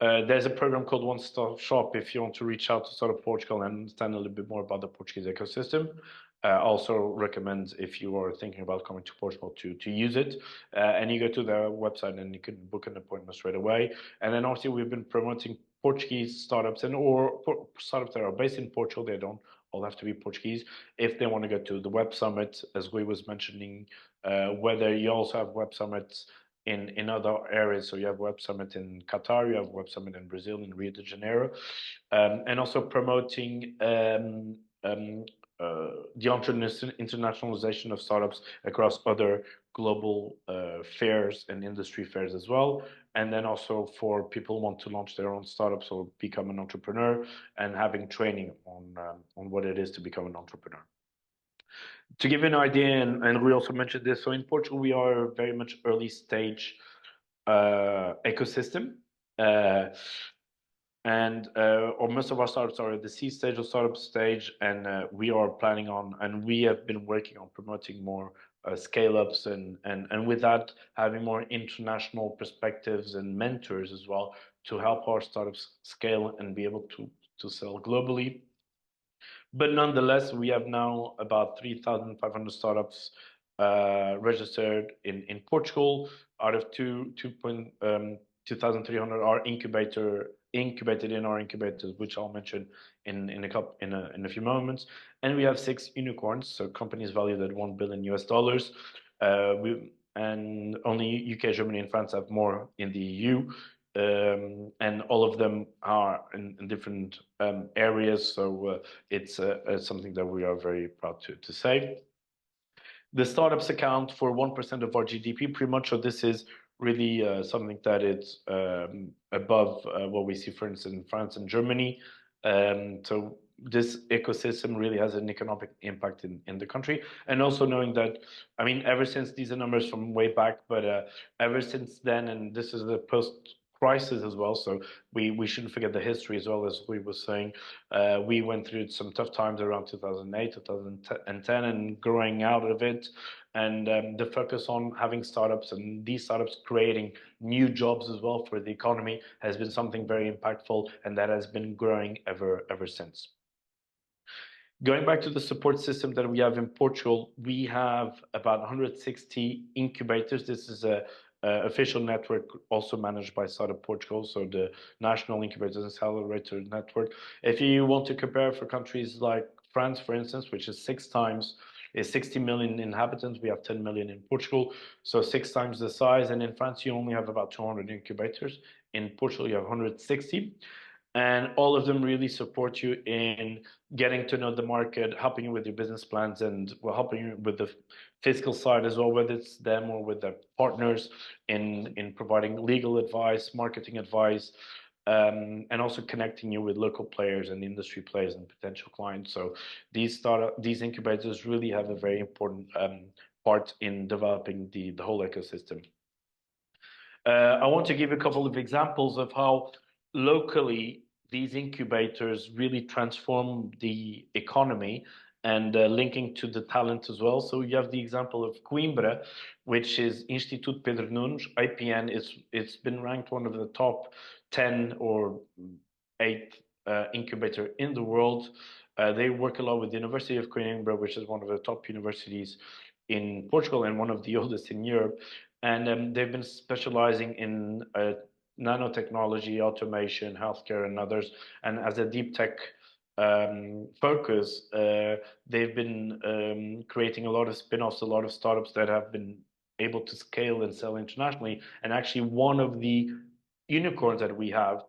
There's a program called One Stop Shop if you want to reach out to Startup Portugal and understand a little bit more about the Portuguese ecosystem. Also recommend, if you are thinking about coming to Portugal, to use it. And you go to their website and you can book an appointment straight away. And then obviously we've been promoting Portuguese startups or startups that are based in Portugal. They don't all have to be Portuguese. If they want to go to the Web Summit, as we was mentioning, whether you also have Web Summits in other areas. So you have Web Summit in Qatar, you have Web Summit in Brazil, in Rio de Janeiro, and also promoting the internationalization of startups across other global fairs and industry fairs as well. And then also for people who want to launch their own startups or become an entrepreneur, and having training on what it is to become an entrepreneur. To give you an idea, and we also mentioned this, so in Portugal, we are very much early stage ecosystem. Or most of our startups are at the seed stage or startup stage, and we are planning on, and we have been working on promoting more scale-ups, and with that, having more international perspectives and mentors as well to help our startups scale and be able to sell globally. But nonetheless, we have now about 3,500 startups registered in Portugal. Out of 2,300 are incubated in our incubators, which I'll mention in a few moments. And we have 6 unicorns, so companies valued at $1 billion US. And only UK, Germany, and France have more in the EU. And all of them are in different areas, so it's something that we are very proud to say. The startups account for 1% of our GDP, pretty much. So this is really something that is above what we see, for instance, in France and Germany. So this ecosystem really has an economic impact in the country. And also knowing that, I mean, ever since, these are numbers from way back, but ever since then, and this is the post-crisis as well, so we shouldn't forget the history as well, as we were saying. We went through some tough times around 2008, 2010, and growing out of it. And the focus on having startups and these startups creating new jobs as well for the economy has been something very impactful, and that has been growing ever since. Going back to the support system that we have in Portugal, we have about 160 incubators. This is a official network also managed by Startup Portugal, so the National Incubators and Accelerator Network. If you want to compare for countries like France, for instance, which is 60 million inhabitants, we have 10 million in Portugal, so 6 times the size. And in France, you only have about 200 incubators. In Portugal, you have 160. And all of them really support you in getting to know the market, helping you with your business plans, and helping you with the fiscal side as well, whether it's them or with their partners in providing legal advice, marketing advice, and also connecting you with local players and industry players and potential clients. So these incubators really have a very important part in developing the whole ecosystem. I want to give a couple of examples of how locally these incubators really transform the economy and linking to the talent as well. So you have the example of Coimbra, which is Instituto Pedro Nunes, IPN. It's been ranked one of the top 10 or 8 incubator in the world. They work a lot with the University of Coimbra, which is one of the top universities in Portugal and one of the oldest in Europe. And they've been specializing in nanotechnology, automation, healthcare, and others. And as a deep tech focus, they've been creating a lot of spin-offs, a lot of startups that have been able to scale and sell internationally. And actually, one of the unicorns that we have,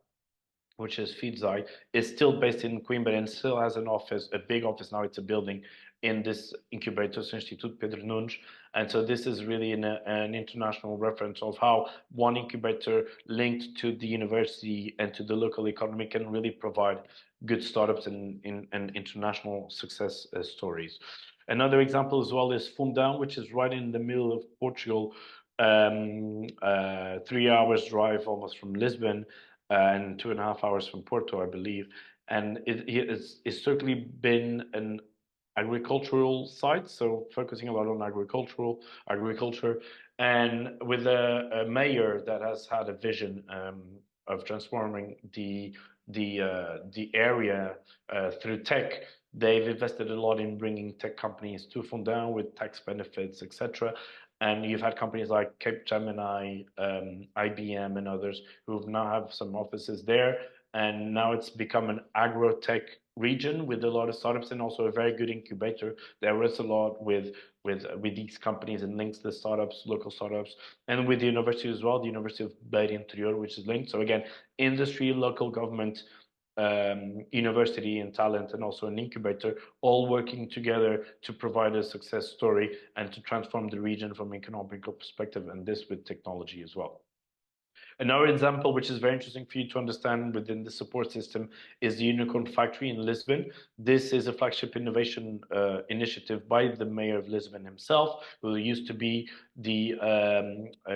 which is Feedzai, is still based in Coimbra and still has an office, a big office now. It's a building in this incubator, Instituto Pedro Nunes. And so this is really an international reference of how one incubator linked to the university and to the local economy can really provide good startups and international success stories. Another example as well is Fundão, which is right in the middle of Portugal, 3 hours drive almost from Lisbon, and 2.5 hours from Porto, I believe. And it's certainly been an agricultural site, so focusing a lot on agriculture, and with a mayor that has had a vision of transforming the area through tech. They've invested a lot in bringing tech companies to Fundão with tax benefits, etc. And you've had companies like Capgemini, IBM, and others who now have some offices there. And now it's become an agro-tech region with a lot of startups and also a very good incubator that works a lot with these companies and links the startups, local startups, and with the university as well, the University of Beira Interior, which is linked. So again, industry, local government, university and talent, and also an incubator, all working together to provide a success story and to transform the region from an economical perspective, and this with technology as well. Another example, which is very interesting for you to understand within the support system, is the Unicorn Factory in Lisbon. This is a flagship innovation initiative by the mayor of Lisbon himself, who used to be the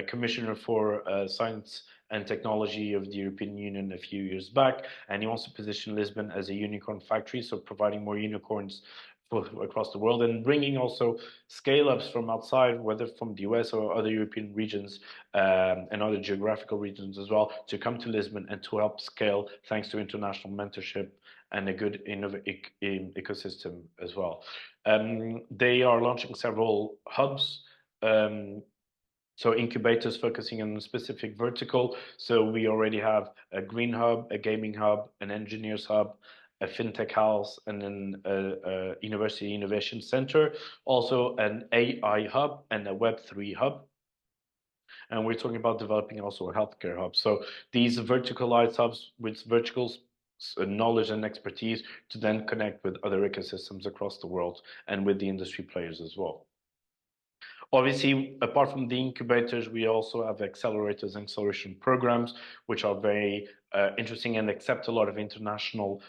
commissioner for science and technology of the European Union a few years back. And he wants to position Lisbon as a unicorn factory, so providing more unicorns across the world and bringing also scale-ups from outside, whether from the US or other European regions and other geographical regions as well, to come to Lisbon and to help scale thanks to international mentorship and a good ecosystem as well. They are launching several hubs. So incubators focusing on a specific vertical. So we already have a green hub, a gaming hub, an engineers hub, a fintech house, and then a university innovation center, also an AI hub and a Web3 hub. And we're talking about developing also a healthcare hub. So these verticalized hubs with vertical knowledge and expertise to then connect with other ecosystems across the world and with the industry players as well. Obviously, apart from the incubators, we also have accelerators and acceleration programs, which are very interesting and accept a lot of international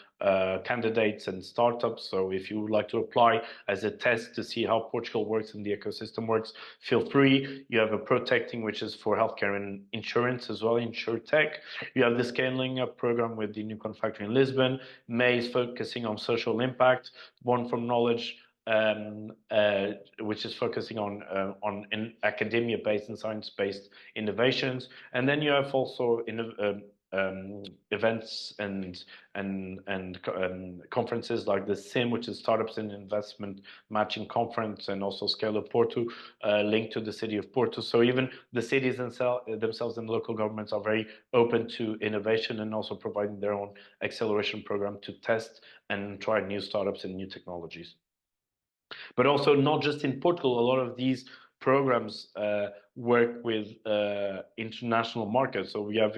candidates and startups. So if you would like to apply as a test to see how Portugal works and the ecosystem works, feel free. You have a Protecting, which is for healthcare and insurance as well, InsurTech. You have the Scaling Up program with the Unicorn Factory in Lisbon. May is focusing on social impact. Born from Knowledge, which is focusing on academia-based and science-based innovations, and then you have also events and conferences like the SIM, which is Startups and Investment Matching Conference, and also Scale Up Porto, linked to the city of Porto. So even the cities themselves and local governments are very open to innovation and also providing their own acceleration program to test and try new startups and new technologies. But also not just in Portugal, a lot of these programs work with international markets. So we have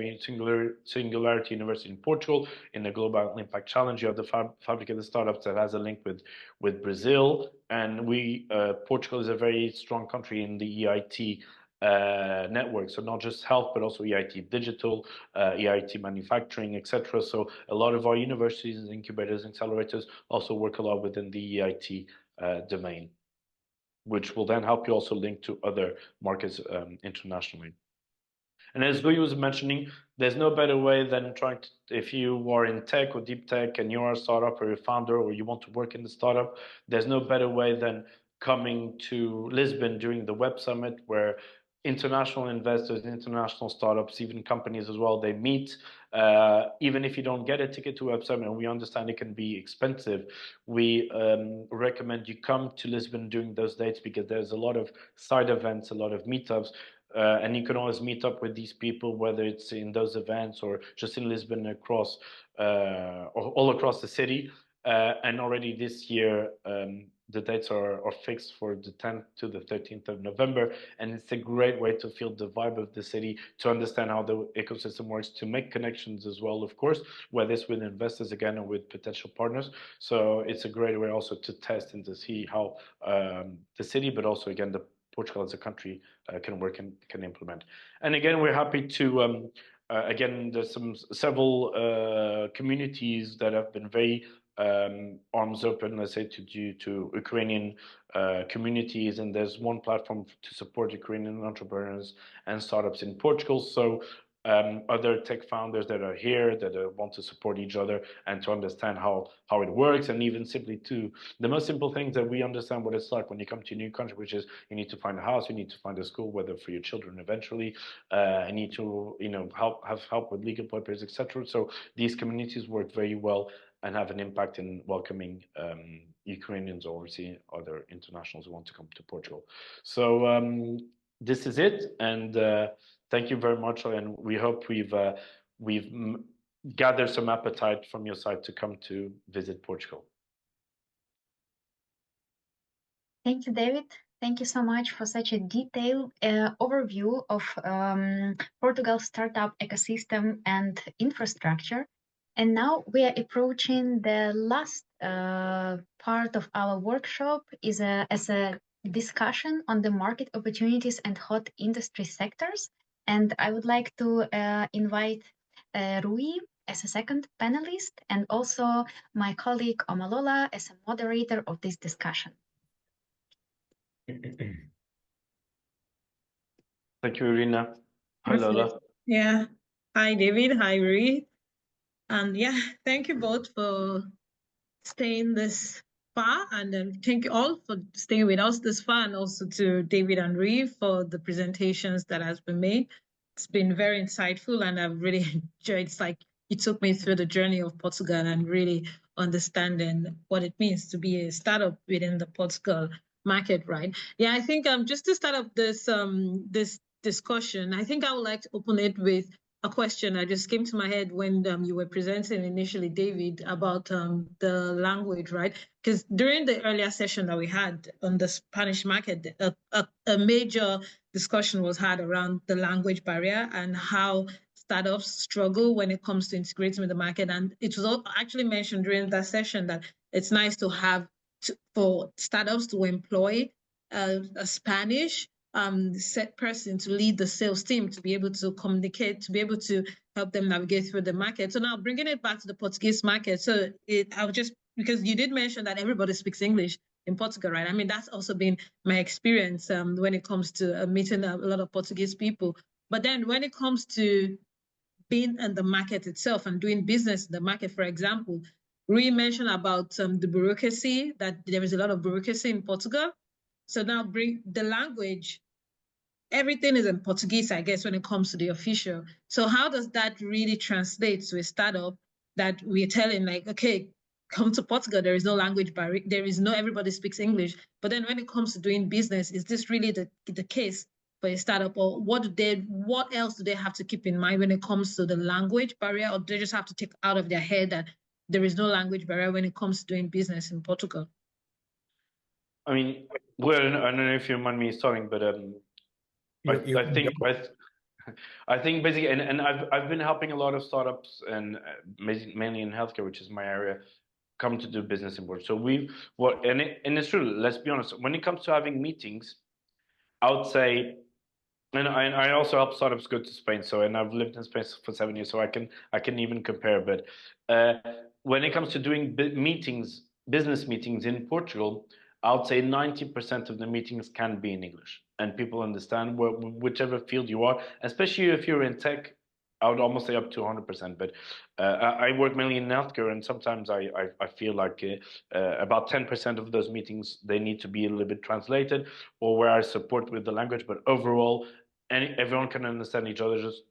Singularity University in Portugal in the Global Impact Challenge. You have the Fabric of the Startups that has a link with Brazil. And Portugal is a very strong country in the EIT network. So not just health, but also EIT digital, EIT manufacturing, etc. So a lot of our universities, incubators, accelerators also work a lot within the EIT domain, which will then help you also link to other markets internationally. And as Guy was mentioning, there's no better way than trying to, if you are in tech or deep tech and you're a startup or a founder or you want to work in the startup, there's no better way than coming to Lisbon during the Web Summit, where international investors, international startups, even companies as well, they meet. Even if you don't get a ticket to Web Summit, and we understand it can be expensive, we recommend you come to Lisbon during those dates, because there's a lot of side events, a lot of meetups. And you can always meet up with these people, whether it's in those events or just in Lisbon, across or all across the city. And already this year, the dates are fixed for the 10th to the 13th of November. And it's a great way to feel the vibe of the city, to understand how the ecosystem works, to make connections as well, of course, whether it's with investors again or with potential partners. So it's a great way also to test and to see how the city, but also again, the Portugal as a country can work and can implement. And again, we're happy to, again, there's several communities that have been very arms open, let's say, to Ukrainian communities. And there's one platform to support Ukrainian entrepreneurs and startups in Portugal. So other tech founders that are here that want to support each other and to understand how it works, and even simply to the most simple things that we understand what it's like when you come to a new country, which is you need to find a house, you need to find a school, whether for your children eventually, you need to have help with legal papers, etc. So these communities work very well and have an impact in welcoming Ukrainians or obviously other internationals who want to come to Portugal. So this is it, and thank you very much, and we hope we've gathered some appetite from your side to come to visit Portugal. Thank you, David. Thank you so much for such a detailed overview of Portugal's startup ecosystem and infrastructure. And now we are approaching the last part of our workshop as a discussion on the market opportunities and hot industry sectors. And I would like to invite Rui as a second panelist, and also my colleague Omalola as a moderator of this discussion. Thank you, Irina. Hi, Lola. Yeah. Hi, David. Hi, Rui. And yeah, thank you both for staying this far, and thank you all for staying with us this far, and also to David and Rui for the presentations that has been made. It's been very insightful, and I've really enjoyed. It's like you took me through the journey of Portugal and really understanding what it means to be a startup within the Portugal market, right? Yeah, I think just to start up this this discussion, I think I would like to open it with a question that just came to my head when you were presenting initially, David, about the language, right? Because during the earlier session that we had on the Spanish market, a major discussion was had around the language barrier and how startups struggle when it comes to integrating with the market. And it was actually mentioned during that session that it's nice to have for startups to employ a Spanish set person to lead the sales team, to be able to communicate, to be able to help them navigate through the market. So now bringing it back to the Portuguese market. So I would just, because you did mention that everybody speaks English in Portugal, right? I mean, that's also been my experience when it comes to meeting a lot of Portuguese people. But then when it comes to being in the market itself and doing business in the market, for example, Rui mentioned about the bureaucracy, that there is a lot of bureaucracy in Portugal. So now bring the language. Everything is in Portuguese, I guess, when it comes to the official. So how does that really translate to a startup that we're telling, like, okay, come to Portugal, there is no language barrier, there is no, everybody speaks English. But then when it comes to doing business, is this really the case for a startup? Or what else do they have to keep in mind when it comes to the language barrier? Or do they just have to take out of their head that there is no language barrier when it comes to doing business in Portugal? I mean, well, I don't know if you mind me starting, but I think basically, and I've been helping a lot of startups, and mainly in healthcare, which is my area, come to do business in Portugal. So and it's true. Let's be honest. When it comes to having meetings, I would say And I also help startups go to Spain. So, and I've lived in Spain for 7 years, so I can even compare. But when it comes to doing business meetings in Portugal, I would say 90% of the meetings can be in English, and people understand whichever field you are, especially if you're in tech. I would almost say up to 100%, but I work mainly in healthcare, and sometimes I feel like about 10% of those meetings they need to be a little bit translated, or where I support with the language. But overall, everyone can understand each other just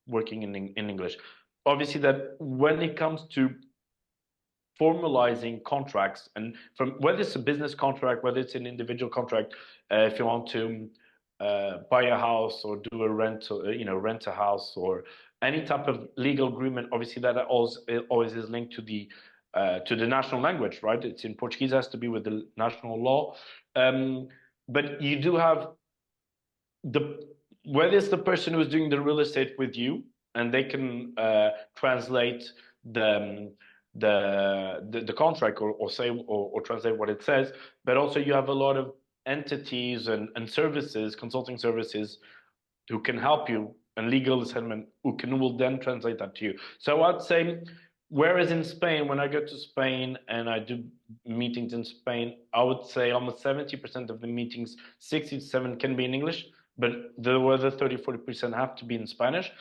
working in English. Obviously, that when it comes to formalizing contracts, and from whether it's a business contract, whether it's an individual contract, if you want to buy a house or do a rent a house or any type of legal agreement, obviously that always is linked to the national language, right? It's in Portuguese, it has to be with the national law. But you do have whether it's the person who's doing the real estate with you, and they can translate the contract or say or translate what it says, but also you have a lot of entities and services, consulting services, who can help you, and legal settlement who will then translate that to you. So I'd say, whereas in Spain, when I go to Spain and I do meetings in Spain, I would say almost 70% of the meetings, 60 to 7 can be in English, but the other 30-40% have to be in Spanish.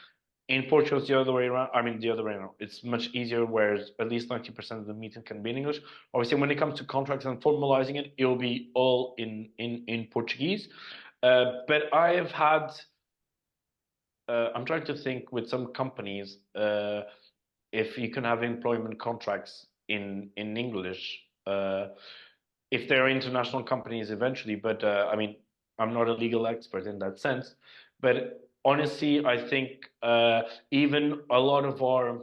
In Portugal, it's the other way around. I mean, the other way around. It's much easier, whereas at least 90% of the meeting can be in English. Obviously, when it comes to contracts and formalizing it, it'll be all in Portuguese. But I have had, I'm trying to think with some companies, if you can have employment contracts in English, if they're international companies eventually. But I mean, I'm not a legal expert in that sense. But honestly, I think even a lot of our,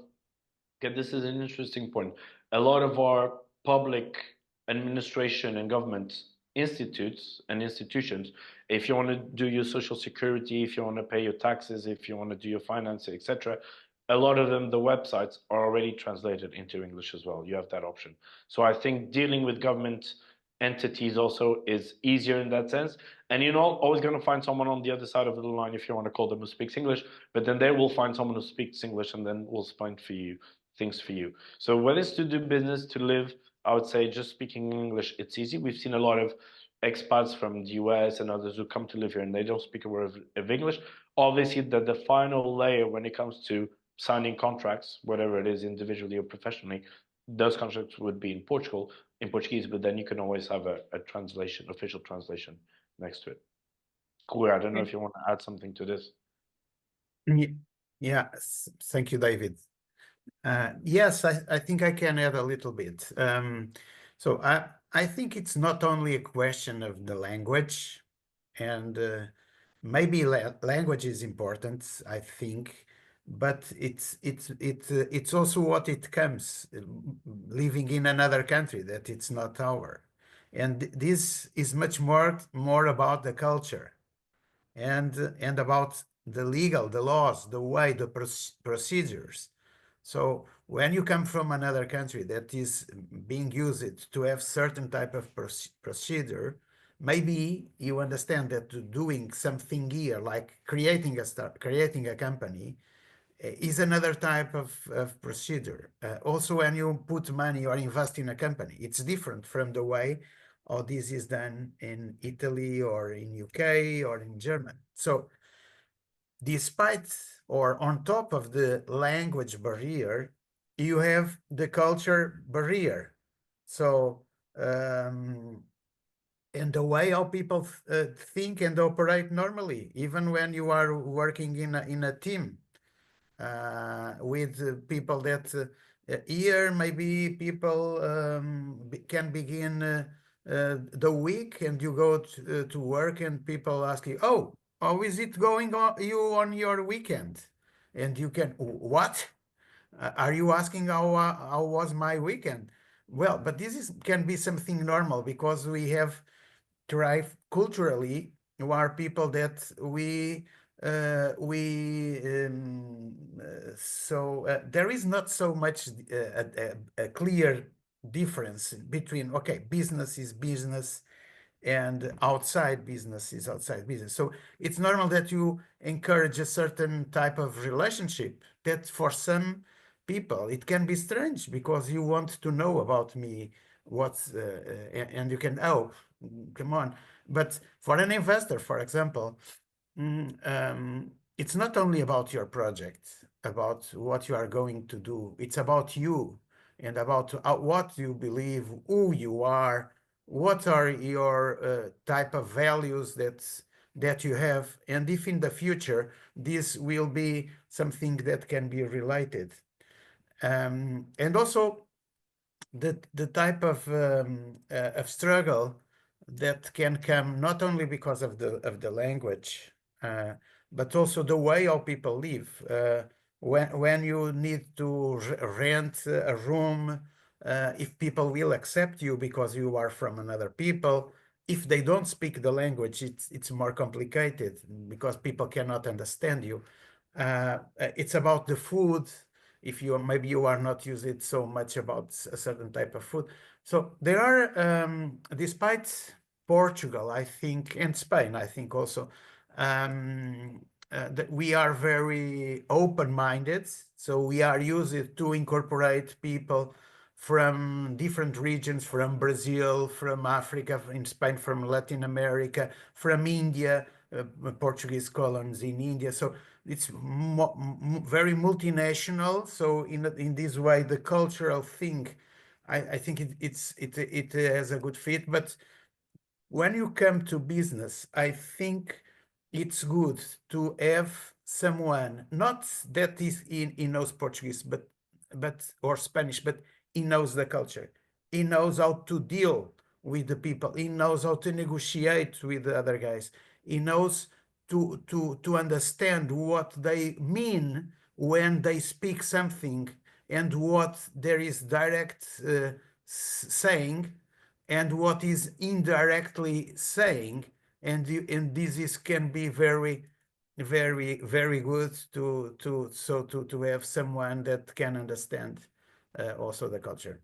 okay, this is an interesting point. A lot of our public administration and government institutes and institutions, if you want to do your social security, if you want to pay your taxes, if you want to do your finances, etc., a lot of them, the websites are already translated into English as well. You have that option. So I think dealing with government entities also is easier in that sense. And you're not always going to find someone on the other side of the line, if you want to call them, who speaks English, but then they will find someone who speaks English and then will explain for you things for you. So whether it's to do business, to live, I would say just speaking English, it's easy. We've seen a lot of expats from the US and others who come to live here and they don't speak a word of English. Obviously, that the final layer when it comes to signing contracts, whatever it is, individually or professionally, those contracts would be in Portuguese, but then you can always have a translation, official translation next to it. Cool. I don't know if you want to add something to this. Yeah, thank you, David. Yes, I think I can add a little bit. So I think it's not only a question of the language, and maybe language is important, I think, but it's also what it comes living in another country that it's not our, and this is much more about the culture and about the laws, the way, the procedures. So when you come from another country that is being used to have certain type of procedure, maybe you understand that doing something here, like creating a company, is another type of procedure. Also, when you put money or invest in a company, it's different from the way this is done in Italy or in UK or in Germany. So despite or on top of the language barrier, you have the culture barrier. So, and the way how people think and operate normally, even when you are working in a team with people that here maybe people can begin the week and you go to work and people ask you, oh, how is it going on your weekend? And you can, what? Are you asking how was my weekend? Well, but this can be something normal because we have thrive culturally. We are people that so there is not so much a clear difference between, okay, business is business and outside business is outside business. So it's normal that you encourage a certain type of relationship that for some people it can be strange because you want to know about me, and you can, oh, come on. But for an investor, for example, it's not only about your project, about what you are going to do. It's about you and about what you believe, who you are, what are your type of values that you have, and if in the future this will be something that can be related. And also the type of struggle that can come not only because of the language, but also the way how people live. When you need to rent a room, if people will accept you because you are from another people. If they don't speak the language, it's more complicated because people cannot understand you. It's about the food. If you maybe you are not used it so much about a certain type of food. So there are, despite Portugal, I think, and Spain, I think also, that we are very open-minded. So we are used to incorporate people from different regions, from Brazil, from Africa, in Spain, from Latin America, from India, Portuguese colonies in India. So it's very multinational. So in this way, the cultural thing, I think it has a good fit. But when you come to business, I think it's good to have someone not that he knows Portuguese, but or Spanish, but he knows the culture. He knows how to deal with the people. He knows how to negotiate with the other guys. He knows to understand what they mean when they speak something and what there is direct saying and what is indirectly saying, and this can be very good to have someone that can understand also the culture.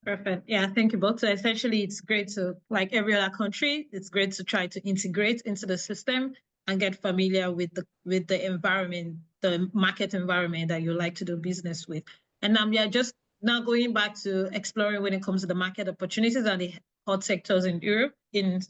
Perfect. Yeah, thank you both. So essentially, it's great to, like every other country, it's great to try to integrate into the system and get familiar with the environment, the market environment that you like to do business with. And yeah, just now going back to exploring when it comes to the market opportunities and the hot sectors in Europe, in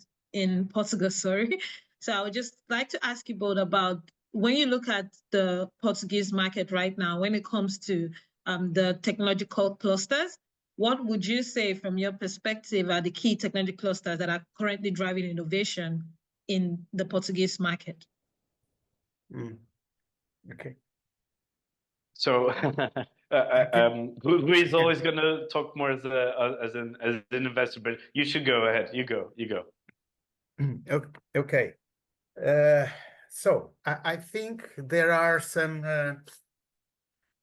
Portugal, sorry. So I would just like to ask you both about when you look at the Portuguese market right now, when it comes to the technological clusters, what would you say from your perspective are the key technology clusters that are currently driving innovation in the Portuguese market? Okay. So who is always going to talk more as an investor, but you should go ahead. You go. Okay. So I think there are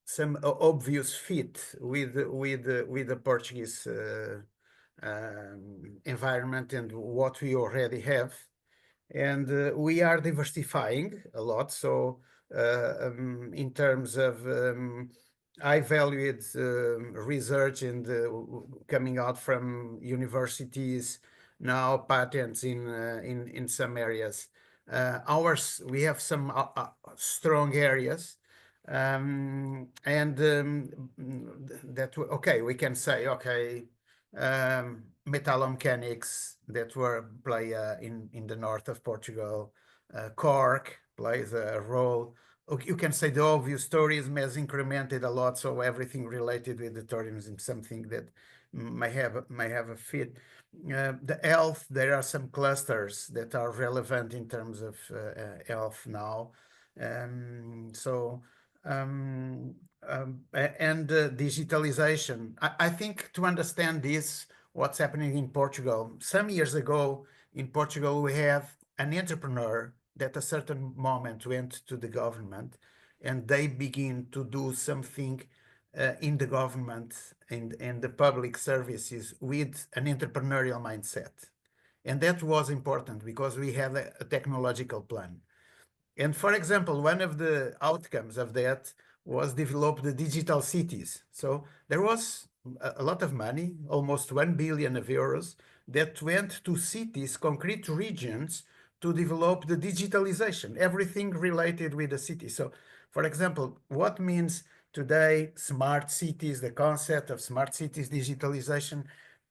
some obvious fit with the Portuguese environment and what we already have, and we are diversifying a lot. So in terms of high valued research and coming out from universities, now patents in some areas. We have some strong areas. That okay, we can say okay, metallomechanics that were play in the north of Portugal, Cork plays a role. You can say the obvious tourism has incremented a lot, so everything related with the tourism is something that may have a fit. The health, there are some clusters that are relevant in terms of health now. And digitalization. I think to understand this, what's happening in Portugal. Some years ago in Portugal, we have an entrepreneur that at a certain moment went to the government and they begin to do something in the government and the public services with an entrepreneurial mindset. And that was important because we had a technological plan. And for example, one of the outcomes of that was develop the digital cities. So there was a lot of money, almost 1 billion euros, that went to cities, concrete regions, to develop the digitalization, everything related with the city. So, for example, what means today smart cities, the concept of smart cities digitalization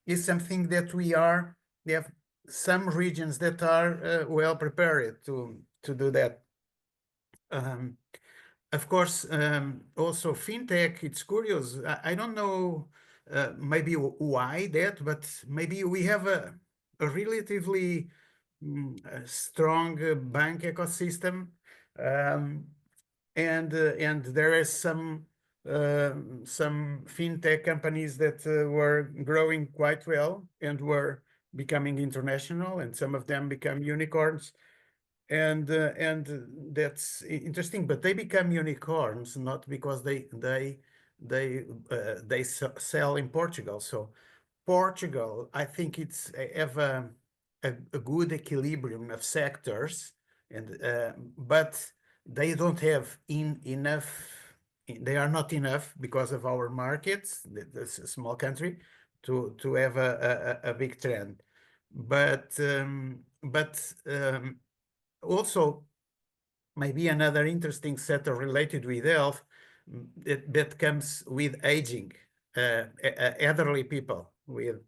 is something that we have some regions that are well prepared to do that. Of course, also fintech, it's curious. I don't know maybe why that, but maybe we have a relatively strong bank ecosystem. And there is some fintech companies that were growing quite well and were becoming international, and some of them become unicorns. And that's interesting, but they become unicorns not because they sell in Portugal. So Portugal, I think it's have a good equilibrium of sectors, and but they don't have enough. They are not enough because of our markets. That's a small country to have a big trend, but also maybe another interesting sector related with health that comes with aging, elderly people with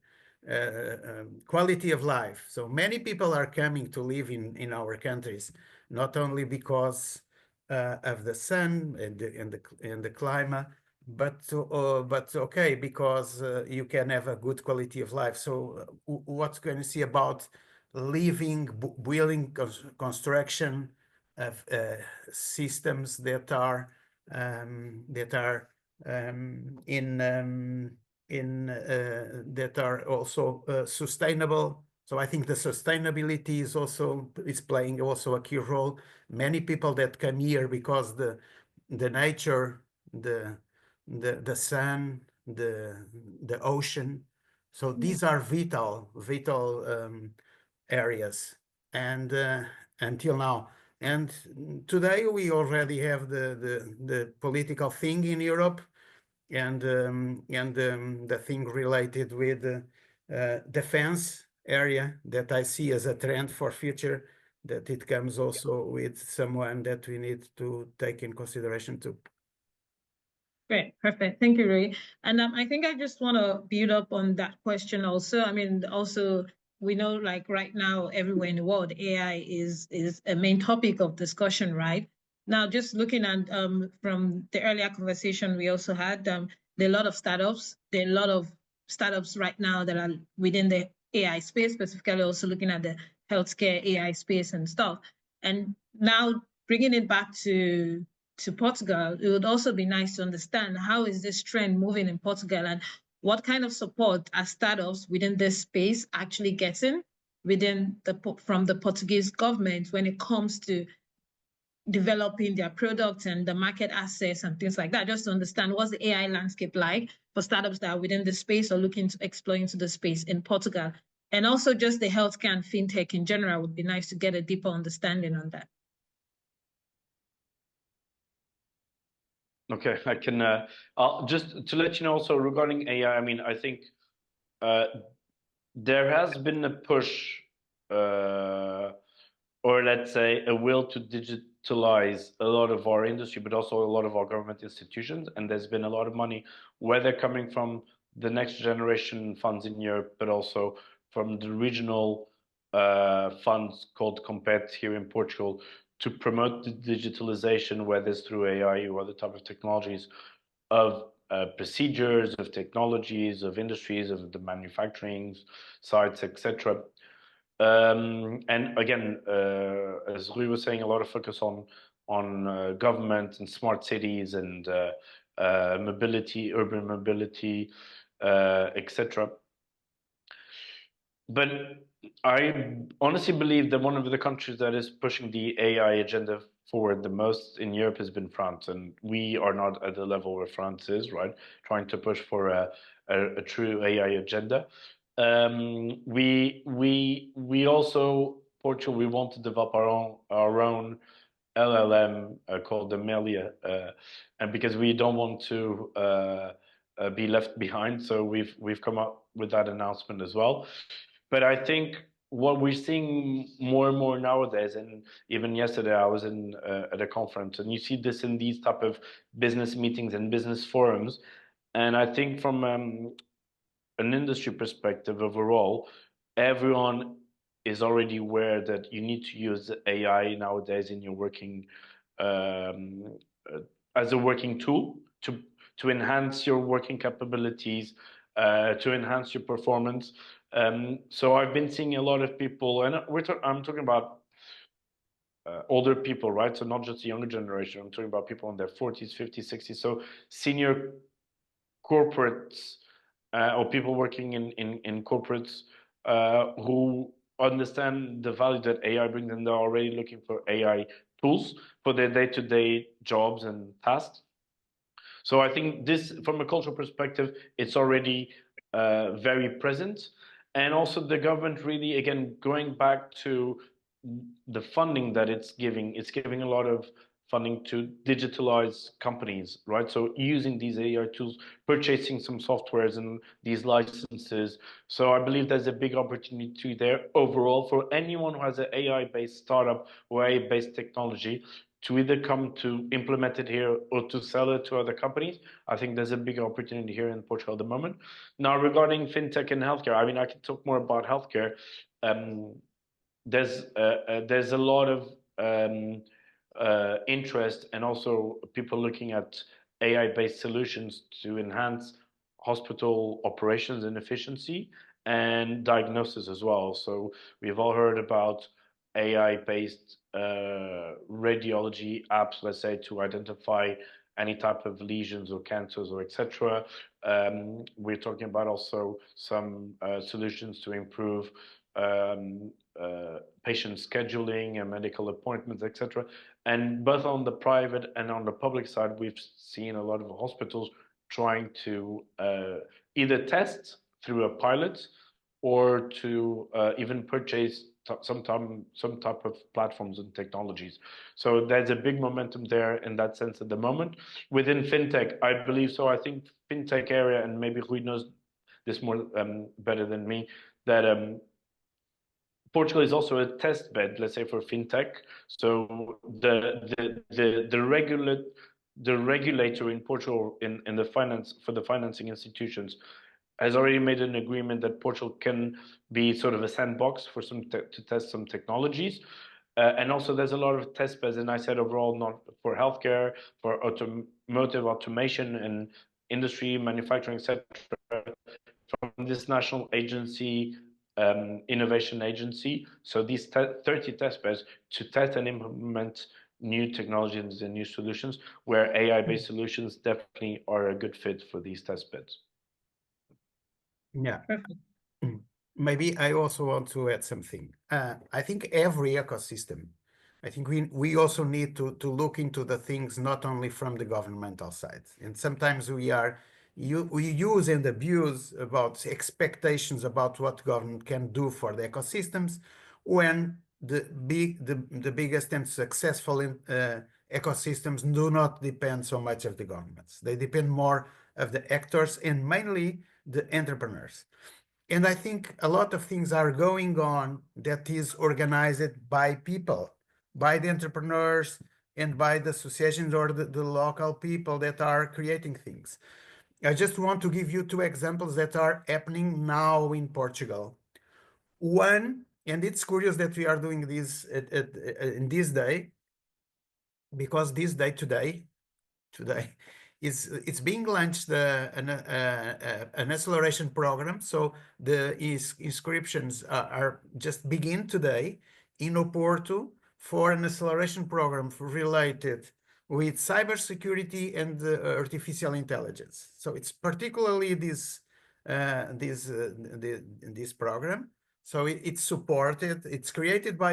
quality of life. So many people are coming to live in our countries, not only because of the sun and the climate, but okay, because you can have a good quality of life. So what's going to see about living, building, construction of systems that are that are also sustainable. So I think the sustainability is playing also a key role. Many people that come here because the nature, the sun, the ocean. So these are vital areas, and until now. And today we already have the political thing in Europe, and the thing related with defense area that I see as a trend for future, that it comes also with someone that we need to take in consideration too. Great, perfect. Thank you, Ray. And I think I just want to build up on that question also. I mean, also, we know like right now, everywhere in the world, AI is a main topic of discussion, right? Now, just looking at from the earlier conversation we also had, there are a lot of startups. There are a lot of startups right now that are within the AI space, specifically also looking at the healthcare AI space and stuff. And now bringing it back to Portugal, it would also be nice to understand how is this trend moving in Portugal, and what kind of support are startups within this space actually getting from the Portuguese government when it comes to developing their products and the market access and things like that, just to understand what's the AI landscape like for startups that are within the space or looking to explore into the space in Portugal. And also just the healthcare and fintech in general would be nice to get a deeper understanding on that. Okay, I can just to let you know also regarding AI. I mean, I think there has been a push, or let's say a will to digitalize a lot of our industry, but also a lot of our government institutions. And there's been a lot of money, whether coming from the next generation funds in Europe, but also from the regional funds called Compet here in Portugal, to promote the digitalization, whether it's through AI or other type of technologies, of procedures, of technologies, of industries, of the manufacturing sites, etc. And again, as Rui was saying, a lot of focus on government and smart cities and mobility, urban mobility, etc. But I honestly believe that one of the countries that is pushing the AI agenda forward the most in Europe has been France, and we are not at the level where France is, right? Trying to push for a true AI agenda. We also, Portugal, we want to develop our own LLM called Amelia, and because we don't want to be left behind, so we've come up with that announcement as well. But I think what we're seeing more and more nowadays, and even yesterday I was in at a conference, and you see this in these type of business meetings and business forums. And I think from an industry perspective overall, everyone is already aware that you need to use AI nowadays in your working um, as a working tool to enhance your working capabilities, to enhance your performance. So I've been seeing a lot of people, and I'm talking about older people, right? So not just the younger generation. I'm talking about people in their 40s, 50s, 60s. So senior corporates or people working in corporates who understand the value that AI brings, and they're already looking for AI tools for their day-to-day jobs and tasks. So I think this, from a cultural perspective, it's already very present. And also the government really, again, going back to the funding that it's giving a lot of funding to digitalize companies, right? So using these AI tools, purchasing some softwares and these licenses. So I believe there's a big opportunity there overall for anyone who has an AI-based startup or AI-based technology to either come to implement it here or to sell it to other companies. I think there's a big opportunity here in Portugal at the moment. Now, regarding fintech and healthcare, I mean, I can talk more about healthcare. There's a lot of interest and also people looking at AI-based solutions to enhance hospital operations and efficiency and diagnosis as well. So we've all heard about AI-based radiology apps, let's say, to identify any type of lesions or cancers or etc. We're talking about also some solutions to improve patient scheduling and medical appointments, etc. And both on the private and on the public side, we've seen a lot of hospitals trying to either test through a pilot or to even purchase some type of platforms and technologies. So there's a big momentum there in that sense at the moment. Within fintech, I believe so. I think fintech area, and maybe Rui knows this more better than me, that Portugal is also a test bed, let's say, for fintech. So the regulator in Portugal in the financing institutions has already made an agreement that Portugal can be sort of a sandbox for to test some technologies. And also there's a lot of test beds, and I said overall, not for healthcare, for automotive automation and industry, manufacturing, etc. From this national agency, innovation agency. So these 30 test beds to test and implement new technologies and new solutions, where AI-based solutions definitely are a good fit for these test beds. Yeah. Maybe I also want to add something. I think every ecosystem, I think we also need to look into the things not only from the governmental side. And sometimes we use and abuse about expectations about what government can do for the ecosystems, when the biggest and successful ecosystems do not depend so much of the governments. They depend more of the actors and mainly the entrepreneurs. And I think a lot of things are going on that is organized by people, by the entrepreneurs and by the associations or the local people that are creating things. I just want to give you two examples that are happening now in Portugal. One, and it's curious that we are doing this in this day, because this day today it's being launched an acceleration program. So the inscriptions are just begin today in Oporto for an acceleration program related with cybersecurity and artificial intelligence. So it's particularly this program. So it's supported. It's created by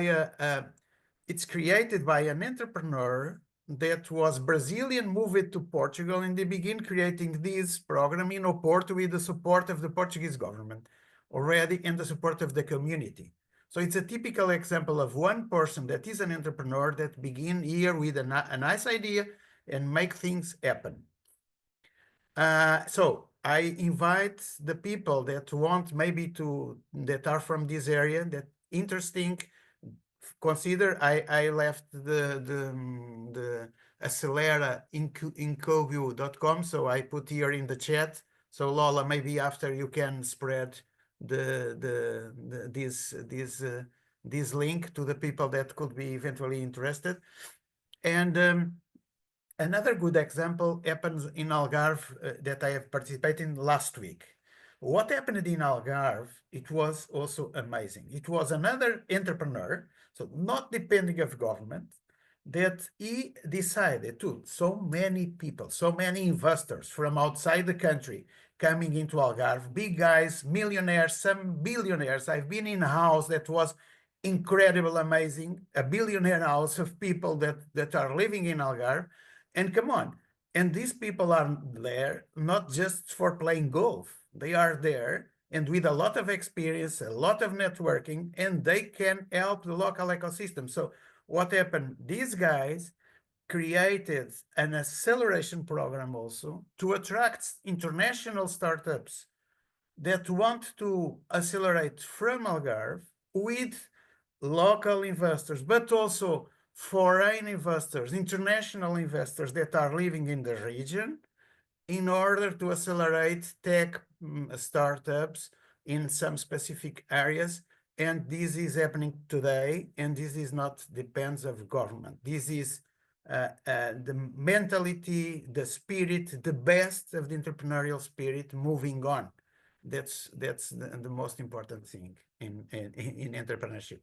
an entrepreneur that was Brazilian, moved to Portugal, and they begin creating this program in Oporto with the support of the Portuguese government already and the support of the community. So it's a typical example of one person that is an entrepreneur that begin here with a nice idea and make things happen. So I invite the people that want maybe that are from this area, that interesting, consider I left the Acelera incogio.com, so I put here in the chat. So Lola, maybe after you can spread this link to the people that could be eventually interested. And another good example happens in Algarve that I have participated in last week. What happened in Algarve, it was also amazing. It was another entrepreneur, so not depending of government, that he decided to, so many people, so many investors from outside the country coming into Algarve, big guys, millionaires, some billionaires. I've been in a house that was incredible, amazing, a billionaire house of people that are living in Algarve. And come on, and these people are there not just for playing golf. They are there and with a lot of experience, a lot of networking, and they can help the local ecosystem. So what happened? These guys created an acceleration program also to attract international startups that want to accelerate from Algarve with local investors, but also foreign investors, international investors that are living in the region, in order to accelerate tech startups in some specific areas. And this is happening today, and this is not depends of government. This is the mentality, the spirit, the best of the entrepreneurial spirit moving on. That's the most important thing in entrepreneurship.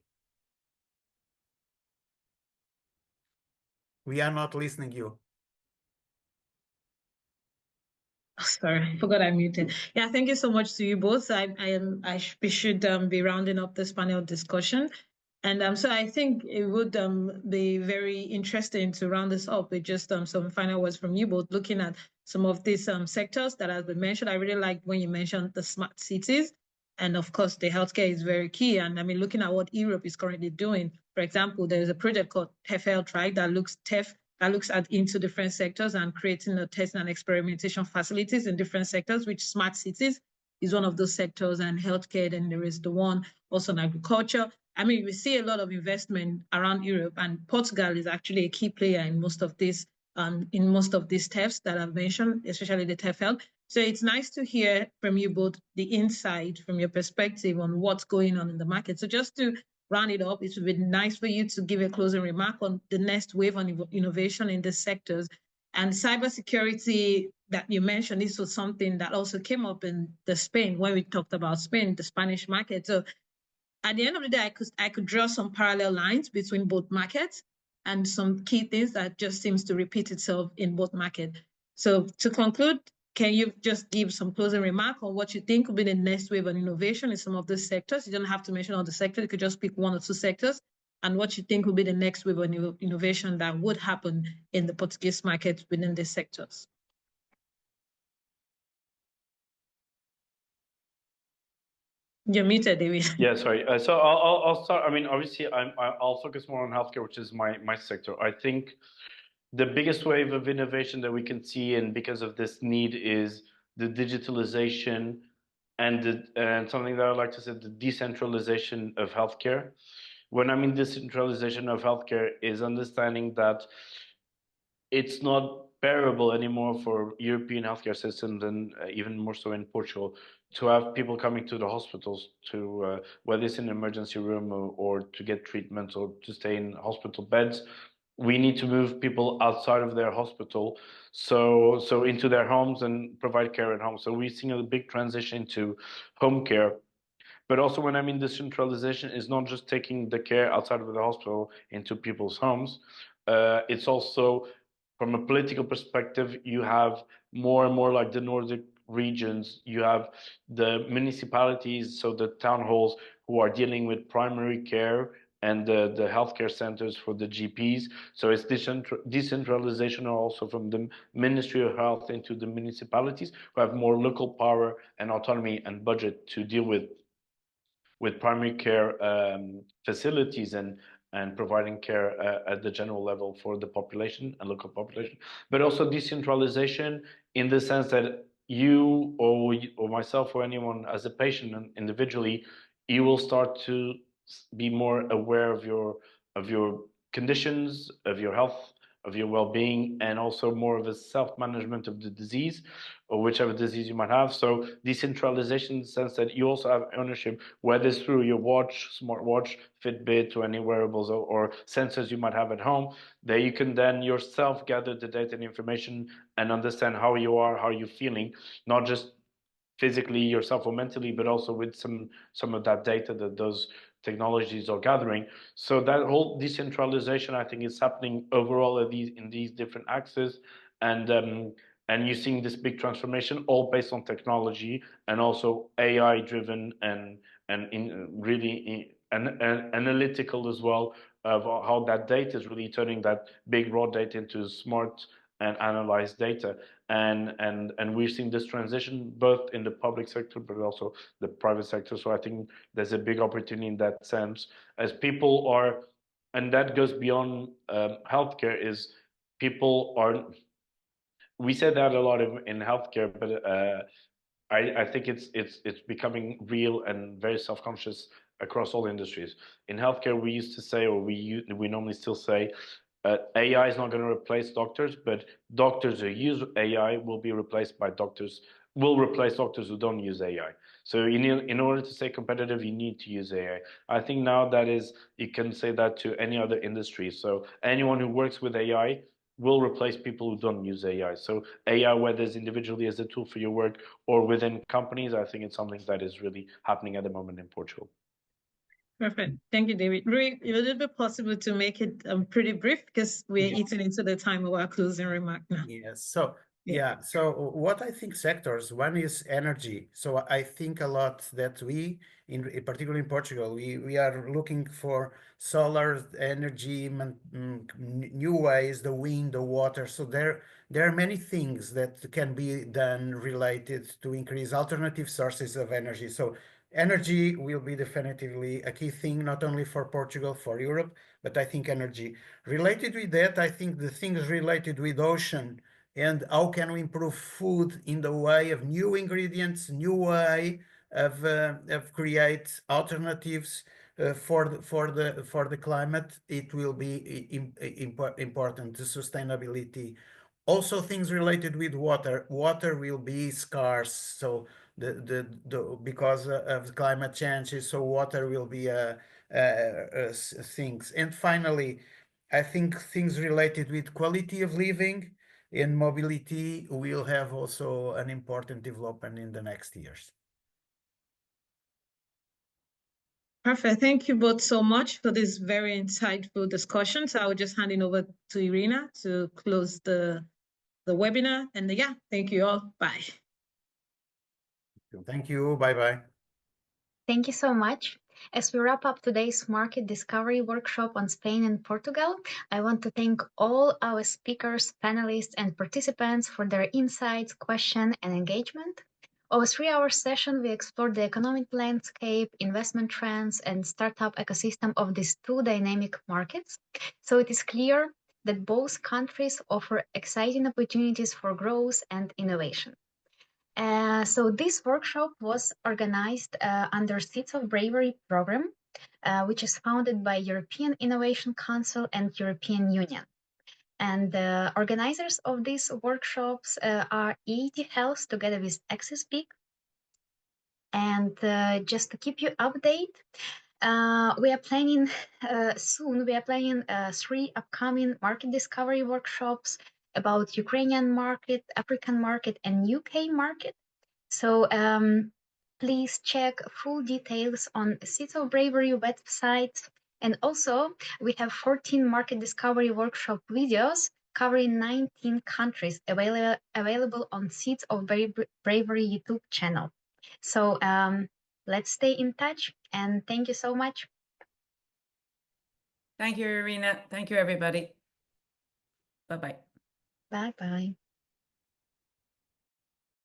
We are not listening you. Sorry, I forgot I muted. Yeah, thank you so much to you both. We should be rounding up this panel discussion. And so I think it would be very interesting to round this up with just some final words from you both, looking at some of these sectors that have been mentioned. I really liked when you mentioned the smart cities. And of course, the healthcare is very key. And I mean, looking at what Europe is currently doing, for example, there's a project called TEF Health, right, that looks at into different sectors and creating the testing and experimentation facilities in different sectors, which smart cities is one of those sectors, and healthcare. Then there is the one also in agriculture. I mean, we see a lot of investment around Europe, and Portugal is actually a key player in most of these TEFs that I've mentioned, especially the TEF Health. So it's nice to hear from you both the insight from your perspective on what's going on in the market. So just to round it up, it would be nice for you to give a closing remark on the next wave on innovation in these sectors. And cybersecurity that you mentioned, this was something that also came up in the Spain, when we talked about Spain, the Spanish market. So at the end of the day, I could draw some parallel lines between both markets and some key things that just seems to repeat itself in both markets. So to conclude, can you just give some closing remark on what you think will be the next wave of innovation in some of these sectors? You don't have to mention all the sectors, you could just pick one or two sectors, and what you think will be the next wave of innovation that would happen in the Portuguese market within these sectors. You're muted, David. Yeah, sorry. So I'll start. I mean, obviously, I'll focus more on healthcare, which is my sector. I think the biggest wave of innovation that we can see, and because of this need, is the digitalization and something that I like to say, the decentralization of healthcare. When I mean decentralization of healthcare, is understanding that it's not bearable anymore for European healthcare systems, and even more so in Portugal, to have people coming to the hospitals to whether it's in an emergency room or to get treatment or to stay in hospital beds. We need to move people outside of their hospital, so into their homes and provide care at home. So we're seeing a big transition to home care. But also, when I mean decentralization, is not just taking the care outside of the hospital into people's homes. It's also, from a political perspective, you have more and more, like the Nordic regions, you have the municipalities, so the town halls, who are dealing with primary care and the healthcare centers for the GPs. So it's decentralization also from the Ministry of Health into the municipalities, who have more local power and autonomy and budget to deal with primary care facilities and providing care at the general level for the population and local population, but also decentralization in the sense that you or myself or anyone as a patient and individually, you will start to be more aware of your conditions, of your health, of your well-being, and also more of a self-management of the disease or whichever disease you might have. So decentralization in the sense that you also have ownership, whether it's through your watch, smartwatch, Fitbit, or any wearables or sensors you might have at home, that you can then yourself gather the data and information and understand how you are, how you're feeling, not just physically yourself or mentally, but also with some of that data that those technologies are gathering. So that whole decentralization, I think, is happening overall in these different axes, and you're seeing this big transformation, all based on technology and also AI driven and really analytical as well, of how that data is really turning that big raw data into smart and analyzed data. And we're seeing this transition both in the public sector but also the private sector. So I think there's a big opportunity in that sense, as people are, and that goes beyond healthcare, is people are, we said that a lot in healthcare, but I think it's becoming real and very self-conscious across all industries. In healthcare, we used to say, or we normally still say, AI is not going to replace doctors, but doctors who use AI will replace doctors who don't use AI. So in order to stay competitive, you need to use AI. I think now you can say that to any other industry. So anyone who works with AI will replace people who don't use AI. So AI, whether it's individually as a tool for your work or within companies, I think it's something that is really happening at the moment in Portugal. Perfect. Thank you, David. Would it be possible to make it pretty brief, because we're eating into the time of our closing remark now? Yes. So so what I think sectors, one is energy. So I think a lot that we, particularly in Portugal, we are looking for solar energy, new ways, the wind, the water. So there are many things that can be done related to increase alternative sources of energy. So energy will be definitively a key thing, not only for Portugal, for Europe, but I think energy. Related with that, I think the things related with ocean and how can we improve food in the way of new ingredients, new way of create alternatives for the climate. It will be important to sustainability. Also, things related with water. Water will be scarce, so because of climate changes, so water will be things. And finally, I think things related with quality of living and mobility will have also an important development in the next years. Perfect. Thank you both so much for this very insightful discussion. So I will just hand it over to Irina to close the webinar. And yeah, thank you all. Bye. Thank you. Bye-bye. Thank you so much. As we wrap up today's market discovery workshop on Spain and Portugal, I want to thank all our speakers, panelists, and participants for their insights, questions, and engagement. Over a 3-hour session, we explored the economic landscape, investment trends, and startup ecosystem of these two dynamic markets. So it is clear that both countries offer exciting opportunities for growth and innovation. So this workshop was organized under Seeds of Bravery program, which is founded by European Innovation Council and European Union. And the organizers of these workshops are EIT Health together with Access Big. And just to keep you updated, we are planning soon, 3 upcoming market discovery workshops about Ukrainian market, African market, and UK market. So please check full details on Seeds of Bravery website. And also, we have 14 market discovery workshop videos covering 19 countries available on Seeds of Bravery YouTube channel. So let's stay in touch, and thank you so much. Thank you, Irina. Thank you, everybody. Bye-bye. Bye-bye.